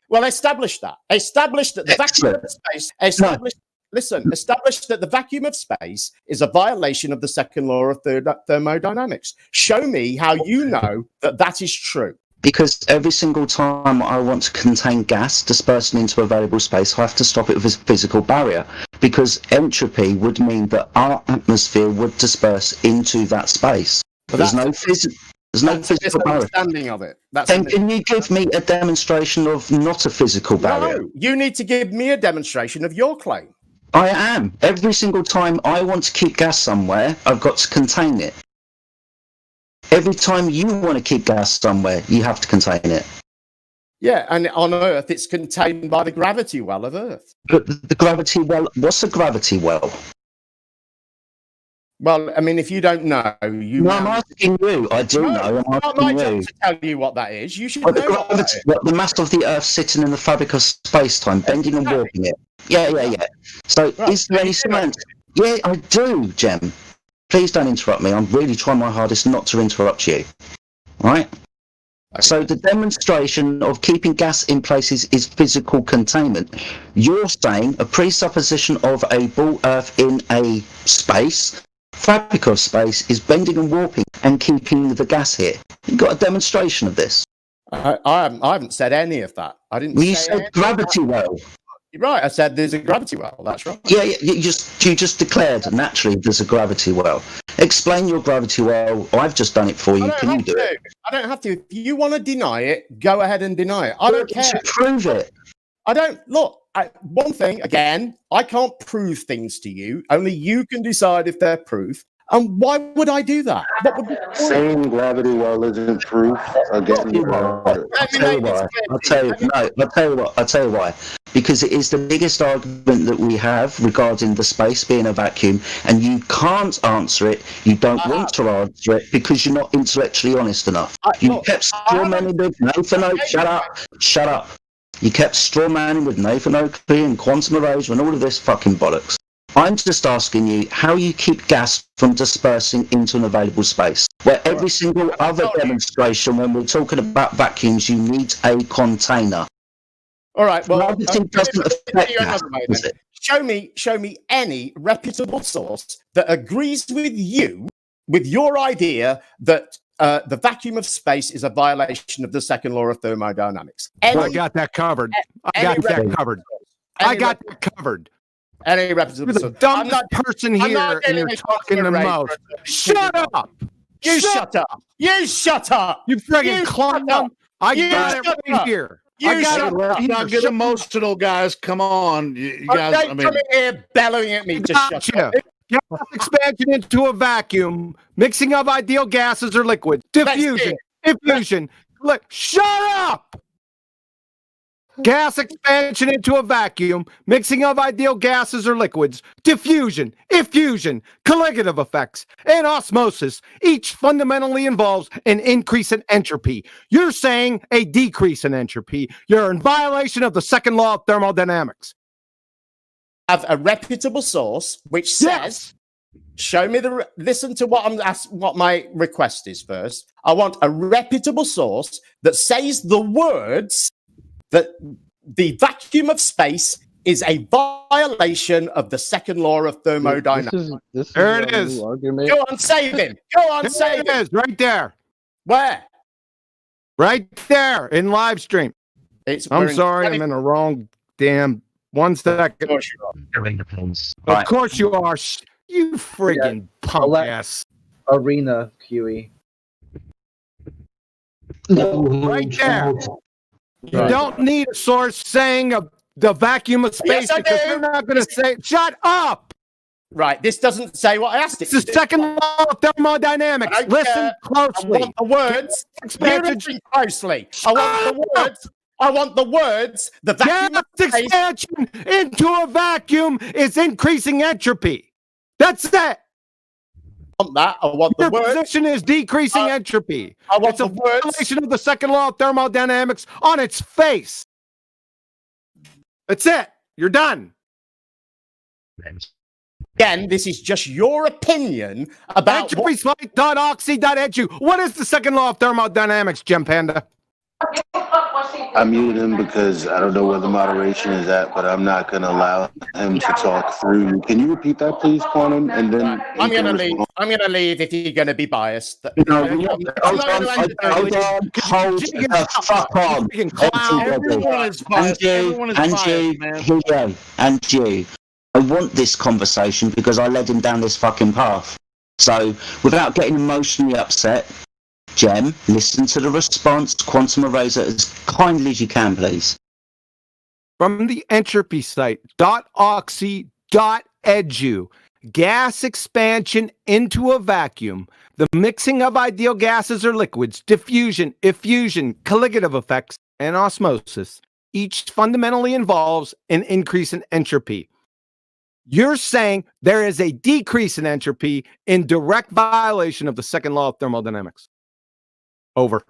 Well, establish that. Establish that the vacuum of space. Establish that the vacuum of space is a violation of the second law of thermodynamics. Show me how you know that is true. Because every single time I want to contain gas dispersing into available space, I have to stop it with a physical barrier. Because entropy would mean that our atmosphere would disperse into that space. There's no physical barrier. Understanding of it. Then can you give me a demonstration of not a physical barrier? No, you need to give me a demonstration of your claim. I am. Every single time I want to keep gas somewhere, I've got to contain it. Every time you want to keep gas somewhere, you have to contain it. Yeah, and on Earth, it's contained by the gravity well of Earth. But the gravity well, what's a gravity well? Well, I mean, if you don't know, No, I'm asking you. I do know. I'm not my asking job to tell you what that is. You should know the mass of the Earth sitting in the fabric of space-time, bending and warping it. Yeah. So is there any science? Yeah, I do, Jem. Please don't interrupt me. I'm really trying my hardest not to interrupt you. Right? Okay. So the demonstration of keeping gas in places is physical containment. You're saying a presupposition of a ball Earth in a space, fabric of space, is bending and warping and keeping the gas here. You've got a demonstration of this. I haven't said any of that. I didn't. You said gravity well. Right, I said there's a gravity well. That's right. Yeah. You just declared naturally there's a gravity well. Explain your gravity well. I've just done it for you. Can you do it? I don't have to. If you want to deny it, go ahead and deny it. I don't care. To prove it. I don't look. One thing again, I can't prove things to you. Only you can decide if they're proof. And why would I do that? What would be the point? Saying gravity well isn't proof. Again, I'll tell you why. Because it is the biggest argument that we have regarding the space being a vacuum, and you can't answer it. You don't want to answer it because you're not intellectually honest enough. You kept strawmanning with Nathan Oakley. Shut up. You kept strawmanning with Nathan Oakley and Quantum Eraser and all of this fucking bollocks. I'm just asking you how you keep gas from dispersing into an available space, where every single other demonstration, when we're talking about vacuums, you need a container. All right. Well, everything doesn't affect gas, does it? Show me any reputable source that agrees with you, with your idea that the vacuum of space is a violation of the second law of thermodynamics. I got that covered. I got that covered. Any reputable You're the dumbest person here, and you're talking the most. Shut up! You shut up. You shut up. You friggin' clown. I got it right here. You shut Let's up. not get emotional, guys. Come on. You guys, Don't come in here bellowing at me to shut up. Gas expansion into a vacuum, mixing of ideal gases or liquids, diffusion, infusion. Shut up! Gas expansion into a vacuum, mixing of ideal gases or liquids, diffusion, infusion, colligative effects, and osmosis. Each fundamentally involves an increase in entropy. You're saying a decrease in entropy. You're in violation of the second law of thermodynamics. Have a reputable source which says, show me listen to what my request is first. I want a reputable source that says the words that the vacuum of space is a violation of the second law of thermodynamics. There it is. Go on, save him. Go on, save him. There it is, right there. Where? Right there in live stream. I'm sorry, I'm in the wrong damn 1 second. Of course you are. Of course you are. You friggin' punk ass. Arena QE. Right there. You don't need a source saying the vacuum of space because they're not going to say, shut up. Right, this doesn't say what I asked it. It's the second law of thermodynamics. Listen closely. I want the words. Listen closely. I want the words. The vacuum expansion into a vacuum is increasing entropy. That's it. I want that. I want the Your words. position is decreasing entropy. I want it's a violation of the second law of thermodynamics on its face. That's it. You're done. Again, this is just your opinion about entropy.oxy.edu. What is the second law of thermodynamics, Gempanda? I muted him because I don't know where the moderation is at, but I'm not going to allow him to talk through. Can you repeat that, please, Quantum? And then I'm going to leave. I'm going to leave if you're going to be biased. Hold the fuck on. Everyone is biased. Everyone is biased, man. And you. I want this conversation because I led him down this fucking path. So, without getting emotionally upset, Gem, listen to the response, Quantum Eraser, as kindly as you can, please. From the entropy site, .oxy.edu, gas expansion into a vacuum, the mixing of ideal gases or liquids, diffusion, effusion, colligative effects, and osmosis, each fundamentally involves an increase in entropy. You're saying there is a decrease in entropy in direct violation of the second law of thermodynamics. Over.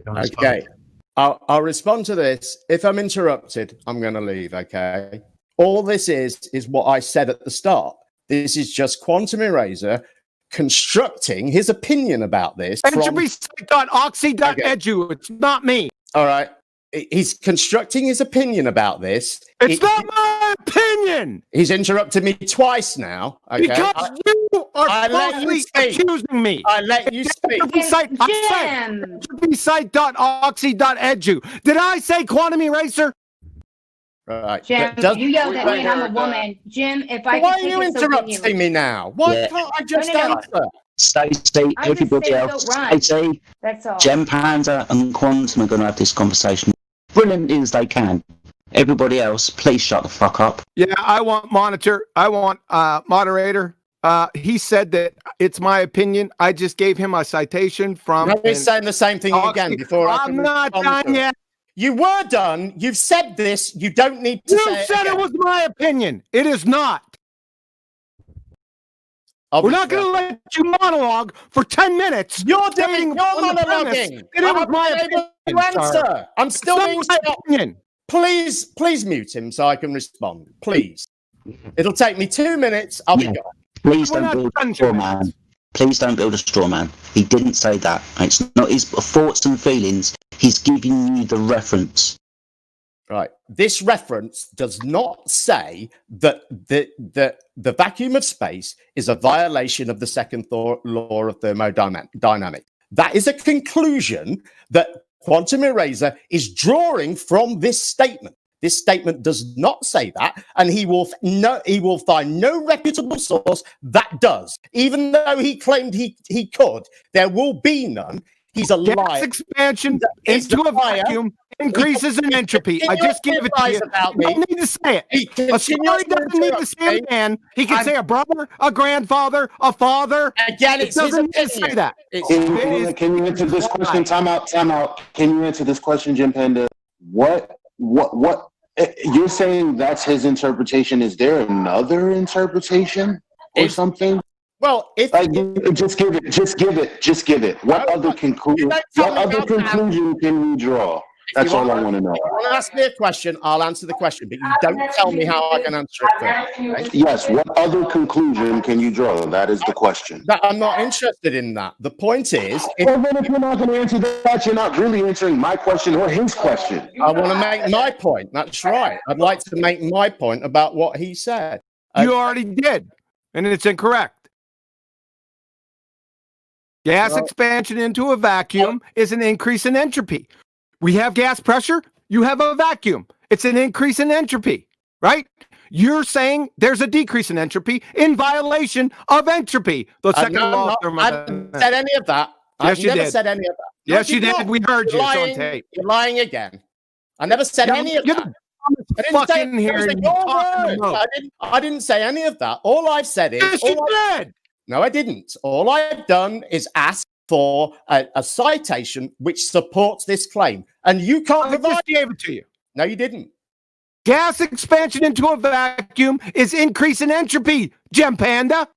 Okay. I'll respond to this. If I'm interrupted, I'm going to leave, okay? All this is what I said at the start. This is just Quantum Eraser constructing his opinion about this. Entropy.oxy.edu. It's not me. All right. He's constructing his opinion about this. It's not my opinion. He's interrupted me twice now. Okay? Because you are falsely accusing me. I let you speak. Entropy.oxy.edu. Did I say Quantum Eraser? Right. Jim, you yelled at me and I'm a woman. Jim, if I why are you interrupting me now? Why can't I just answer? Stacey, everybody else, Stacey, Gempanda and Quantum are going to have this conversation brilliantly as they can. Everybody else, please shut the fuck up. Yeah, I want moderator. He said that it's my opinion. I just gave him a citation from. He's saying the same thing again before I'm not done yet. You were done. You've said this. You don't need to say it. You said it was my opinion. It is not. We're not going to let you monologue for 10 minutes. You're monologuing. It was my opinion. Answer. I'm still being opinion. Please mute him so I can respond. Please. It'll take me 2 minutes. I'll be gone. Please don't build a straw man. Please don't build a straw man. He didn't say that. It's not his thoughts and feelings. He's giving you the reference. Right. This reference does not say that the vacuum of space is a violation of the second law of thermodynamics. That is a conclusion that Quantum Eraser is drawing from this statement. This statement does not say that, and he will find no reputable source that does. Even though he claimed he could, there will be none. He's a liar. Gas expansion into a vacuum increases in entropy. I just gave it to you. You don't need to say it. A story doesn't need to say a man. He can say a brother, a grandfather, a father. Again, it doesn't need to say that. Can you answer this question? Time out. Can you answer this question, Gempanda? What you're saying that's his interpretation? Is there another interpretation or something? Well, if just give it. What other conclusion can we draw? That's all I want to know. If you want to ask me a question, I'll answer the question, but you don't tell me how I can answer it first. Okay? Yes, what other conclusion can you draw? That is the question. I'm not interested in that. The point is... Well, then if you're not going to answer that, you're not really answering my question or his question. I want to make my point. That's right. I'd like to make my point about what he said. You already did, and it's incorrect. Gas expansion into a vacuum is an increase in entropy. We have gas pressure, you have a vacuum. It's an increase in entropy, right? You're saying there's a decrease in entropy in violation of entropy. The second law of thermodynamics. I haven't said any of that. Yes, I've you never did. said any of that. Yes, you did. We heard you. It's on Lying. tape. You're lying again. I never said any of that. I didn't say any of that. All I've said is... Yes, you did. No, I didn't. All I've done is ask for a citation which supports this claim. And you can't provide... I just gave it to you. No, you didn't. Gas expansion into a vacuum is increase in entropy, Gempanda.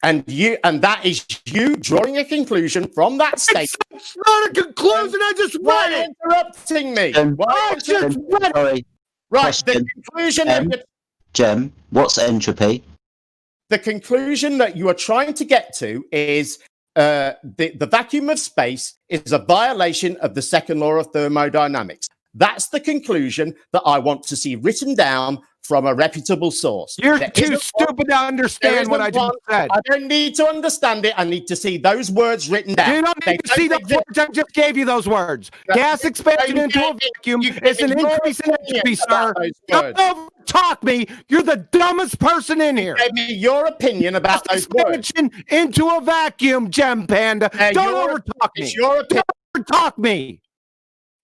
And that is you drawing a conclusion from that statement. It's not a conclusion. I just read it. Interrupting me. I just read it. Right. Question. The conclusion. Jem, what's entropy? The conclusion that you are trying to get to is the vacuum of space is a violation of the second law of thermodynamics. That's the conclusion that I want to see written down from a reputable source. You're too stupid to understand what I just said. I don't need to understand it. I need to see those words written down. You don't need to see those words. I just gave you those words. Gas expansion into a vacuum is an increase in entropy, sir. Don't over-talk me. You're the dumbest person in here. Give me your opinion about those words. Expansion into a vacuum, Gempanda. Don't over-talk me. It's your opinion. Don't over-talk me.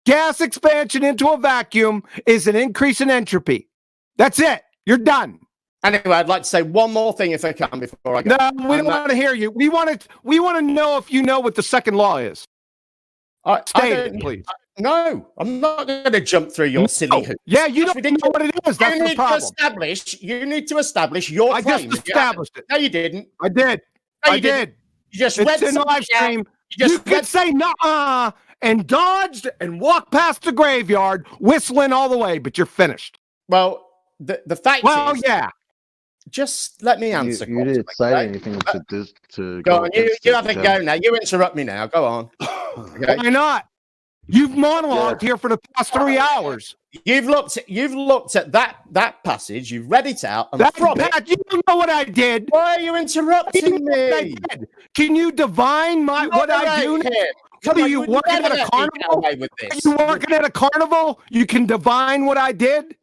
Gas expansion into a vacuum is an increase in entropy. That's it. You're done. Anyway, I'd like to say one more thing if I can before I go. No, we don't want to hear you. We want to know if you know what the second law is. State it, please. No, I'm not going to jump through your silly hoop. Yeah, you don't know what it is. That's the problem. You need to establish your claim. I just established it. No, you didn't. I did. No, I did. You just it's read in the live stream. You could say nuh-uh and dodged and walked past the graveyard, whistling all the way, but you're finished. Well, the fact is... yeah. Just let me answer. You didn't cite anything to go on. You have a go now. You interrupt me now. Go on. Okay. Why not? You've monologued here for the past 3 hours. You've looked at that passage. You've read it out. And you don't know what I did. Why are you interrupting me? Can you divine what I do? What are you working at a carnival? Are you working at a carnival? You can divine what I did.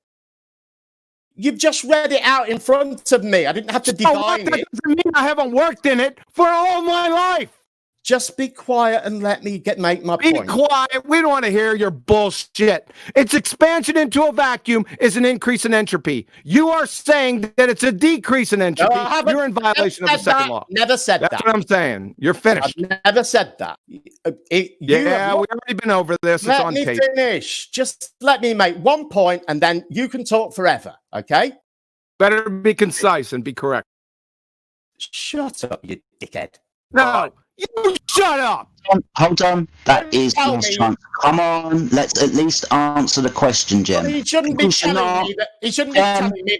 You've just read it out in front of me. I didn't have to divine it. That doesn't mean I haven't worked in it for all my life. Just be quiet and let me make my point. Be quiet. We don't want to hear your bullshit. Its expansion into a vacuum is an increase in entropy. You are saying that it's a decrease in entropy. No, you're in violation of the second law. Never said that. That's what I'm saying. You're finished. I've never said that. We've already been over this. It's on tape. Let me finish. Just let me make one point and then you can talk forever, okay? Better be concise and be correct. Shut up, you dickhead. No. You shut up! Hold on. That is last chance. Come on, let's at least answer the question, Jem. Well, he shouldn't be telling me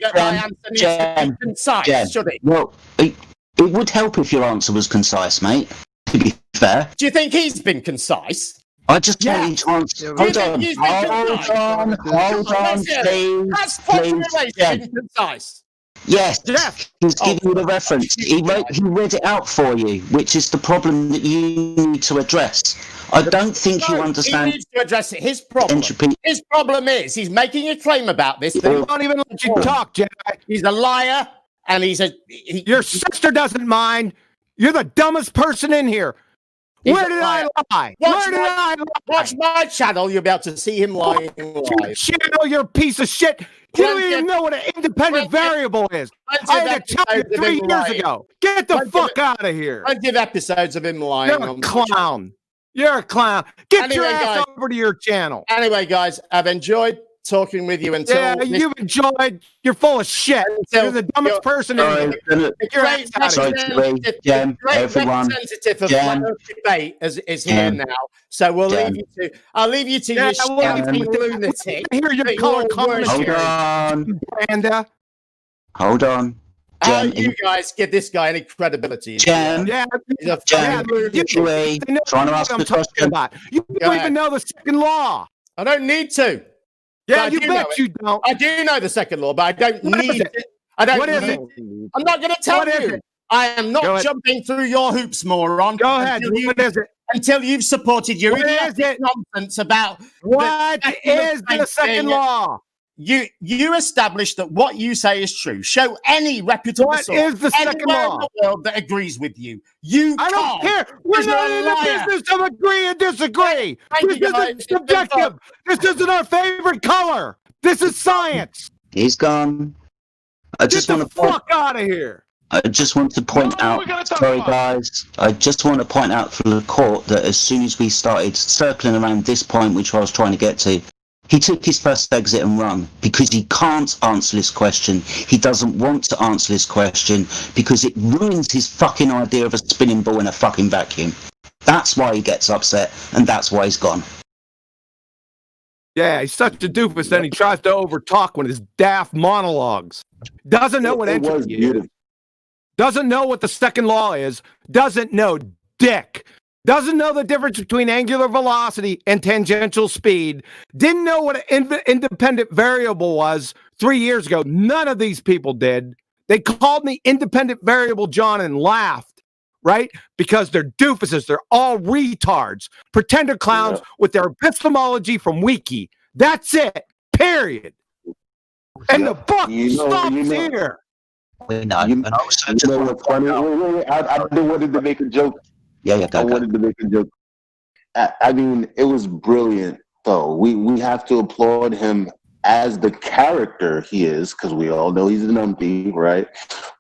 that my answer needs to be concise, should he? Well, it would help if your answer was concise, mate, to be fair. Do you think he's been concise? I just want each answer. Hold on, please. That's concise. Yes, Jeff. he's giving you the reference. He read it out for you, which is the problem that you need to address. I don't think you understand. He needs to address it. His problem. His problem is he's making a claim about this. He won't even let you talk, Jedi. He's a liar, and your sister doesn't mind. You're the dumbest person in here. Where did I lie? Where did I lie? Watch my channel. You'll be able to see him lying live. Channel, you're a piece of shit. You don't even know what an independent variable is. I had to tell you 3 years ago. Get the fuck out of here. Plenty of episodes of him lying. You're a clown. You're a clown. Get your ass over to your channel. Anyway, guys, I've enjoyed talking with you until you've enjoyed. You're full of shit. You're the dumbest person in here. Get your ass out of here. Jem, everyone. Representative of the debate is here now, so we'll leave you to. I'll leave you to your shouting lunatic. Hear your color commentary. Hold on. Panda. Hold on. How you guys give this guy any credibility? Jem, he's a trying to ask the question. You don't even know the second law. I don't need to. Yeah, you bet you don't. I do know the second law, but I don't need it. I don't. What is it? I'm not going to tell you. I am not jumping through your hoops, moron. Go ahead. What is it? Until you've supported your nonsense about what is the second law. You establish that what you say is true. Show any reputable source is the second law in the world that agrees with you. I don't care. We're not in the business of agree and disagree. This isn't subjective. This isn't our favorite color. This is science. He's gone. Get the fuck out of here. I just want to point out, sorry guys, I just want to point out for the court that as soon as we started circling around this point, which I was trying to get to, he took his first exit and run because he can't answer this question. He doesn't want to answer this question because it ruins his fucking idea of a spinning ball in a fucking vacuum. That's why he gets upset, and that's why he's gone. Yeah, he's such a doofus, then he tries to overtalk with his daft monologues. Doesn't know what entropy is. Doesn't know what the second law is. Doesn't know dick. Doesn't know the difference between angular velocity and tangential speed. Didn't know what an independent variable was 3 years ago. None of these people did. They called me independent variable John and laughed, right? Because they're doofuses. They're all retards. Pretender clowns with their epistemology from Wiki. That's it. Period. And the buck stops here. We know. I wanted to make a joke. I wanted to make a joke. I mean, it was brilliant, though. We have to applaud him as the character he is, because we all know he's an umpy, right?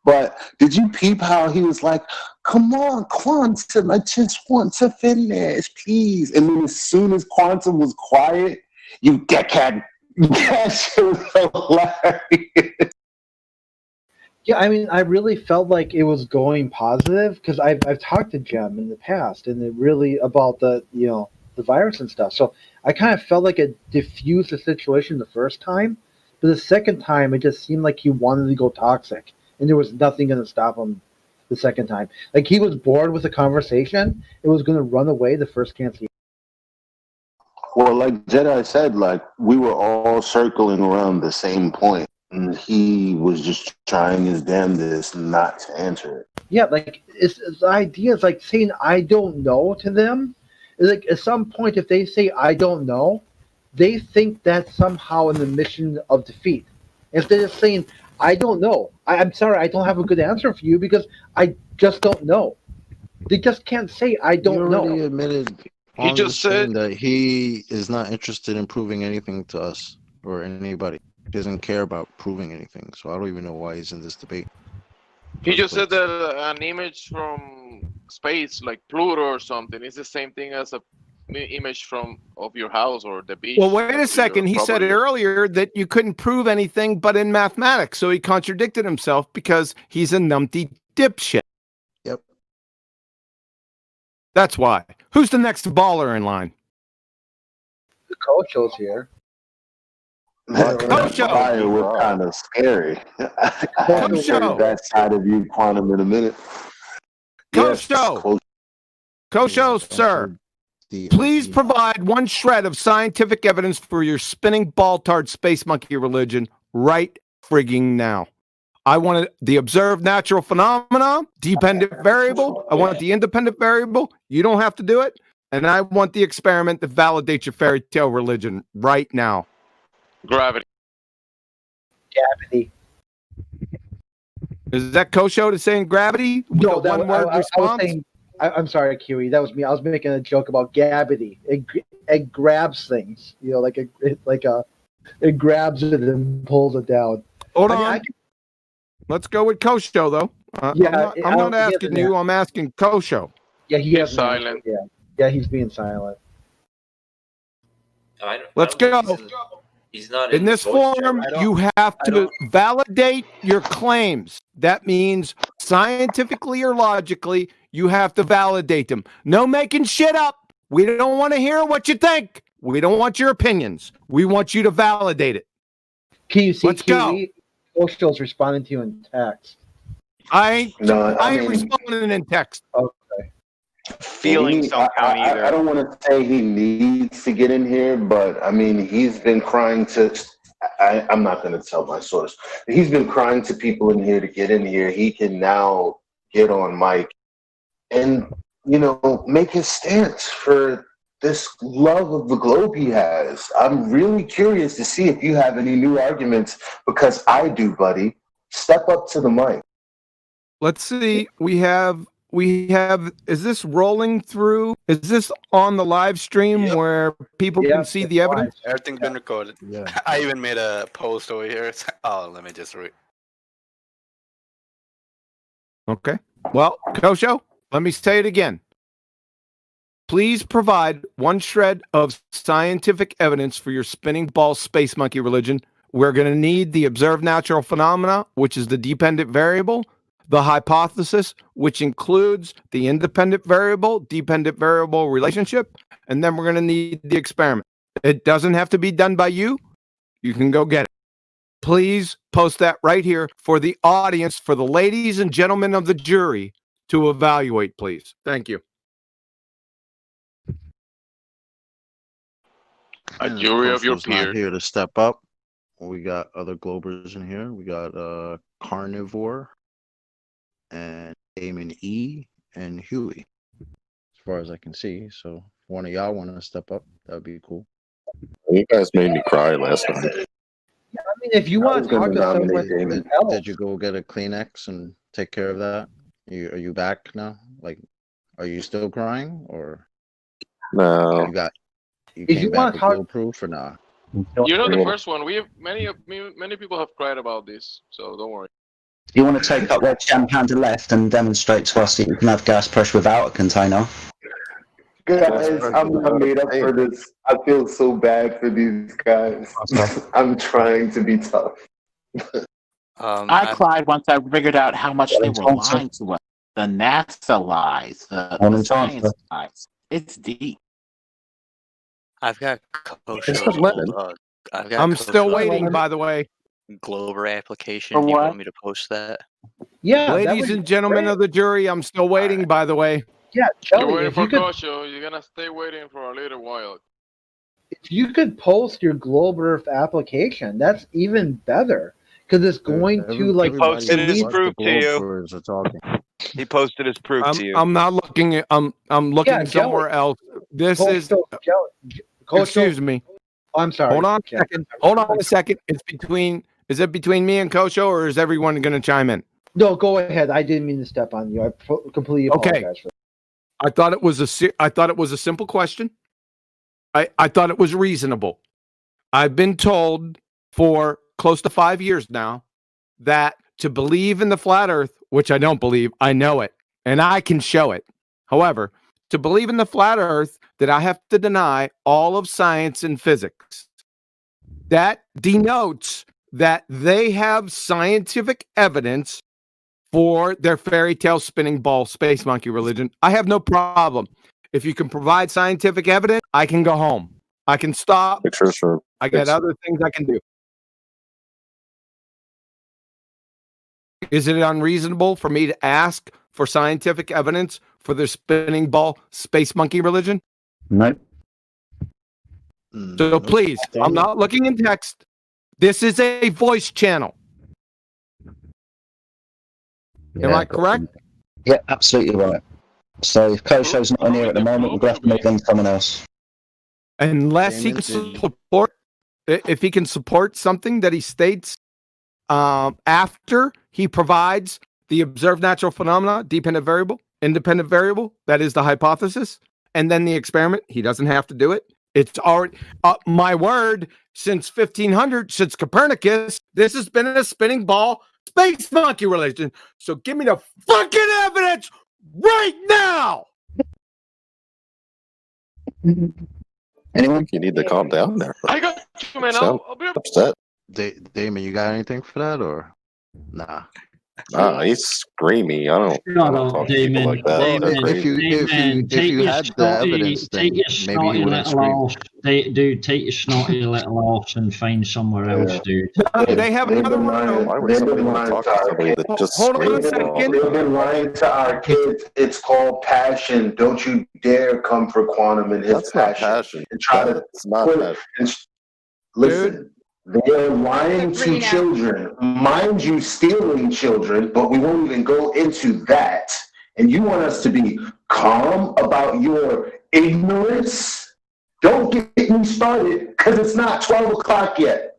But did you peep how he was like, come on, Quantum, I just want to finish, please. And then as soon as Quantum was quiet, you dickhead. That shit was hilarious. Yeah, I mean, I really felt like it was going positive because I've talked to Jem in the past, and it really about the virus and stuff. So I kind of felt like it diffused the situation the first time, but the second time it just seemed like he wanted to go toxic, and there was nothing going to stop him the second time. Like he was bored with the conversation, it was going to run away the first chance he. Well, like Jedi said, like we were all circling around the same point. And he was just trying his damnedest not to answer it. Yeah, like it's the idea is like saying I don't know to them. Like at some point, if they say I don't know, they think that's somehow in the mission of defeat. Instead of saying I don't know, I'm sorry, I don't have a good answer for you because I just don't know. They just can't say I don't know. He admitted. He just said that he is not interested in proving anything to us or anybody. He doesn't care about proving anything, so I don't even know why he's in this debate. He just said that an image from space, like Pluto or something, is the same thing as a image of your house or the beach. Well, wait a second. He said earlier that you couldn't prove anything but in mathematics, so he contradicted himself because he's a numpty dipshit. Yep. That's why. Who's the next baller in line? The coach is here. That fire was kind of scary. I'll show that side of you, Quantum, in a minute. Coach Show, sir. Please provide one shred of scientific evidence for your spinning ball-tard space monkey religion right frigging now. I want the observed natural phenomena, dependent variable. I want the independent variable. You don't have to do it. And I want the experiment that validates your fairy tale religion right now. Gravity. Gravity. Is that Kosho to saying gravity? No, that one word response? I was saying. I'm sorry, Kiwi. That was me. I was making a joke about gravity. It grabs things. You know, it grabs it and pulls it down. Hold on. Let's go with Kosho though. I'm not asking you. I'm asking Kosho. Yeah, he's silent. Yeah, he's being silent. Let's go. He's not in this form. You have to validate your claims. That means scientifically or logically, you have to validate them. No making shit up. We don't want to hear what you think. We don't want your opinions. We want you to validate it. Can you see? Let's go. Osho's responding to you in text. I ain't responding in text. Okay. Feelings don't count either. I don't want to say he needs to get in here, but I mean, he's been crying to. I'm not going to tell my source. He's been crying to people in here to get in here. He can now get on mic and, make his stance for this love of the globe he has. I'm really curious to see if you have any new arguments, because I do, buddy. Step up to the mic. Let's see. We have, is this rolling through? Is this on the live stream where people can see the evidence? Everything's been recorded. Yeah. I even made a post over here. Oh, let me just read. Okay. Well, Kosho, let me say it again. Please provide one shred of scientific evidence for your spinning ball space monkey religion. We're going to need the observed natural phenomena, which is the dependent variable, the hypothesis, which includes the independent variable, dependent variable relationship, and then we're going to need the experiment. It doesn't have to be done by you. You can go get it. Please post that right here for the audience, for the ladies and gentlemen of the jury to evaluate, please. Thank you. A jury of your peers. Not here to step up. We got other Globers in here. We got Carnivore and Eamon E and Huey, as far as I can see. So if one of y'all want to step up, that would be cool. You guys made me cry last night. Yeah, I mean, if you want to talk to someone else. Did you go get a Kleenex and take care of that? Are you back now? Like, are you still crying, or no? You came back with bulletproof or not? You're not the first one. Many people have cried about this, so don't worry. You want to take up where Gempanda left and demonstrate to us that you can have gas pressure without a container? Guys, I'm not made up for this. I feel so bad for these guys. I'm trying to be tough. I cried once I figured out how much they were lying to us. The NASA lies, the science lies. It's deep. I've got I'm still waiting, by the way. Glober application. For Do you what? want me to post that? Yeah, ladies and gentlemen of the jury, I'm still waiting, by the way. Yeah, You're Kelly, waiting if for you could, Kosho. You're gonna stay waiting for a little while. if you could post your Globe Earth application, that's even better, because it's going to like. Posted his proof to you. He posted his proof to you. I'm not looking at. I'm looking somewhere else. This is. Excuse me. I'm sorry. Hold on a second. Hold on a second. It's between. Is it between me and Kosho, or is everyone going to chime in? No, go ahead. I didn't mean to step on you. I completely apologize for that. I thought it was a simple question. I thought it was reasonable. I've been told for close to 5 years now that to believe in the flat earth, which I don't believe, I know it, and I can show it. However, to believe in the flat earth, that I have to deny all of science and physics. That denotes that they have scientific evidence for their fairy tale spinning ball space monkey religion. I have no problem. If you can provide scientific evidence, I can go home. I can stop. Sure. I got other things I can do. Is it unreasonable for me to ask for scientific evidence for their spinning ball space monkey religion? No. So please, I'm not looking in text. This is a voice channel. Am I correct? Yeah, absolutely right. So if Kosho's not in here at the moment, we're going to have to move on to someone else. Unless he can support, if he can support something that he states after he provides the observed natural phenomena, dependent variable, independent variable, that is the hypothesis, and then the experiment, he doesn't have to do it. It's already, my word, since 1500, since Copernicus, this has been a spinning ball space monkey religion. So give me the fucking evidence right now. Anyone? You need to calm down there. I got you, man. Sound I'll be upset. Damon, you got anything for that or nah? He's screamy. I don't talk to people like that. If you had the evidence, then take your maybe snotty he wouldn't little scream. ass, dude. Take your snotty little ass and find somewhere else, dude. They have another room. Why would somebody want to talk to somebody that just Hold on a screams? second. They've been lying to our kids. It's called passion. Don't you dare come for Quantum and his That's not passion. And try That's not to passion. listen. They are lying to children. Mind you, stealing children, but we won't even go into that. And you want us to be calm about your ignorance? Don't get me started, because it's not 12 o'clock yet.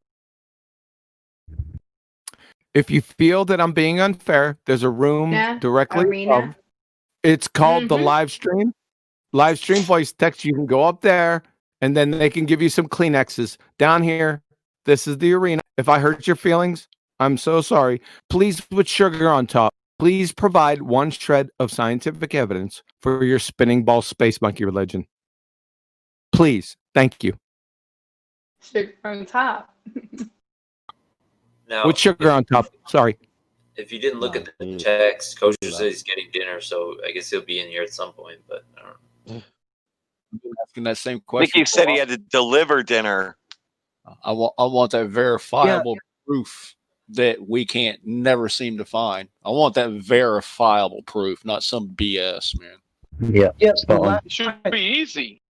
If you feel that I'm being unfair, there's a room directly above. It's called the live stream. Live stream voice text. You can go up there, and then they can give you some Kleenexes. Down here, this is the arena. If I hurt your feelings, I'm so sorry. Please put sugar on top. Please provide one shred of scientific evidence for your spinning ball space monkey religion. Please. Thank you. Sugar on top. Now, With sugar on top. Sorry. if you didn't look at the text, Coach says he's getting dinner, so I guess he'll be in here at some point. But I don't know. Asking that same question. Mickey said he had to deliver dinner. I want that verifiable proof that we can't never seem to find. I want that verifiable proof, not some BS, man. Yeah. It should be easy.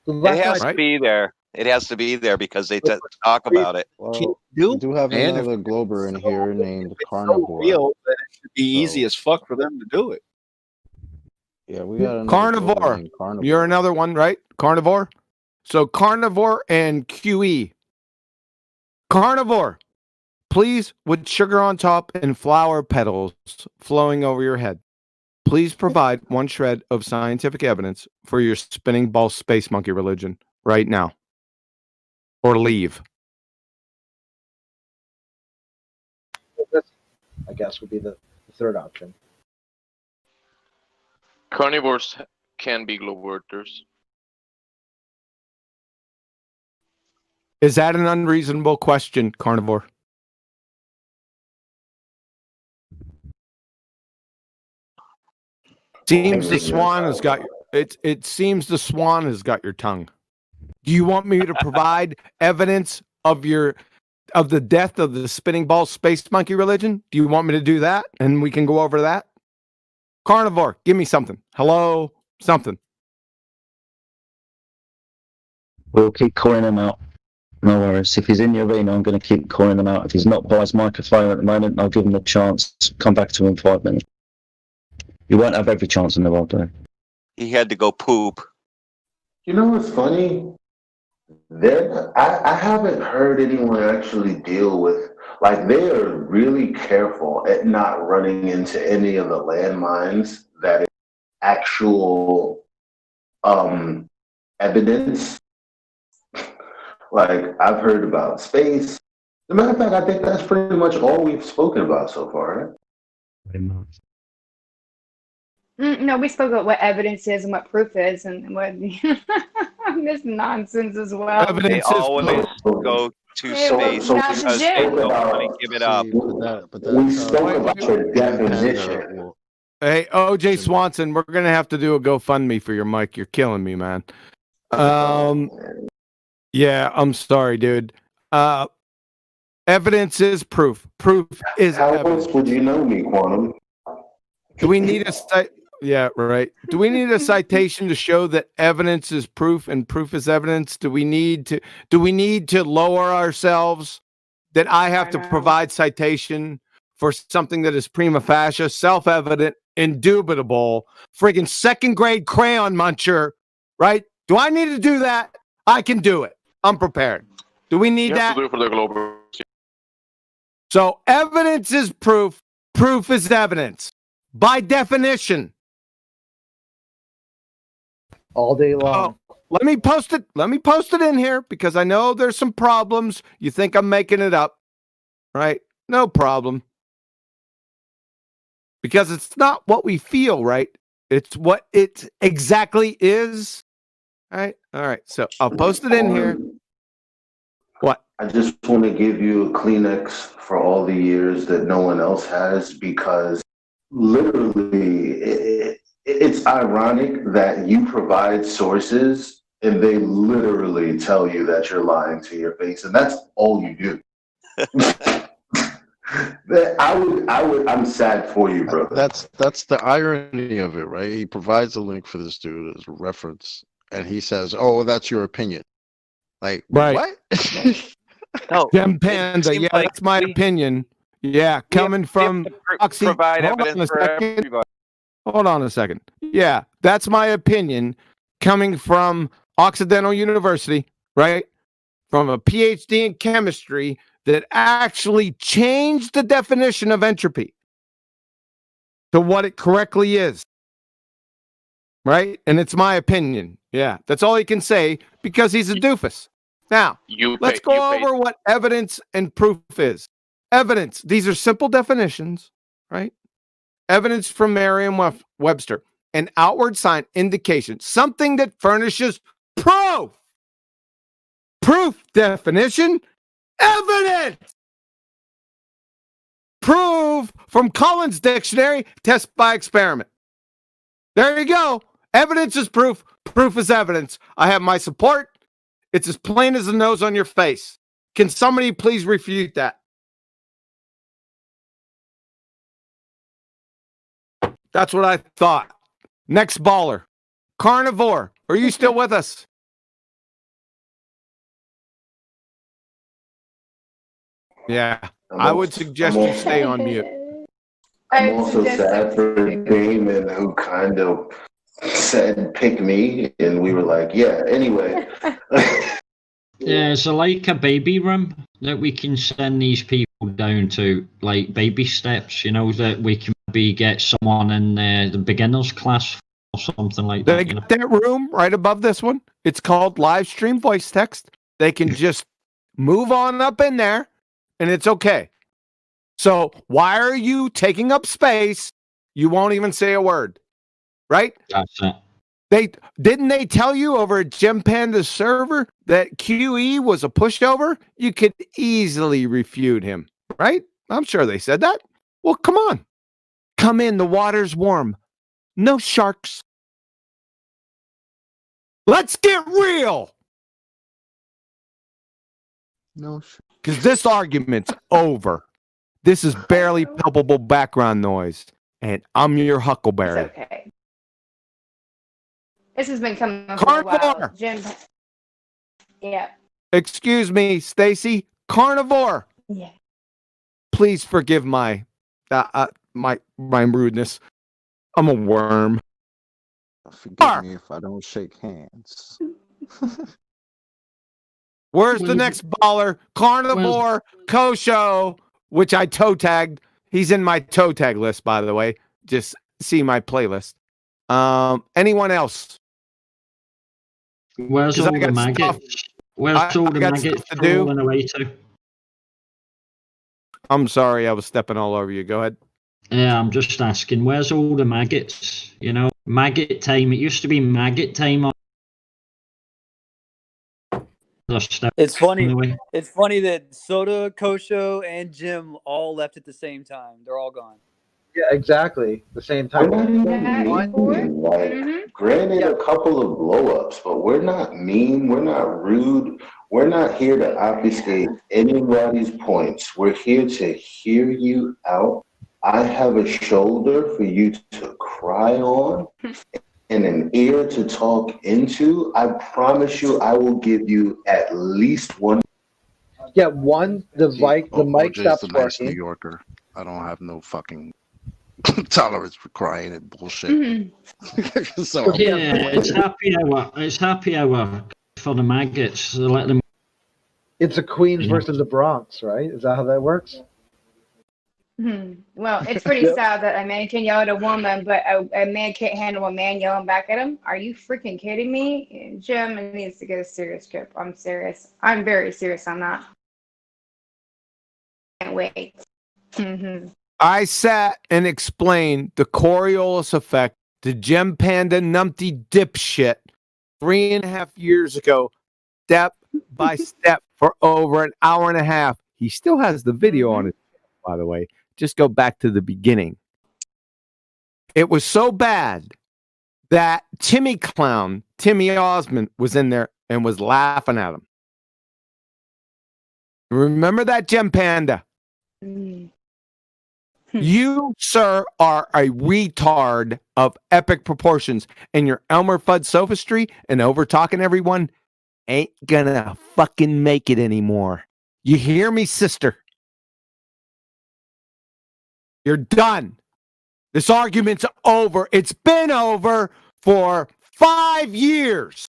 It has to be there. It has to be there because they talk about it. Well, we do have another Glober in here named Carnivore. Real that it should be easy as fuck for them to do it. Yeah, we got another Carnivore. Glober named Carnivore. You're another one, right? Carnivore. So Carnivore and QE. Carnivore, please, with sugar on top and flower petals flowing over your head. Please provide one shred of scientific evidence for your spinning ball space monkey religion right now. Or leave. I guess would be the third option. Carnivores can be globetrotters. Is that an unreasonable question, Carnivore? Seems the swan has got it seems the swan has got your tongue. Do you want me to provide evidence of the death of the spinning ball space monkey religion? Do you want me to do that? And we can go over that? Carnivore, give me something. Hello? Something. We'll keep calling him out. No worries. If he's in the arena, I'm going to keep calling him out. If he's not by his microphone at the moment, I'll give him a chance. Come back to him in 5 minutes. You won't have every chance in the world, though. He had to go poop. You know what's funny? I haven't heard anyone actually deal with, like, they are really careful at not running into any of the landmines that is actual evidence. Like, I've heard about space. As a matter of fact, I think that's pretty much all we've spoken about so far, right? Pretty much. No, we spoke about what evidence is and what proof is, and what this nonsense as well. They always go to space because they don't want to give it up. We spoke about your definition. Hey, OJ Swanson, we're gonna have to do a GoFundMe for your mic. You're killing me, man. Yeah, I'm sorry, dude. Evidence is proof. Proof is How evidence. else would you know me, Quantum? Do we need Yeah, right. Do we need a citation to show that evidence is proof and proof is evidence? Do we need to lower ourselves? That I have to provide citation for something that is prima facie, self-evident, indubitable, friggin' second grade crayon muncher, right? Do I need to do that? I can do it. I'm prepared. Do we need You that? have to do it for the global. So evidence is proof. Proof is evidence. By definition. All day long. Let me post it. Let me post it in here because I know there's some problems. You think I'm making it up, right? No problem. Because it's not what we feel, right? It's what it exactly is. All right. So I'll post it in here. What? I just want to give you a Kleenex for all the years that no one else has, because literally it's ironic that you provide sources and they literally tell you that you're lying to your face, and that's all you do. I'm sad for you, bro. That's the irony of it, right? He provides a link for this dude as a reference, and he says, "Oh, that's your opinion." Like, right? What? No, Gempanda, yeah, like that's my opinion. Yeah, coming from Oxy. provide Hold on evidence a for second. everybody. Hold on a second. Yeah, that's my opinion coming from Occidental University, right? From a PhD in chemistry that actually changed the definition of entropy to what it correctly is. Right? And it's my opinion. Yeah, that's all he can say because he's a doofus. Now, let's go over what evidence and proof is. Evidence, these are simple definitions, right? Evidence from Merriam-Webster, an outward sign, indication, something that furnishes proof. Proof definition, evidence. Proof from Collins Dictionary, test by experiment. There you go. Evidence is proof. Proof is evidence. I have my support. It's as plain as the nose on your face. Can somebody please refute that? That's what I thought. Next baller. Carnivore. Are you still with us? Yeah. I would suggest you stay on mute. I'm also sad for Damon, who kind of said pick me, and we were like, yeah, anyway. Yeah, is there like a baby room that we can send these people down to, like baby steps, that we can maybe get someone in the beginner's class or something like that? They get that room right above this one. It's called live stream voice text. They can just move on up in there, and it's okay. So why are you taking up space? You won't even say a word, right? Gotcha. Didn't they tell you over at Gempanda's server that QE was a pushover? You could easily refute him, right? I'm sure they said that. Well, come on. Come in, the water's warm. No sharks. Let's get real. No, because this argument's over. This is barely palpable background noise, and I'm your Huckleberry. It's okay. This has been coming for a Carnivore. while. Jim. Yeah. Excuse me, Stacy. Carnivore. Yeah. Please forgive my rudeness. I'm a worm. Forgive me if I don't shake hands. Where's the next baller? Carnivore Kosho, which I toe tagged. He's in my toe tag list, by the way. Just see my playlist. Anyone else? Where's all the maggots? Where's all the maggots falling away to? I'm sorry, I was stepping all over you. Go ahead. Yeah, I'm just asking, where's all the maggots? Maggot time. It used to be maggot time. It's funny. It's funny that Soda, Kosho, and Jim all left at the same time. They're all gone. Yeah, exactly. The same time. Granted, a couple of blow-ups, but we're not mean. We're not rude. We're not here to obfuscate anybody's points. We're here to hear you out. I have a shoulder for you to cry on and an ear to talk into. I promise you, I will give you at least one. Yeah, one. The mic stops OJ's a nice working. New Yorker. I don't have no fucking tolerance for crying and bullshit. Mm-hmm. So it's happy hour. It's happy hour for the maggots. So let them. It's a Queens versus the Bronx, right? Is that how that works? Well, it's pretty sad that a man can yell at a woman, but a man can't handle a man yelling back at him. Are you freaking kidding me? Jim needs to get a serious grip. I'm serious. I'm very serious on that. Can't wait. I sat and explained the Coriolis effect to Gempanda numpty dipshit 3.5 years ago, step by step for over an hour and a half. He still has the video on it, by the way. Just go back to the beginning. It was so bad that Timmy Osmond, was in there and was laughing at him. Remember that, Gempanda? You, sir, are a retard of epic proportions, and your Elmer Fudd sophistry and over talking everyone ain't gonna fucking make it anymore. You hear me, sister? You're done. This argument's over. It's been over for 5 years.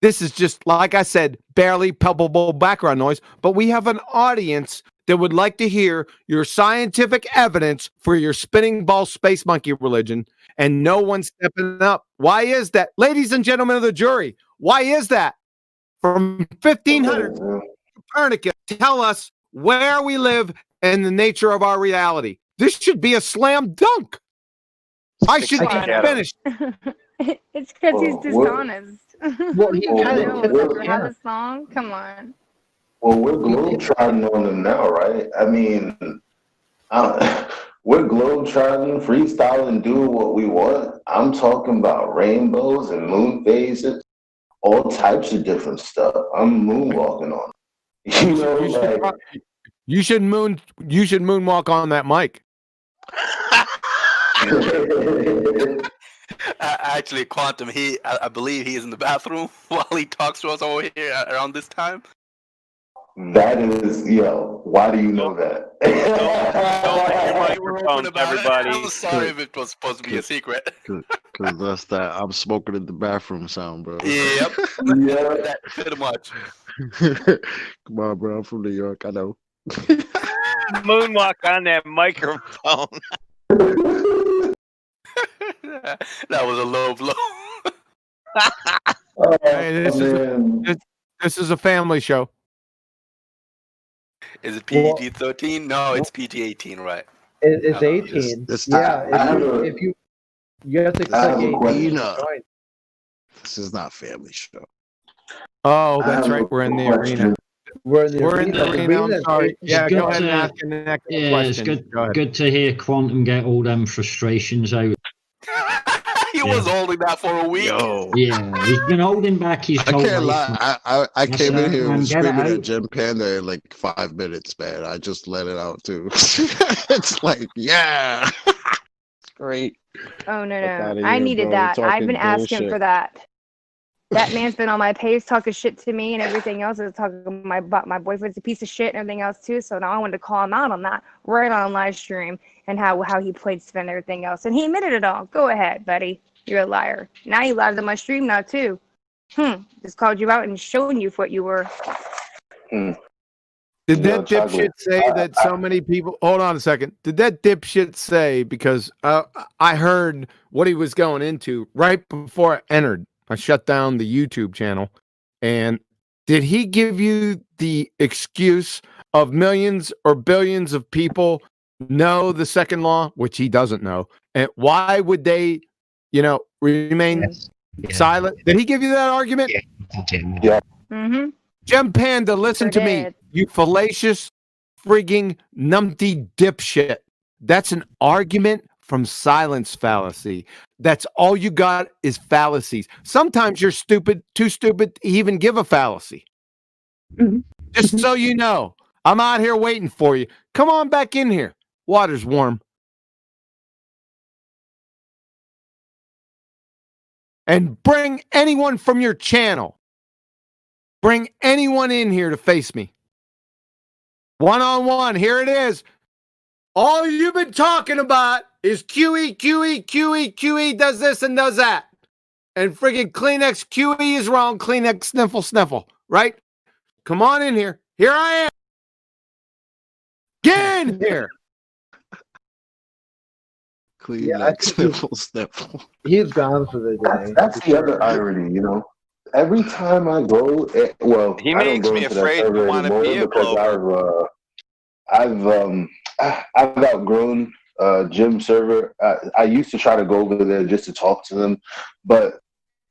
This is just, like I said, barely palpable background noise, but we have an audience that would like to hear your scientific evidence for your spinning ball space monkey religion, and no one's stepping up. Why is that? Ladies and gentlemen of the jury, why is that? From 1500 Copernicus, tell us where we live and the nature of our reality. This should be a slam dunk. I should be finished. It's because he's dishonest. Well, he after how this long? Come on. Well, we're globetrotting on them now, right? I mean, we're globetrotting, freestyling, doing what we want. I'm talking about rainbows and moon phases, all types of different stuff. I'm moonwalking on them. You should moonwalk on that mic. Actually, Quantum, I believe he is in the bathroom while he talks to us over here around this time. That is, why do you know that? Everybody. I'm sorry if it was supposed to be a secret. Because that's that I'm smoking in the bathroom sound, bro. Yep. That pretty much. Come on, bro. I'm from New York. I know. Moonwalk on that microphone. That was a low blow. Hey, this is a family show. Is it PG-13? No, it's PG-18, right? It's 18. If you have to click 18. This is not family show. Oh, that's right. We're in the arena. We're in the arena. I'm sorry. Yeah, go ahead and ask the next question. It's good to hear Quantum get all them frustrations out. He was holding that for a week. Yeah, he's been holding back his whole I can't life. lie. I came in here man, screaming at Gempanda in like 5 minutes, man. I just let it out too. It's like, yeah. Great. Oh, no. I needed that. I've been asking for that. That man's been on my page talking shit to me and everything else. Is talking about my boyfriend's a piece of shit and everything else too. So now I wanted to call him out on that right on live stream and how he played Sven and everything else. And he admitted it all. Go ahead, buddy. You're a liar. Now you lied on my stream now too. Just called you out and showing you what you were. Did that dipshit say that so many people? Hold on a second. Did that dipshit say, because I heard what he was going into right before I entered. I shut down the YouTube channel. And did he give you the excuse of millions or billions of people know the second law, which he doesn't know? And why would they, remain silent? Did he give you that argument? Yeah. Gempanda, listen to me, you fallacious frigging numpty dipshit. That's an argument from silence fallacy. That's all you got is fallacies. Sometimes you're stupid, too stupid to even give a fallacy. Just so you know, I'm out here waiting for you. Come on back in here. Water's warm. And bring anyone from your channel. Bring anyone in here to face me. One-on-one. Here it is. All you've been talking about is QE does this and does that. And friggin' Kleenex QE is wrong. Kleenex sniffle, right? Come on in here. Here I am. Get in here. Kleenex sniffle. He's gone for the day. That's the other irony, you know. Every time I go, He makes me afraid to want to be a Glober. I've outgrown gym server. I used to try to go over there just to talk to them, but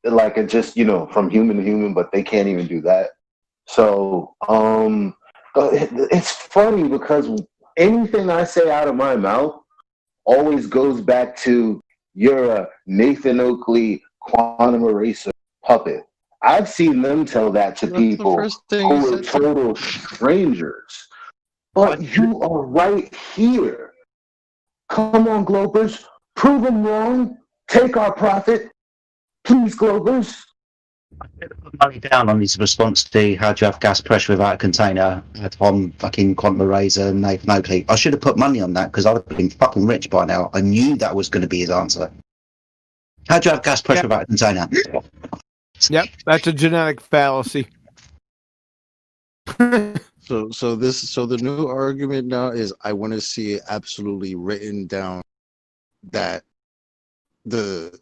like it just, you know, from human to human, but they can't even do that. So it's funny because anything I say out of my mouth always goes back to you're a Nathan Oakley quantum eraser puppet. I've seen them tell that to people who are total strangers. But you are right here. Come on, Globers. Prove them wrong. Take our profit. Please, Globers. Money down on his response to how do you have gas pressure without a container on fucking quantum eraser and Nathan Oakley. I should have put money on that because I'd have been fucking rich by now. I knew that was going to be his answer. How do you have gas pressure without a container? Yep, that's a genetic fallacy. So the new argument now is I want to see it absolutely written down that the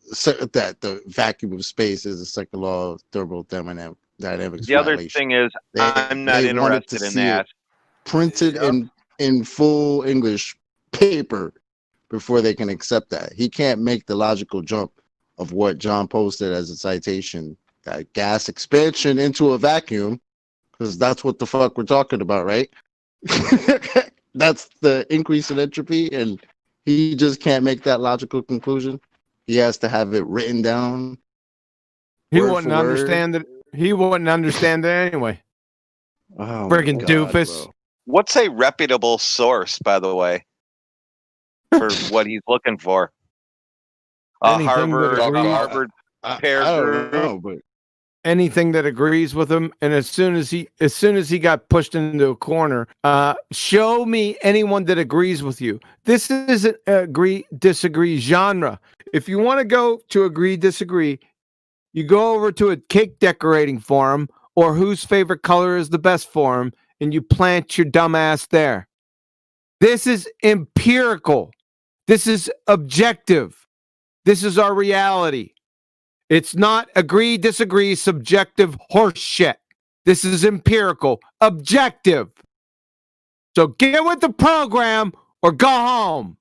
vacuum of space is a second law of thermodynamics. The other thing is, I'm not interested in that. Printed in full English paper before they can accept that. He can't make the logical jump of what John posted as a citation, that gas expansion into a vacuum, because that's what the fuck we're talking about, right? That's the increase in entropy, and he just can't make that logical conclusion. He has to have it written down. He wouldn't understand it. He wouldn't understand it anyway. Oh, friggin' doofus. Bro. What's a reputable source, by the way, for what he's looking for? Harvard peer group. But anything that agrees with him, and as soon as he got pushed into a corner, show me anyone that agrees with you. This isn't agree disagree genre. If you want to go to agree disagree, you go over to a cake decorating forum or whose favorite color is the best forum, and you plant your dumb ass there. This is empirical. This is objective. This is our reality. It's not agree, disagree, subjective horse shit. This is empirical, objective. So get with the program or go home.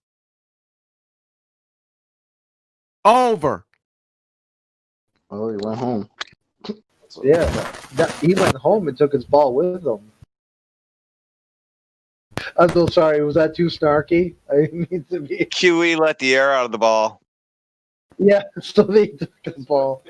Over. Oh, he went home. Yeah, he went home and took his ball with him. I'm so sorry. Was that too snarky? I didn't mean to be. QE let the air out of the ball. Yeah, so they took his ball.